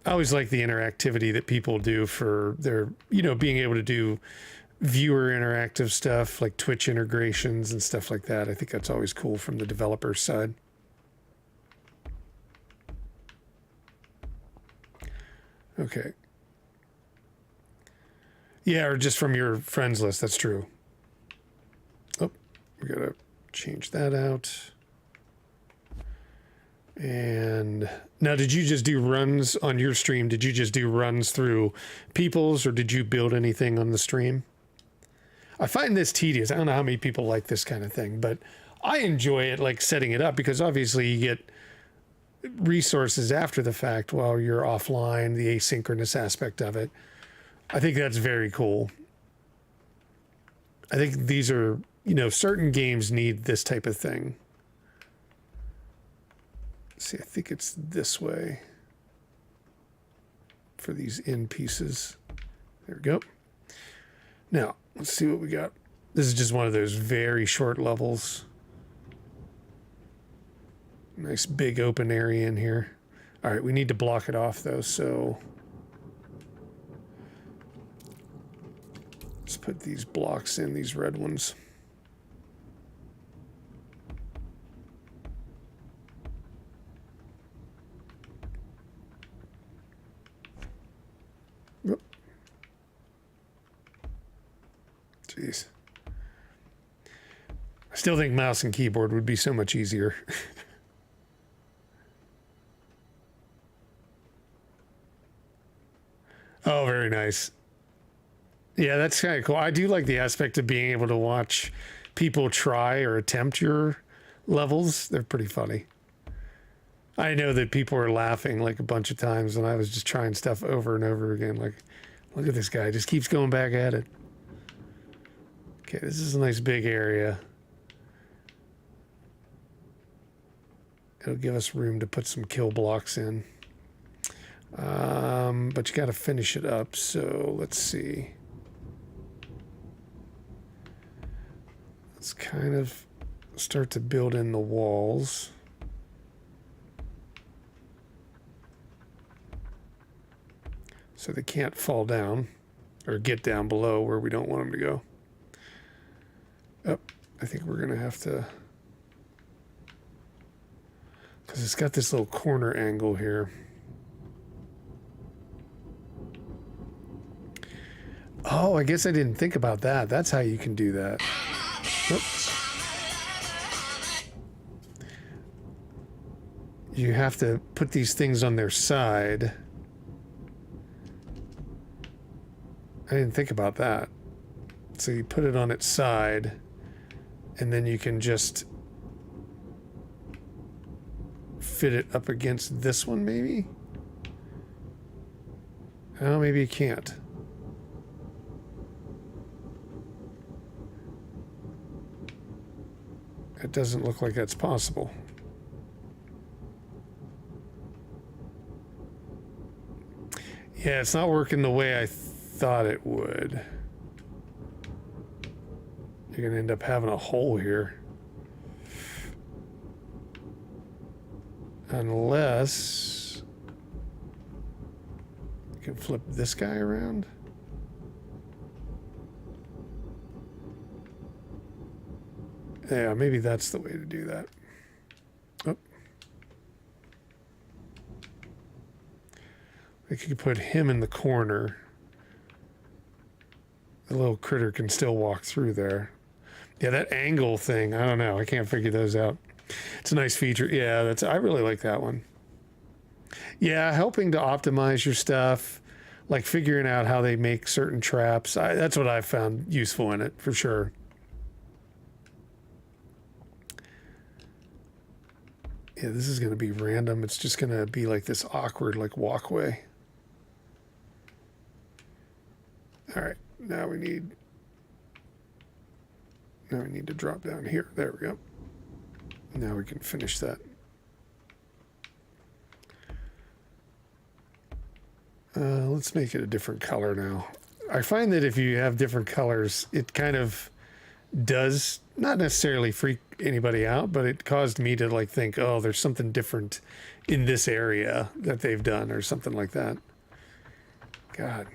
I always like the interactivity that people do for their, you know, being able to do viewer interactive stuff like Twitch integrations and stuff like that. I think that's always cool from the developer side. Okay. Yeah, or just from your friends list. That's true. Oh, we gotta change that out. And now, did you just do runs on your stream? Did you just do runs through people's, or did you build anything on the stream? I find this tedious. I don't know how many people like this kind of thing, but I enjoy it, like setting it up, because obviously you get resources after the fact while you're offline, the asynchronous aspect of it. I think that's very cool. I think these are, you know, certain games need this type of thing. Let's see, I think it's this way for these end pieces. There we go. Now, let's see what we got. This is just one of those very short levels. Nice big open area in here. All right, we need to block it off though, so let's put these blocks in, these red ones. Whoop. Jeez. I still think mouse and keyboard would be so much easier. Oh, very nice. Yeah, that's kind of cool. I do like the aspect of being able to watch people try or attempt your levels. They're pretty funny. I know that people were laughing like a bunch of times when I was just trying stuff over and over again. Like, look at this guy, just keeps going back at it. Okay, this is a nice big area. It'll give us room to put some kill blocks in. But you got to finish it up. So let's see. Let's kind of start to build in the walls. So they can't fall down or get down below where we don't want them to go. Oh, I think we're going to have to, because it's got this little corner angle here. Oh, I guess I didn't think about that. That's how you can do that. Oops. You have to put these things on their side. I didn't think about that. So you put it on its side, and then you can just fit it up against this one, maybe? Oh, maybe you can't. It doesn't look like that's possible. Yeah, it's not working the way I thought it would. You're going to end up having a hole here. Unless you can flip this guy around. Yeah, maybe that's the way to do that. Oh. I could put him in the corner. The little critter can still walk through there. Yeah, that angle thing, I don't know. I can't figure those out. It's a nice feature. Yeah, I really like that one. Yeah, helping to optimize your stuff, like figuring out how they make certain traps. That's what I've found useful in it, for sure. Yeah, this is going to be random. It's just going to be like this awkward, like, walkway. All right, now we need to drop down here. There we go. Now we can finish that. Let's make it a different color now. I find that if you have different colors, it kind of does not necessarily freak anybody out, but it caused me to like think, oh, there's something different in this area that they've done or something like that. God.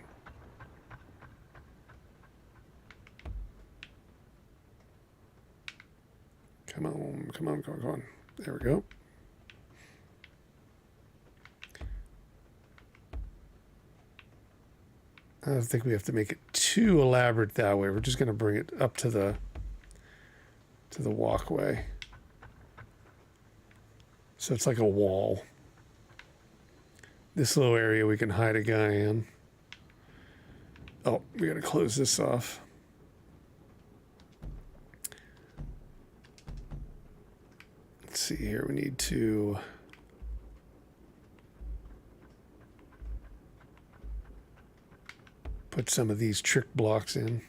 Come on, come on, come on, come on. There we go. I don't think we have to make it too elaborate that way. We're just going to bring it up to the walkway. So it's like a wall. This little area we can hide a guy in. Oh, we got to close this off. Let's see here. We need to... put some of these trick blocks in.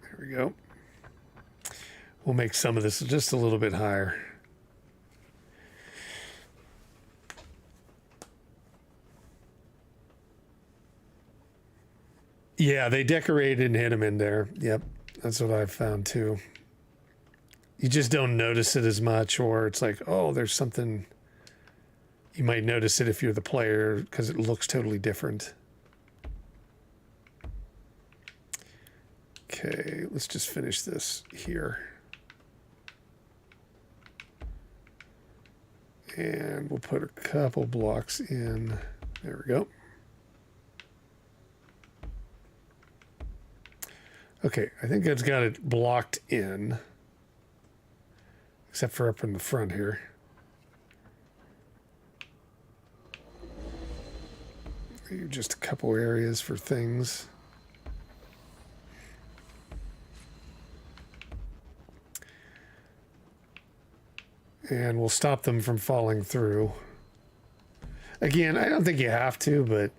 There we go. We'll make some of this just a little bit higher. Yeah, they decorated and hit them in there. Yep, that's what I've found too. You just don't notice it as much, or it's like, oh, there's something. You might notice it if you're the player because it looks totally different. Okay, let's just finish this here. And we'll put a couple blocks in. There we go. Okay, I think that's got it blocked in. Except for up in the front here. Just a couple areas for things. And we'll stop them from falling through. Again, I don't think you have to, but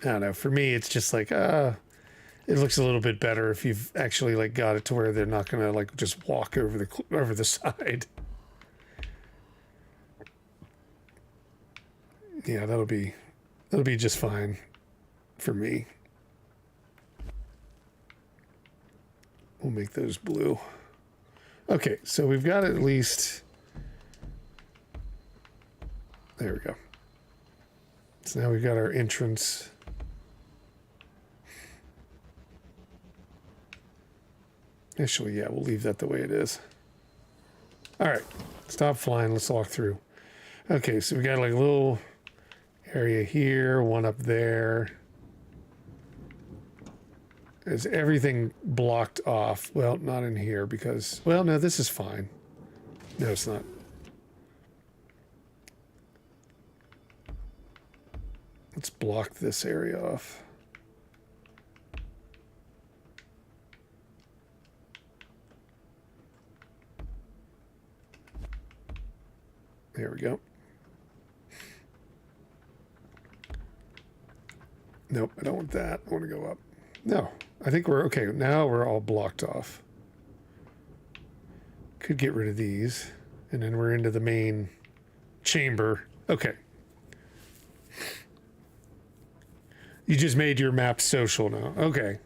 I don't know. For me, it's just like, it looks a little bit better if you've actually like got it to where they're not gonna like just walk over the side. Yeah, that'll be just fine for me. We'll make those blue. Okay, so we've got at least. There we go. So now we've got our entrance. Actually, yeah, we'll leave that the way it is. All right, stop flying. Let's walk through. Okay, so we got like a little area here, one up there. Is everything blocked off? Well, not in here because, well, no, this is fine. No, it's not. Let's block this area off. There we go. Nope, I don't want that. I want to go up. No, I think we're okay. Now we're all blocked off. Could get rid of these. And then we're into the main chamber. Okay. You just made your map social now. Okay.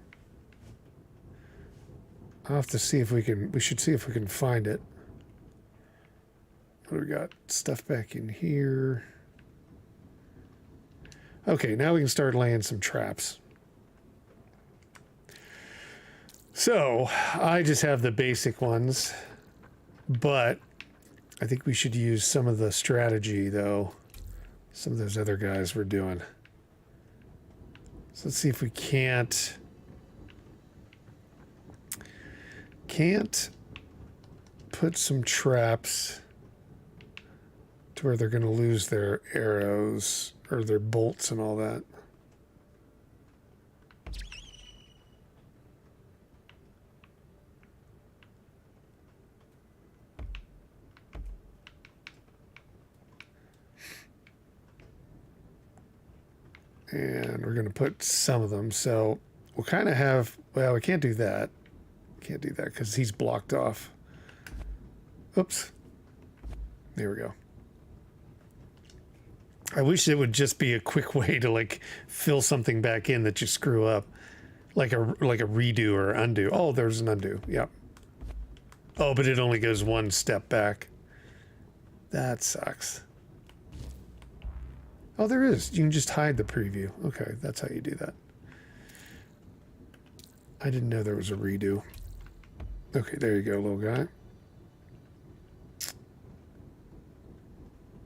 I'll have to see if we should see if we can find it. What do we got? Stuff back in here. Okay, now we can start laying some traps. So, I just have the basic ones, but I think we should use some of the strategy, though. Some of those other guys were doing. So let's see if we can't put some traps to where they're going to lose their arrows or their bolts and all that. And we're going to put some of them. So we'll kind of have, well, we can't do that. Can't do that because he's blocked off. Oops. There we go. I wish it would just be a quick way to like fill something back in that you screw up. Like a redo or undo. Oh, there's an undo. Yep. Oh, but it only goes one step back. That sucks. Oh, there is. You can just hide the preview. Okay, that's how you do that. I didn't know there was a redo. Okay, there you go, little guy.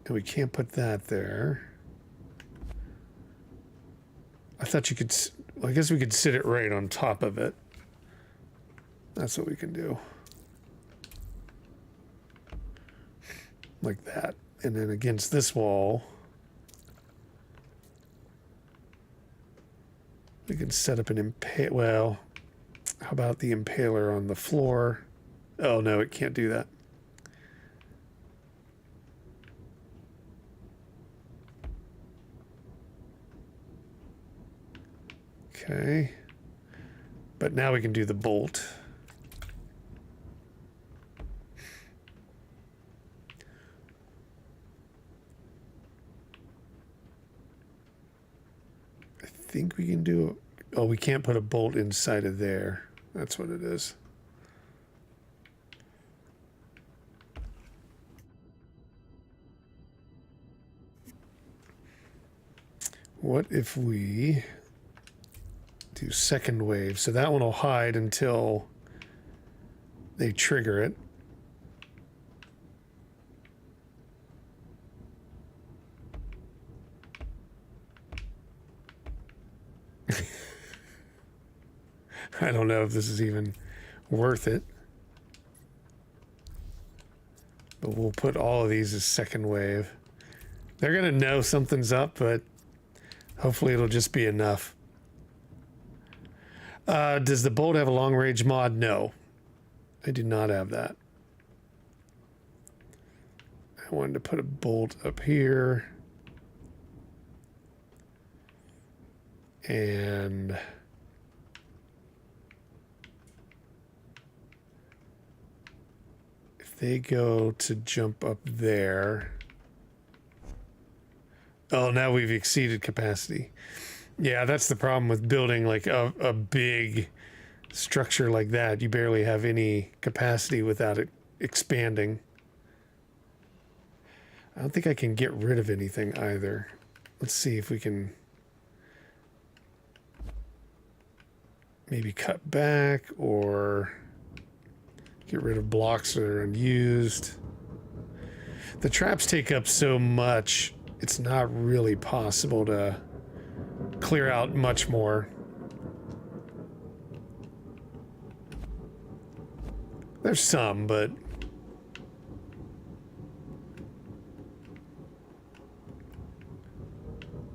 And we can't put that there. I thought you could... Well, I guess we could sit it right on top of it. That's what we can do. Like that. And then against this wall... We can set up an well, how about the impaler on the floor? Oh no, it can't do that. Okay. But now we can do the bolt. I think we can do... Oh, we can't put a bolt inside of there. That's what it is. What if we do second wave? So that one will hide until they trigger it. I don't know if this is even worth it. But we'll put all of these as second wave. They're going to know something's up, but hopefully it'll just be enough. Does the bolt have a long range mod? No. I do not have that. I wanted to put a bolt up here. And... they go to jump up there. Oh, now we've exceeded capacity. Yeah, that's the problem with building like a big structure like that. You barely have any capacity without it expanding. I don't think I can get rid of anything either. Let's see if we can maybe cut back or... get rid of blocks that are unused. The traps take up so much, it's not really possible to clear out much more. There's some, but...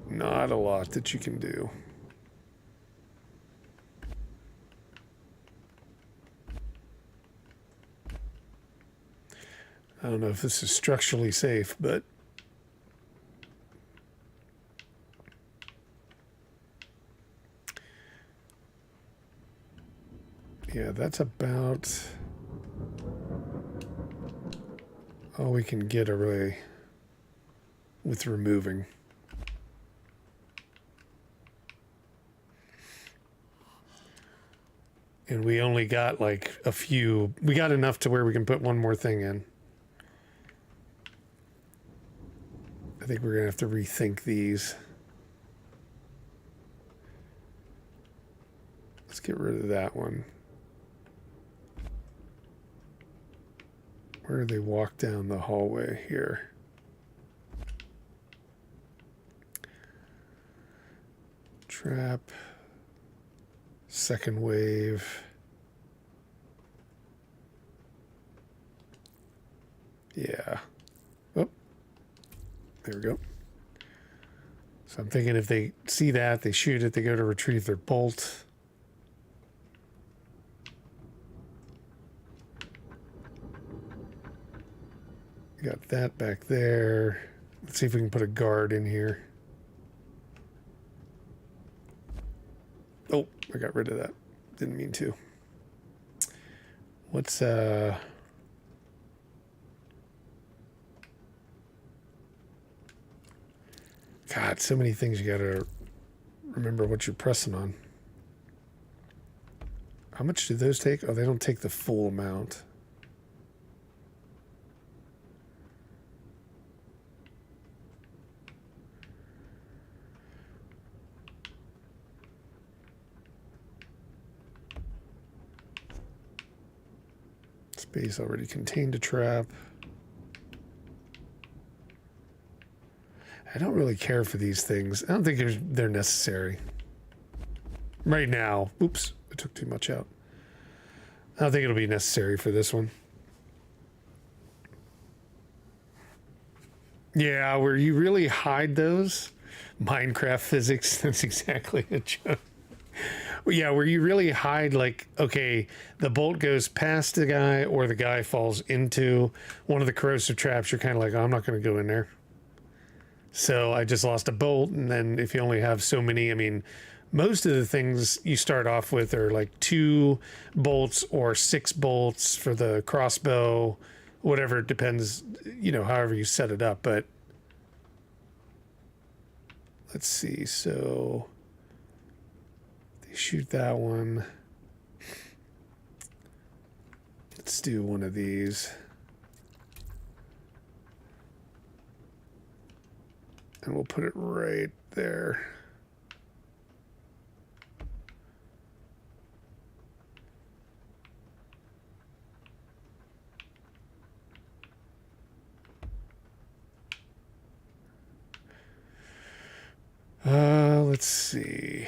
not a lot that you can do. I don't know if this is structurally safe, but yeah, that's about all we can get away with removing. And we only got like a few. We got enough to where we can put one more thing in. I think we're going to have to rethink these. Let's get rid of that one. Where do they walk down the hallway here? Trap. Second wave. Yeah. Oh, there we go. So I'm thinking if they see that, they shoot it, they go to retrieve their bolt. Got that back there. Let's see if we can put a guard in here. Oh, I got rid of that. Didn't mean to. What's God, so many things you gotta remember what you're pressing on. How much do those take? Oh, they don't take the full amount. Space already contained a trap. I don't really care for these things. I don't think they're necessary. Right now. Oops, I took too much out. I don't think it'll be necessary for this one. Yeah, where you really hide those. Minecraft physics, that's exactly a joke. Yeah, where you really hide, like, okay, the bolt goes past the guy or the guy falls into one of the corrosive traps. You're kind of like, oh, I'm not going to go in there. So I just lost a bolt. And then if you only have so many, I mean, most of the things you start off with are like 2 bolts or 6 bolts for the crossbow, whatever. It depends, you know, however you set it up. But let's see. So they shoot that one. Let's do one of these. And we'll put it right there. Let's see.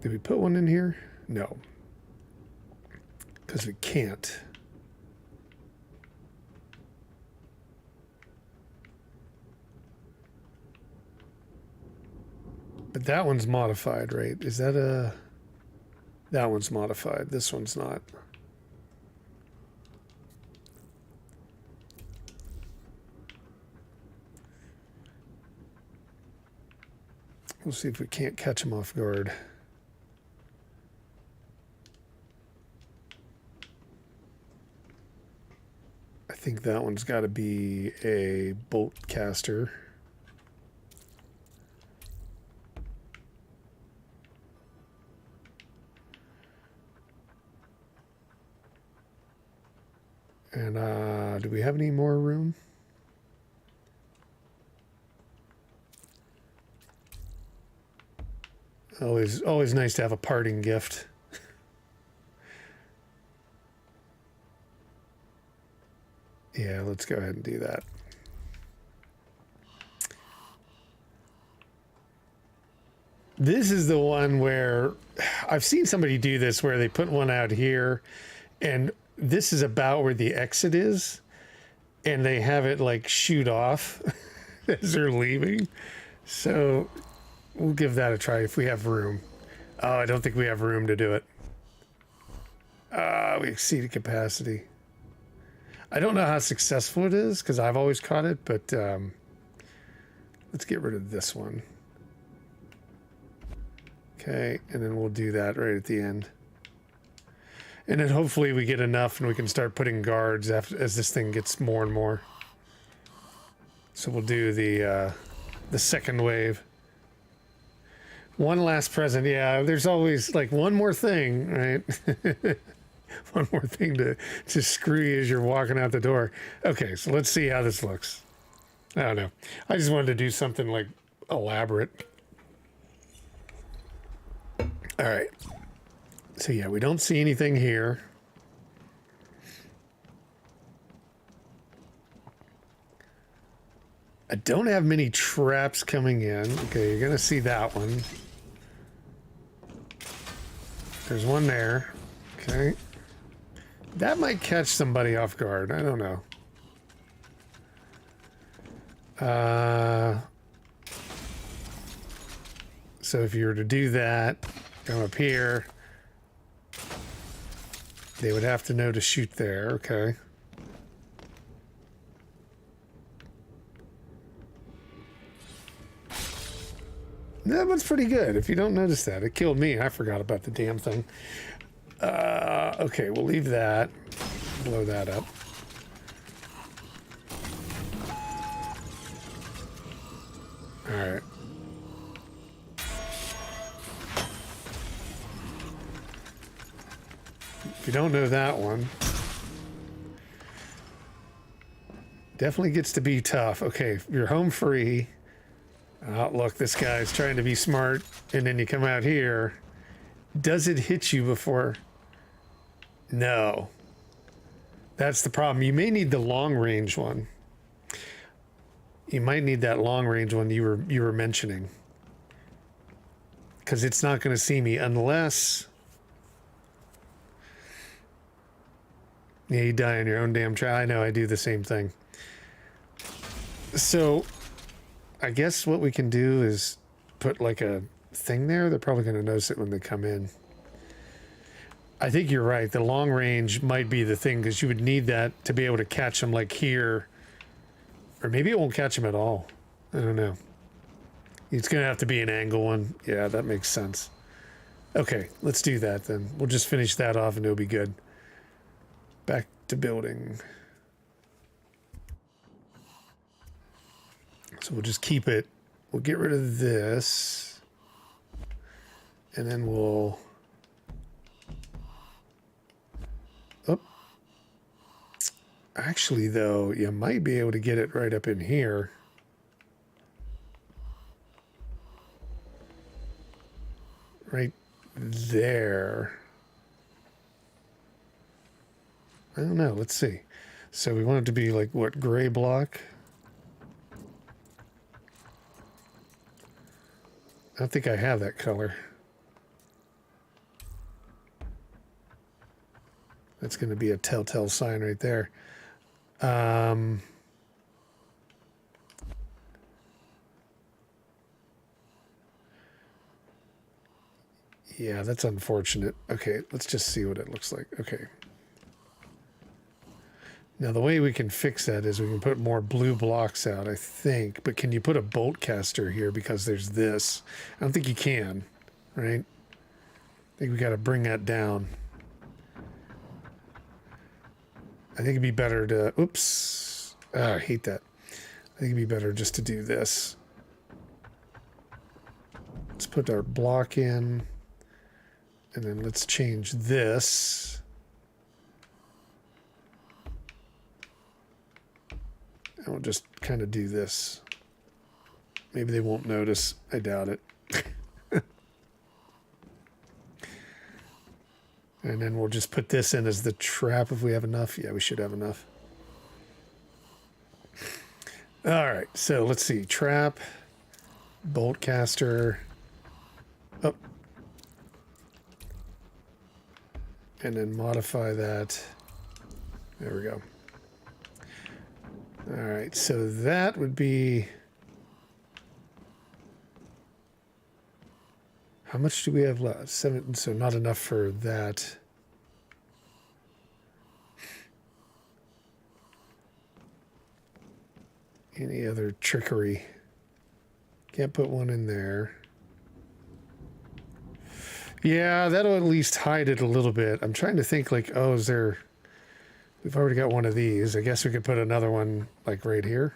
Did we put one in here? No. Because we can't. But that one's modified, right? Is that a... That one's modified. This one's not. We'll see if we can't catch him off guard. I think that one's got to be a bolt caster. And do we have any more room? Always nice to have a parting gift. Yeah, let's go ahead and do that. This is the one where I've seen somebody do this where they put one out here and this is about where the exit is and they have it like shoot off as they're leaving. So we'll give that a try if we have room. Oh, I don't think we have room to do it. We exceeded capacity. I don't know how successful it is because I've always caught it, but let's get rid of this one. Okay, and then we'll do that right at the end. And then hopefully we get enough and we can start putting guards as this thing gets more and more. So we'll do the second wave. One last present. Yeah, there's always like one more thing, right? One more thing to screw you as you're walking out the door. Okay, so let's see how this looks. I don't know. I just wanted to do something like elaborate. All right. So yeah, we don't see anything here. I don't have many traps coming in. Okay, you're gonna see that one. There's one there. Okay. That might catch somebody off guard. I don't know. So if you were to do that, come up here, they would have to know to shoot there. Okay. That one's pretty good. If you don't notice that, it killed me. I forgot about the damn thing. Okay, we'll leave that. Blow that up. All right. If you don't know that one, definitely gets to be tough. Okay, you're home free. Oh, look, this guy's trying to be smart, and then you come out here. Does it hit you before? No. That's the problem. You may need the long range one. You might need that long range one you were mentioning, because it's not going to see me unless. Yeah, you die in your own damn trap. I know, I do the same thing. So, I guess what we can do is put like a thing there. They're probably going to notice it when they come in. I think you're right. The long range might be the thing, because you would need that to be able to catch them like here. Or maybe it won't catch them at all. I don't know. It's going to have to be an angle one. Yeah, that makes sense. Okay, let's do that then. We'll just finish that off and it'll be good. Back to building. So we'll just keep it. We'll get rid of this. And then we'll... Oh. Actually, though, you might be able to get it right up in here. Right there. I don't know. Let's see. So we want it to be like, what, gray block? I don't think I have that color. That's going to be a telltale sign right there. Yeah, that's unfortunate. Okay, let's just see what it looks like. Okay. Now, the way we can fix that is we can put more blue blocks out, I think. But can you put a bolt caster here because there's this? I don't think you can, right? I think we got to bring that down. I think it'd be better to... Oops. Oh, I hate that. I think it'd be better just to do this. Let's put our block in. And then let's change this. And we'll just kind of do this. Maybe they won't notice. I doubt it. And then we'll just put this in as the trap if we have enough. Yeah, we should have enough. All right, so let's see. Trap, bolt caster. Oh. And then modify that. There we go. All right, so that would be... How much do we have left? 7, so not enough for that. Any other trickery? Can't put one in there. Yeah, that'll at least hide it a little bit. I'm trying to think like, oh, is there... We've already got one of these. I guess we could put another one like right here.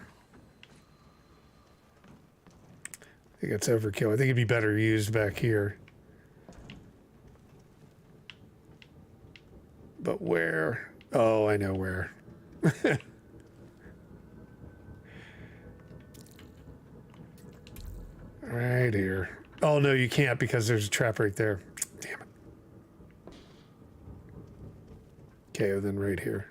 I think it's overkill. I think it'd be better used back here. But where? Oh, I know where. Right here. Oh, no, you can't because there's a trap right there. Okay, then right here.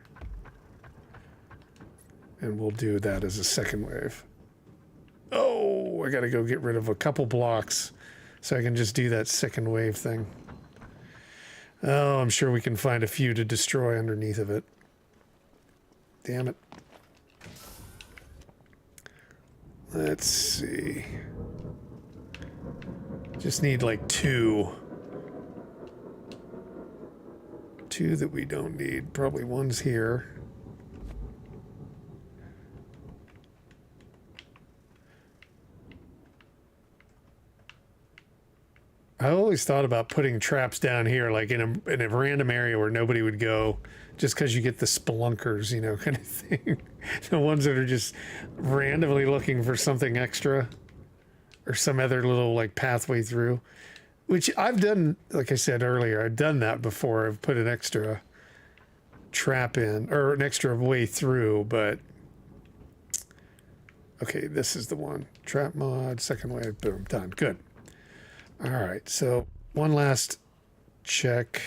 And we'll do that as a second wave. Oh, I gotta go get rid of a couple blocks so I can just do that second wave thing. Oh, I'm sure we can find a few to destroy underneath of it. Damn it. Let's see. Just need like two. Two that we don't need. Probably one's here. I always thought about putting traps down here, like in a random area where nobody would go, just because you get the spelunkers, you know, kind of thing. The ones that are just randomly looking for something extra or some other little like pathway through, which I've done. Like I said earlier, I've done that before. I've put an extra trap in or an extra way through, but okay, this is the one. Trap mod, second wave, boom, done. Good. All right, so one last check.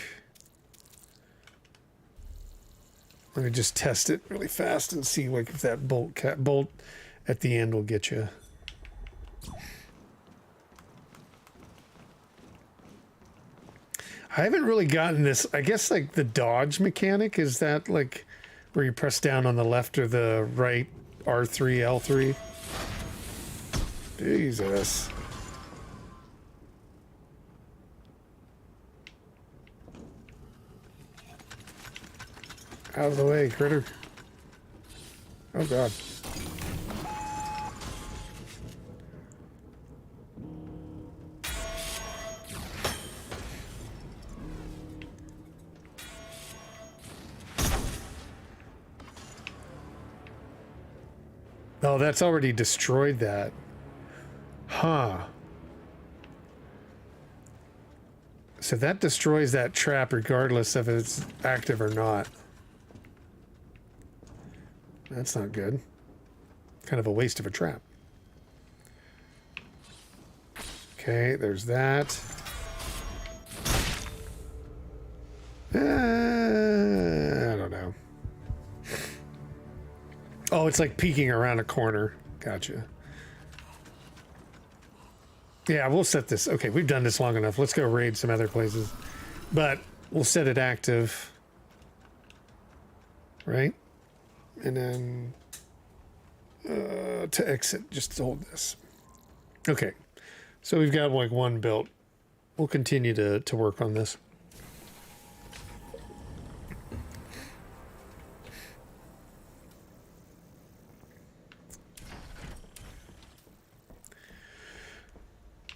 Let me just test it really fast and see like if that bolt at the end will get you. I haven't really gotten this. I guess like the dodge mechanic, is that like where you press down on the left or the right R3, L3? Jesus. Out of the way, critter. Oh, God. Oh, that's already destroyed that. Huh. So that destroys that trap regardless if it's active or not. That's not good. Kind of a waste of a trap. Okay, there's that. I don't know. Oh, it's like peeking around a corner. Gotcha. Yeah, we'll set this. Okay, we've done this long enough. Let's go raid some other places. But we'll set it active. Right? And then to exit, just hold this. Okay, so we've got like one built. We'll continue to work on this.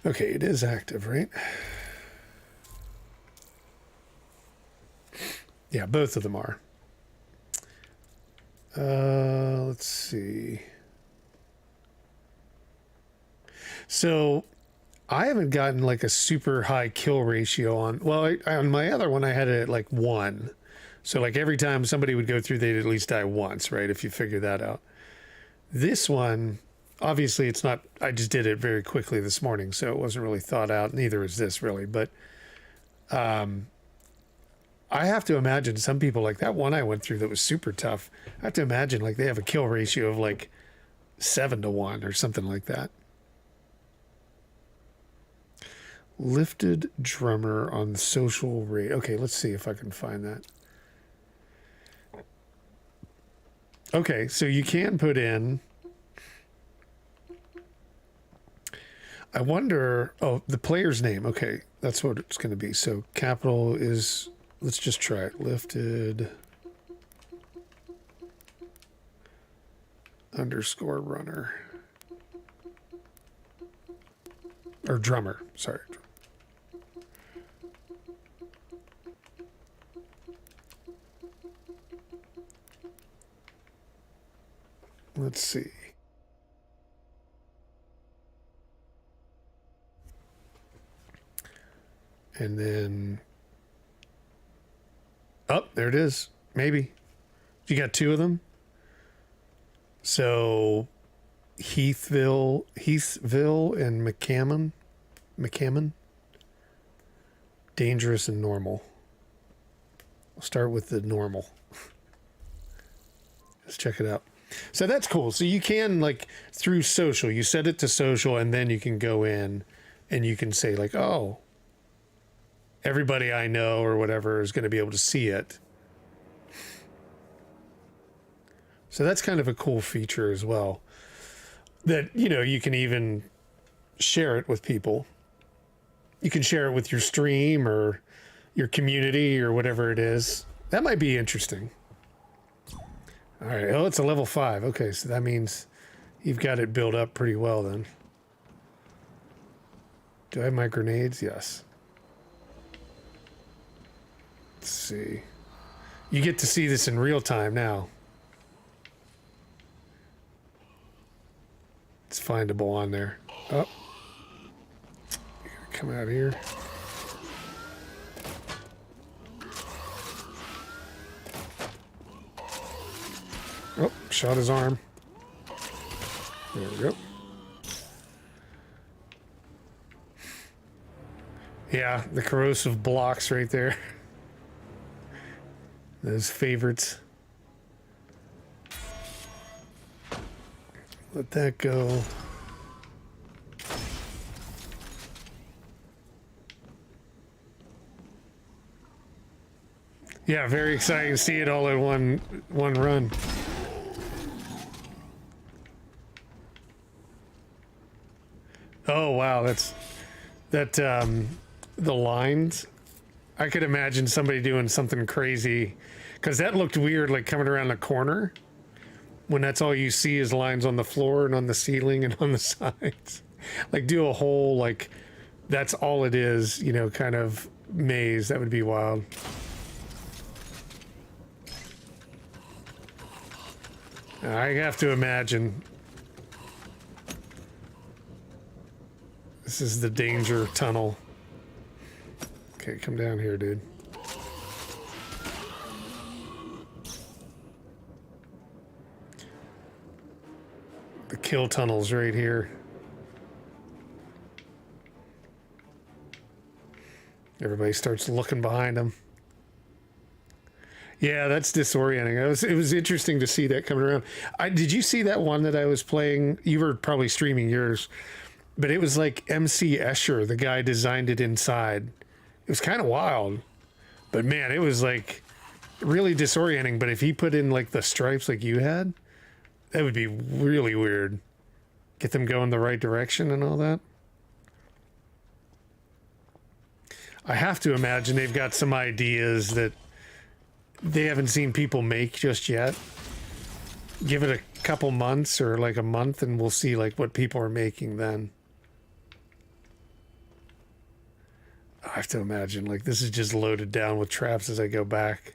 Okay, it is active, right? Yeah, both of them are. Let's see. So I haven't gotten like a super high kill ratio on, well, on my other one, I had it at like 1. So like every time somebody would go through, they'd at least die once, right? If you figure that out. This one, obviously it's not, I just did it very quickly this morning, so it wasn't really thought out. Neither is this really, but, I have to imagine some people like that one I went through that was super tough. I have to imagine like they have a kill ratio of like 7-to-1 or something like that. Lifted drummer on social rate. Okay, let's see if I can find that. Okay, so you can put in. I wonder. Oh, the player's name. Okay, that's what it's going to be. So capital is. Let's just try it. Lifted underscore runner. Or drummer. Sorry. Let's see. And then. Oh, there it is. Maybe. You got 2 of them? So Heathville and McCammon. Dangerous and normal. We'll start with the normal. Let's check it out. So that's cool. So you can, like, through social, you set it to social, and then you can go in and you can say, like, oh, everybody I know or whatever is going to be able to see it. So that's kind of a cool feature as well. That, you know, you can even share it with people. You can share it with your stream or your community or whatever it is. That might be interesting. All right. Oh, it's a level 5. Okay, so that means you've got it built up pretty well then. Do I have my grenades? Yes. Let's see. You get to see this in real time now. It's findable on there. Oh. You gotta come out here. Oh, shot his arm. There we go. Yeah, the corrosive blocks right there. Those favorites. Let that go. Yeah, very exciting to see it all in one run. Oh wow, the lines. I could imagine somebody doing something crazy, because that looked weird, like coming around the corner when that's all you see is lines on the floor and on the ceiling and on the sides. Like do a whole, like that's all it is, you know, kind of maze. That would be wild. I have to imagine this is the danger tunnel. Okay, come down here, dude. The kill tunnel's right here. Everybody starts looking behind them. Yeah, that's disorienting. It was interesting to see that coming around. Did you see that one that I was playing? You were probably streaming yours. But it was like MC Escher, the guy designed it inside. It was kind of wild. But man, it was like really disorienting. But if he put in like the stripes like you had, that would be really weird. Get them going the right direction and all that. I have to imagine they've got some ideas that they haven't seen people make just yet. Give it a couple months or like a month and we'll see like what people are making then. I have to imagine, like, this is just loaded down with traps as I go back.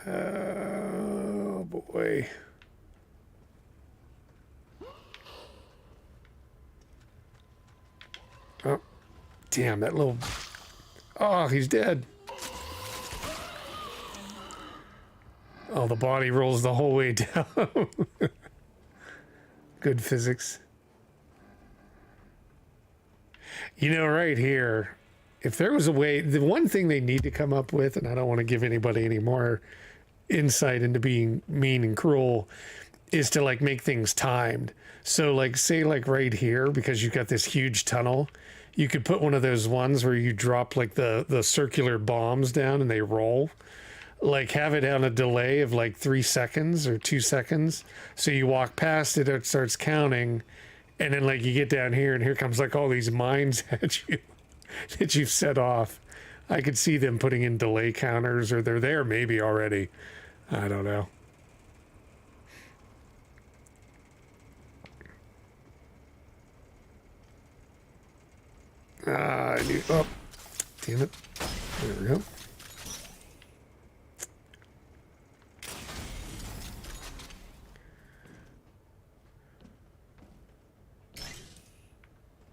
Oh, boy. Oh, damn, that little... Oh, he's dead. Oh, the body rolls the whole way down. Good physics. You know, right here, if there was a way, the one thing they need to come up with, and I don't want to give anybody any more insight into being mean and cruel, is to like make things timed. So like say like right here, because you've got this huge tunnel, you could put one of those ones where you drop like the circular bombs down and they roll. Like have it on a delay of like 3 seconds or 2 seconds. So you walk past it, it starts counting. And then like you get down here and here comes like all these mines at you that you've set off. I could see them putting in delay counters, or they're there maybe already. I don't know. Oh, damn it. There we go.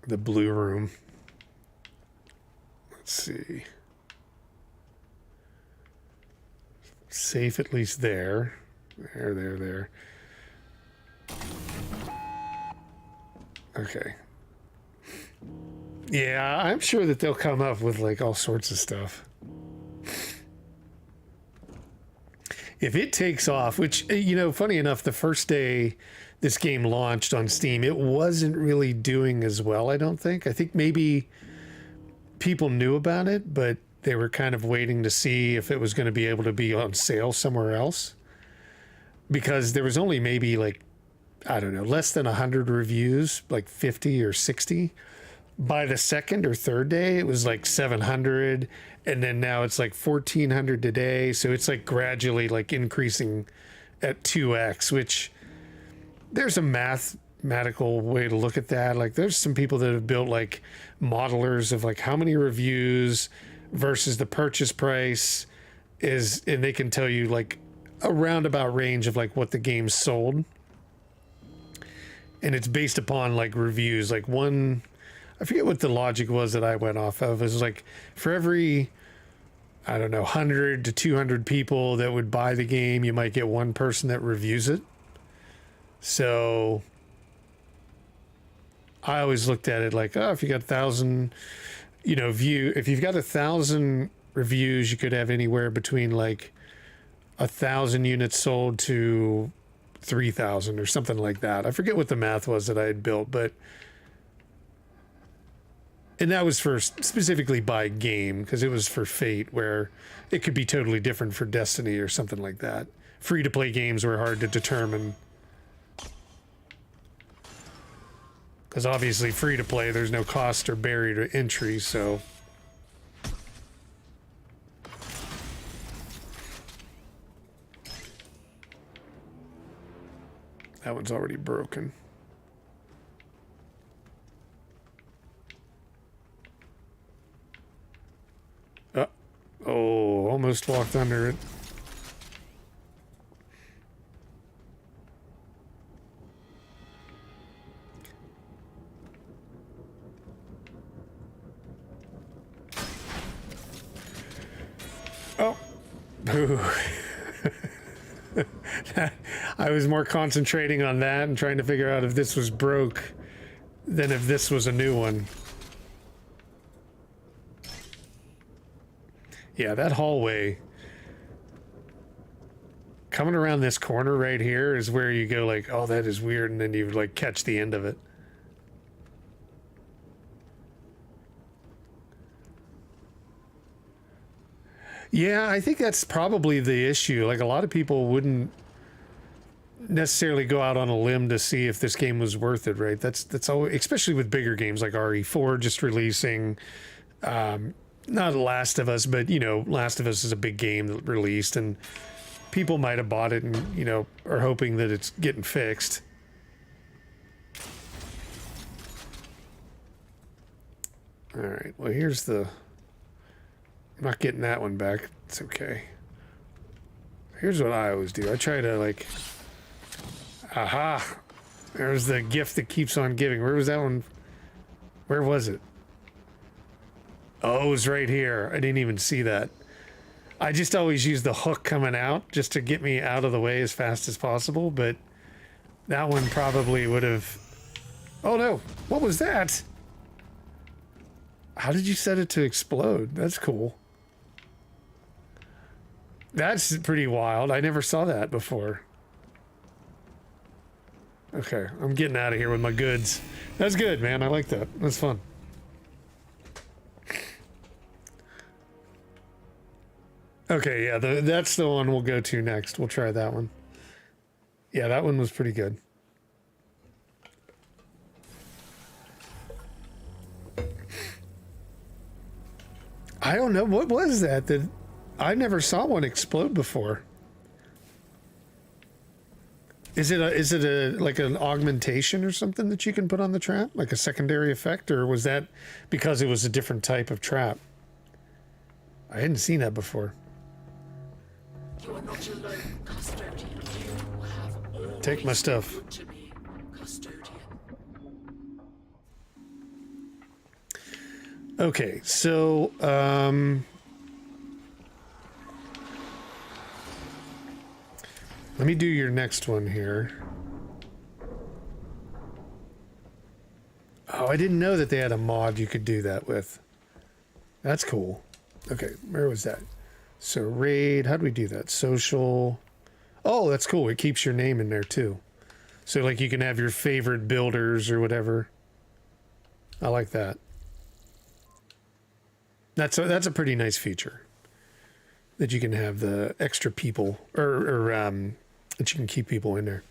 The blue room. Let's see. Safe at least there. There. Okay. Yeah, I'm sure that they'll come up with like all sorts of stuff. If it takes off, which, you know, funny enough, the first day this game launched on Steam, it wasn't really doing as well, I don't think. I think maybe people knew about it, but they were kind of waiting to see if it was going to be able to be on sale somewhere else. Because there was only maybe like, I don't know, less than 100 reviews, like 50 or 60. By the second or third day, it was like 700, and then now it's like 1,400 today. So it's like gradually like increasing at 2x, which there's a mathematical way to look at that. Like there's some people that have built like modelers of like how many reviews versus the purchase price is, and they can tell you like a roundabout range of like what the game's sold. And it's based upon like reviews, like one, I forget what the logic was that I went off of. It was like for every, I don't know, 100 to 200 people that would buy the game, you might get one person that reviews it. So I always looked at it like, oh, if you got 1,000, you know, if you've got 1,000 reviews, you could have anywhere between like 1,000 units sold to 3,000 or something like that. I forget what the math was that I had built, but. And that was for specifically by game, because it was for Fate, where it could be totally different for Destiny or something like that. Free-to-play games were hard to determine. Because obviously free-to-play, there's no cost or barrier to entry, so... That one's already broken. Oh, almost walked under it. Oh. Boo. I was more concentrating on that and trying to figure out if this was broke than if this was a new one. Yeah, that hallway coming around this corner right here is where you go like, oh, that is weird, and then you like catch the end of it. Yeah, I think that's probably the issue. Like a lot of people wouldn't necessarily go out on a limb to see if this game was worth it, right? That's always, especially with bigger games like RE4 just releasing. Not Last of Us, but, you know, Last of Us is a big game that released, and people might have bought it and, you know, are hoping that it's getting fixed. All right, well, here's the... I'm not getting that one back. It's okay. Here's what I always do. I try to, like... Aha! There's the gift that keeps on giving. Where was that one? Where was it? Oh, it was right here. I didn't even see that. I just always use the hook coming out just to get me out of the way as fast as possible, but that one probably would have... Oh no, what was that? How did you set it to explode? That's cool. That's pretty wild. I never saw that before. Okay, I'm getting out of here with my goods. That's good, man. I like that. That's fun. Okay, yeah, that's the one we'll go to next. We'll try that one. Yeah, that one was pretty good. I don't know. What was that? That I never saw one explode before. Is it a like an augmentation or something that you can put on the trap? Like a secondary effect? Or was that because it was a different type of trap? I hadn't seen that before. You are not alone, custodian. You have always Take my stuff. been good to me, custodian. Okay, so let me do your next one here. Oh, I didn't know that they had a mod you could do that with. That's cool. Okay, where was that? So raid, how do we do that? Social. Oh, that's cool. It keeps your name in there too. So like you can have your favorite builders or whatever. I like that. That's a pretty nice feature. That you can have the extra people or that you can keep people in there.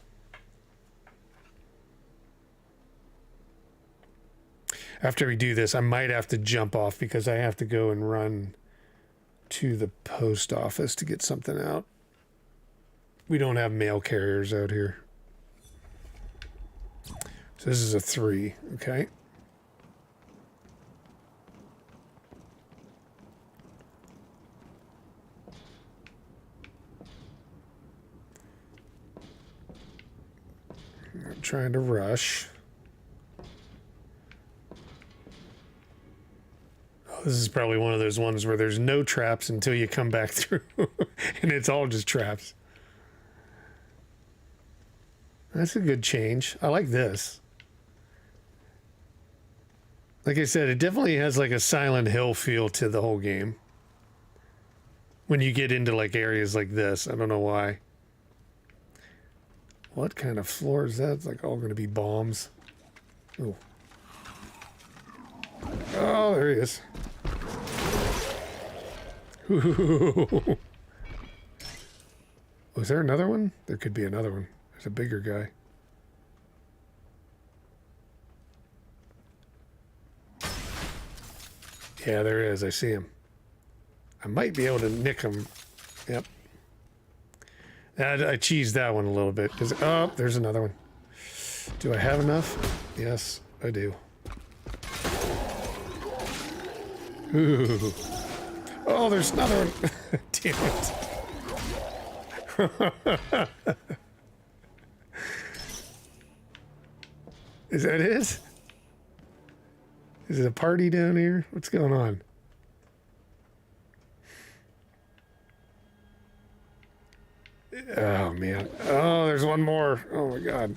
After we do this, I might have to jump off because I have to go and run to the post office to get something out. We don't have mail carriers out here. So this is a 3, okay? I'm trying to rush. This is probably one of those ones where there's no traps until you come back through and it's all just traps. That's a good change. I like this. Like I said, it definitely has like a Silent Hill feel to the whole game. When you get into like areas like this, I don't know why. What kind of floor is that? It's like all going to be bombs. Oh. Oh, there he is. Was there another one? There could be another one. There's a bigger guy. Yeah, there is. I see him. I might be able to nick him. Yep. I cheesed that one a little bit. Oh, there's another one. Do I have enough? Yes, I do. Ooh. Oh, there's another one. Damn it. Is that it? Is it a party down here? What's going on? Oh, man. Oh, there's one more. Oh, my God.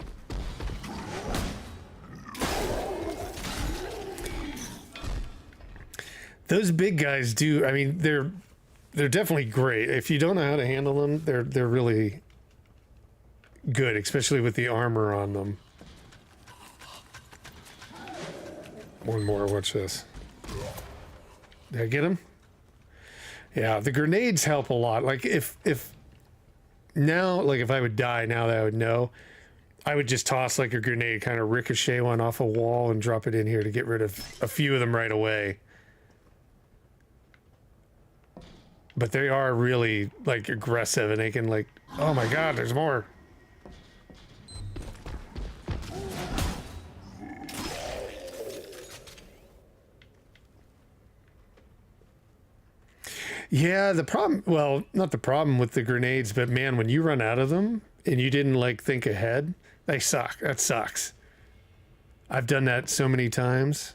Those big guys do, I mean, they're definitely great. If you don't know how to handle them, they're really good, especially with the armor on them. One more, watch this. Did I get him? Yeah, the grenades help a lot. Like if now, like if I would die now that I would know, I would just toss like a grenade, kind of ricochet one off a wall and drop it in here to get rid of a few of them right away. But they are really like aggressive and they can like, oh my God, there's more. Yeah, the problem, well, not the problem with the grenades, but man, when you run out of them and you didn't like think ahead, they suck. That sucks. I've done that so many times.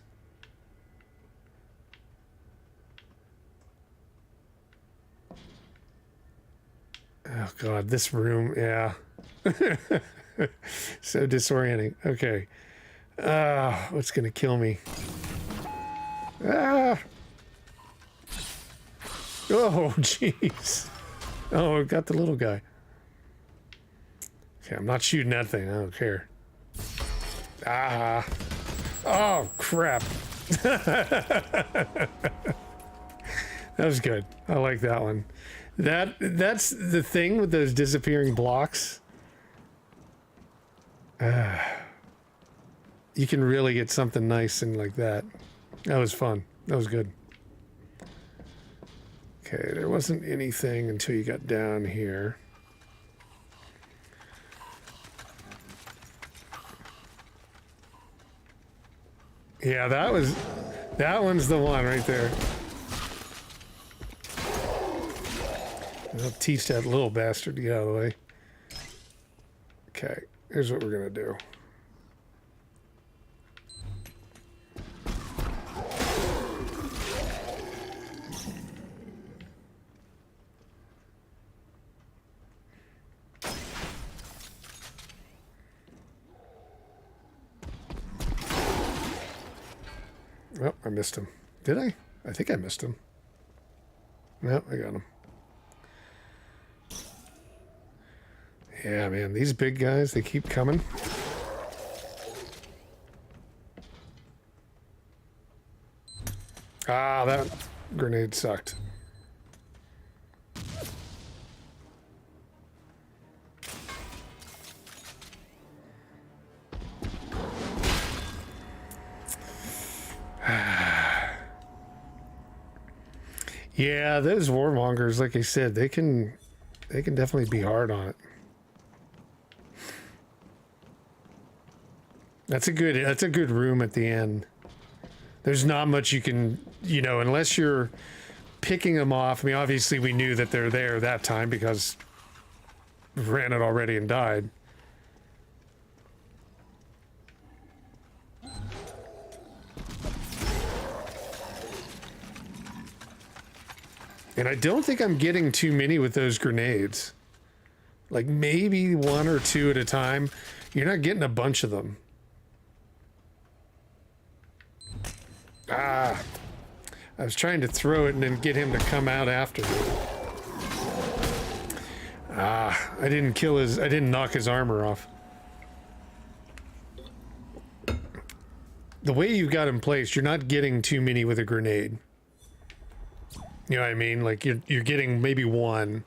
Oh God, this room, yeah. So disorienting. Okay. What's gonna kill me? Ah! Oh, jeez. Oh, it got the little guy. Okay, I'm not shooting that thing. I don't care. Ah. Oh, crap. That was good. I like that one. That's the thing with those disappearing blocks. You can really get something nice and like that. That was fun. That was good. Okay, there wasn't anything until you got down here. Yeah, that one's the one right there. I'll teach that little bastard to get out of the way. Okay, here's what we're gonna do. Oh, I missed him. Did I? I think I missed him. No, I got him. Yeah, man, these big guys, they keep coming. Ah, that grenade sucked. Yeah, those warmongers, like I said, they can definitely be hard on it. That's a good room at the end. There's not much you can, you know, unless you're picking them off. I mean, obviously we knew that they're there that time because we ran it already and died. And I don't think I'm getting too many with those grenades. Like maybe one or two at a time. You're not getting a bunch of them. Ah, I was trying to throw it and then get him to come out after me. Ah, I didn't knock his armor off. The way you got him placed, you're not getting too many with a grenade. You know what I mean? Like you're getting maybe one.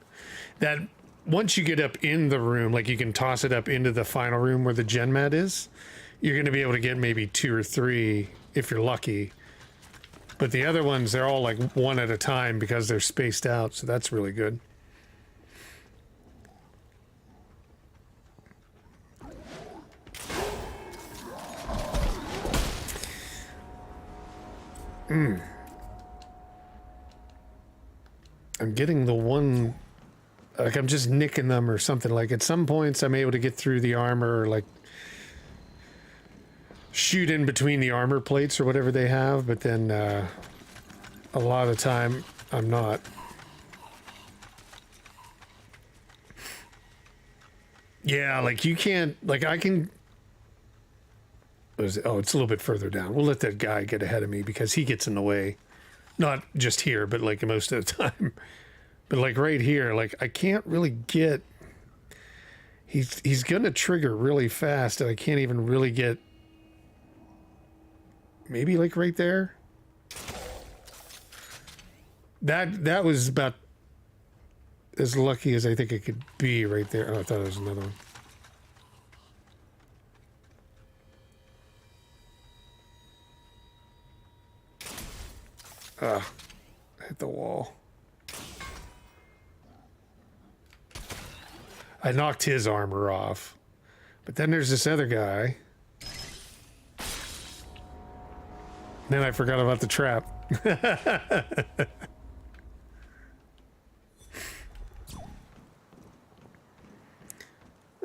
That once you get up in the room, like you can toss it up into the final room where the gen mat is, you're going to be able to get maybe 2 or 3 if you're lucky. But the other ones, they're all like one at a time because they're spaced out, so that's really good. I'm getting the one, like I'm just nicking them or something. Like at some points I'm able to get through the armor, or like shoot in between the armor plates or whatever they have, but then a lot of the time I'm not. Yeah, like you can't, like I can, oh, it's a little bit further down. We'll let that guy get ahead of me because he gets in the way. Not just here, but like most of the time. But like right here, like I can't really get, he's gonna trigger really fast and I can't even really get, maybe like right there. That was about as lucky as I think it could be right there. Oh, I thought it was another one. Ah, hit the wall. I knocked his armor off. But then there's this other guy. Then I forgot about the trap.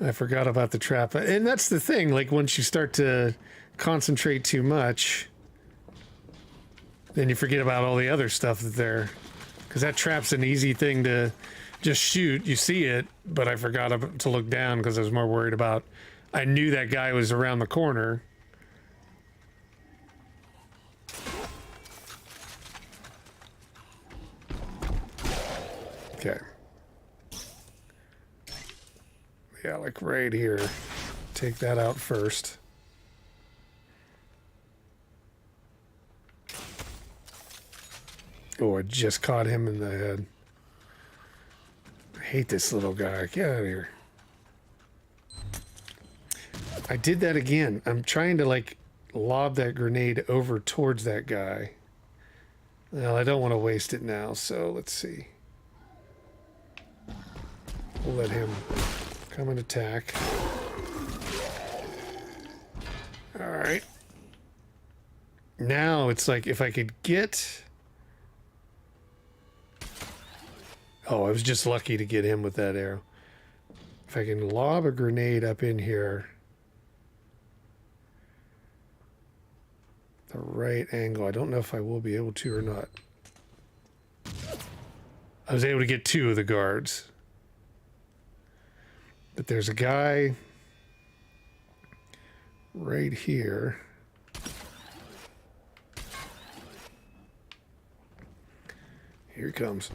I forgot about the trap. And that's the thing, like once you start to concentrate too much, then you forget about all the other stuff that there. Because that trap's an easy thing to just shoot. You see it, but I forgot to look down because I was more worried about, I knew that guy was around the corner. Okay. Yeah, like right here. Take that out first. Oh, I just caught him in the head. I hate this little guy. Get out of here. I did that again. I'm trying to like lob that grenade over towards that guy. Well, I don't want to waste it now, so let's see. We'll let him come and attack. All right. Now it's like if I could get... Oh, I was just lucky to get him with that arrow. If I can lob a grenade up in here. The right angle. I don't know if I will be able to or not. I was able to get 2 of the guards. But there's a guy right here. Here he comes.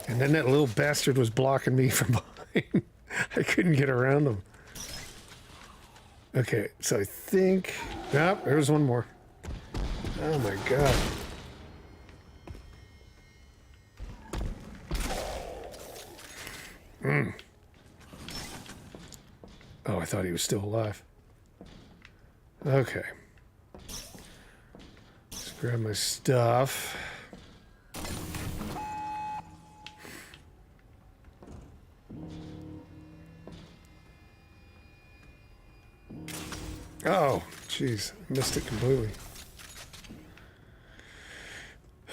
And then that little bastard was blocking me from behind. I couldn't get around him. Okay, so I think... Nope, there's one more. Oh my god. Oh, I thought he was still alive. Okay. Let's grab my stuff. Oh, jeez. Missed it completely.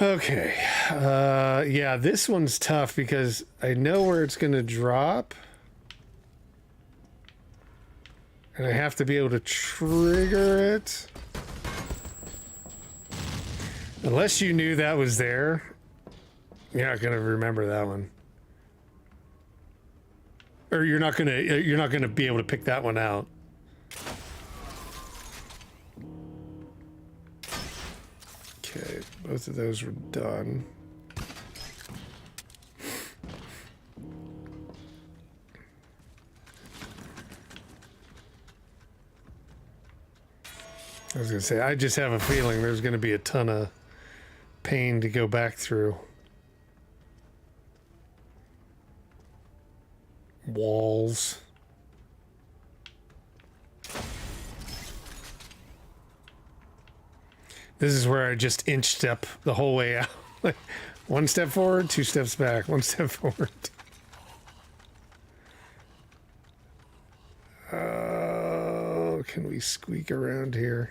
Okay. Yeah, this one's tough because I know where it's going to drop. And I have to be able to trigger it. Unless you knew that was there, you're not going to remember that one. Or you're not going to be able to pick that one out. Okay, both of those were done. I was going to say, I just have a feeling there's going to be a ton of pain to go back through. Walls. This is where I just inch step the whole way out. Like, one step forward, two steps back, one step forward. Can we squeak around here?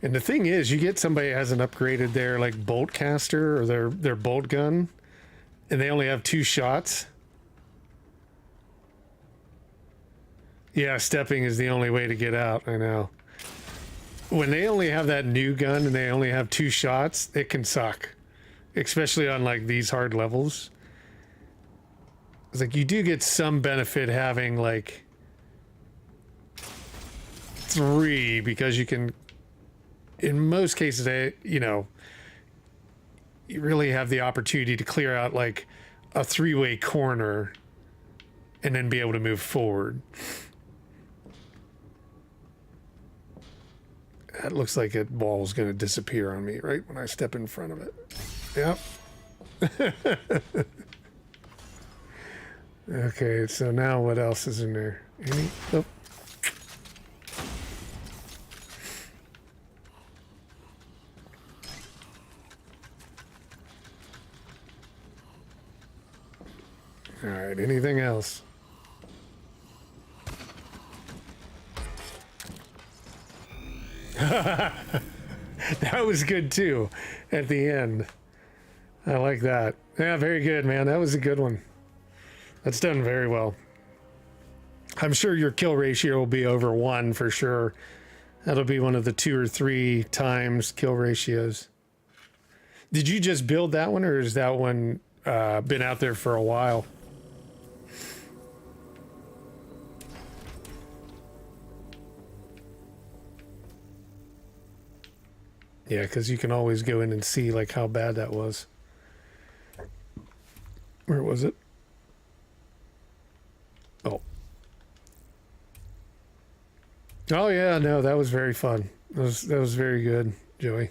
And the thing is, you get somebody that hasn't upgraded their like bolt caster or their bolt gun, and they only have 2 shots. Yeah, stepping is the only way to get out, I know. When they only have that new gun and they only have 2 shots, it can suck. Especially on like these hard levels. It's like you do get some benefit having like 3 because you can, in most cases, you know, you really have the opportunity to clear out like a 3-way corner and then be able to move forward. That looks like a wall is going to disappear on me right when I step in front of it. Yep. Okay, so now what else is in there? Any? Oh. All right, anything else? That was good too at the end. I like that. Yeah, very good, man. That was a good one. That's done very well. I'm sure your kill ratio will be over 1 for sure. That'll be one of the 2 or 3 times kill ratios. Did you just build that one, or is that one been out there for a while? Yeah, because you can always go in and see like how bad that was. Where was it? Oh yeah, no, that was very fun. That was very good, Joey.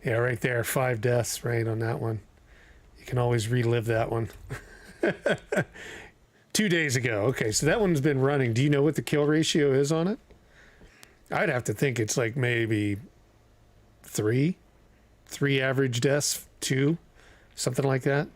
Yeah, right there, 5 deaths right on that one. You can always relive that one. 2 days ago. Okay, so that one's been running. Do you know what the kill ratio is on it? I'd have to think it's like maybe 3 average deaths, 2, something like that.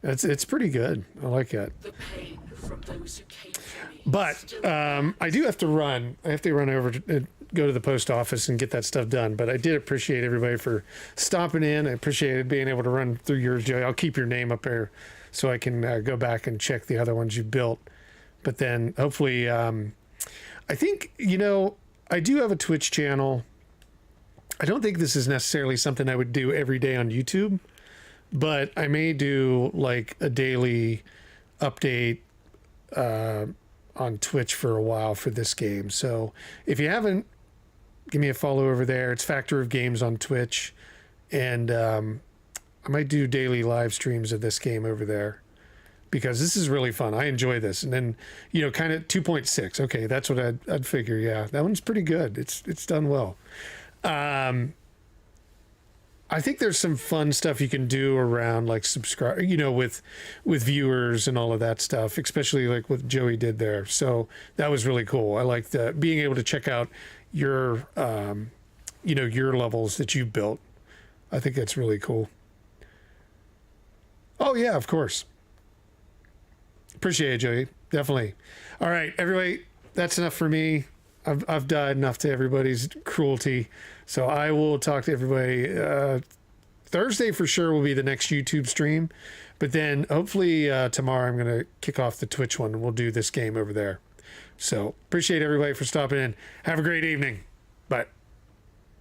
It's pretty good. I like that. The pain from those who came to me. But I do have to run. I have to run over to go to the post office and get that stuff done. But I did appreciate everybody for stopping in. I appreciated being able to run through yours, Joey. I'll keep your name up there so I can go back and check the other ones you built. But then hopefully, I think, I do have a Twitch channel. I don't think this is necessarily something I would do every day on YouTube, but I may do like a daily update on Twitch for a while for this game. So if you haven't, give me a follow over there. It's Factor of Games on Twitch. And I might do daily live streams of this game over there because this is really fun. I enjoy this. And then, kind of 2.6. Okay, that's what I'd figure. Yeah, that one's pretty good. It's done well. I think there's some fun stuff you can do around like subscribe, with viewers and all of that stuff, especially like what Joey did there. So that was really cool. I like being able to check out your, your levels that you've built. I think that's really cool. Oh yeah, of course. Appreciate it, Joey. Definitely. All right, everybody, that's enough for me. I've died enough to everybody's cruelty. So I will talk to everybody. Thursday for sure will be the next YouTube stream. But then hopefully tomorrow I'm going to kick off the Twitch one and we'll do this game over there. So appreciate everybody for stopping in. Have a great evening. Bye.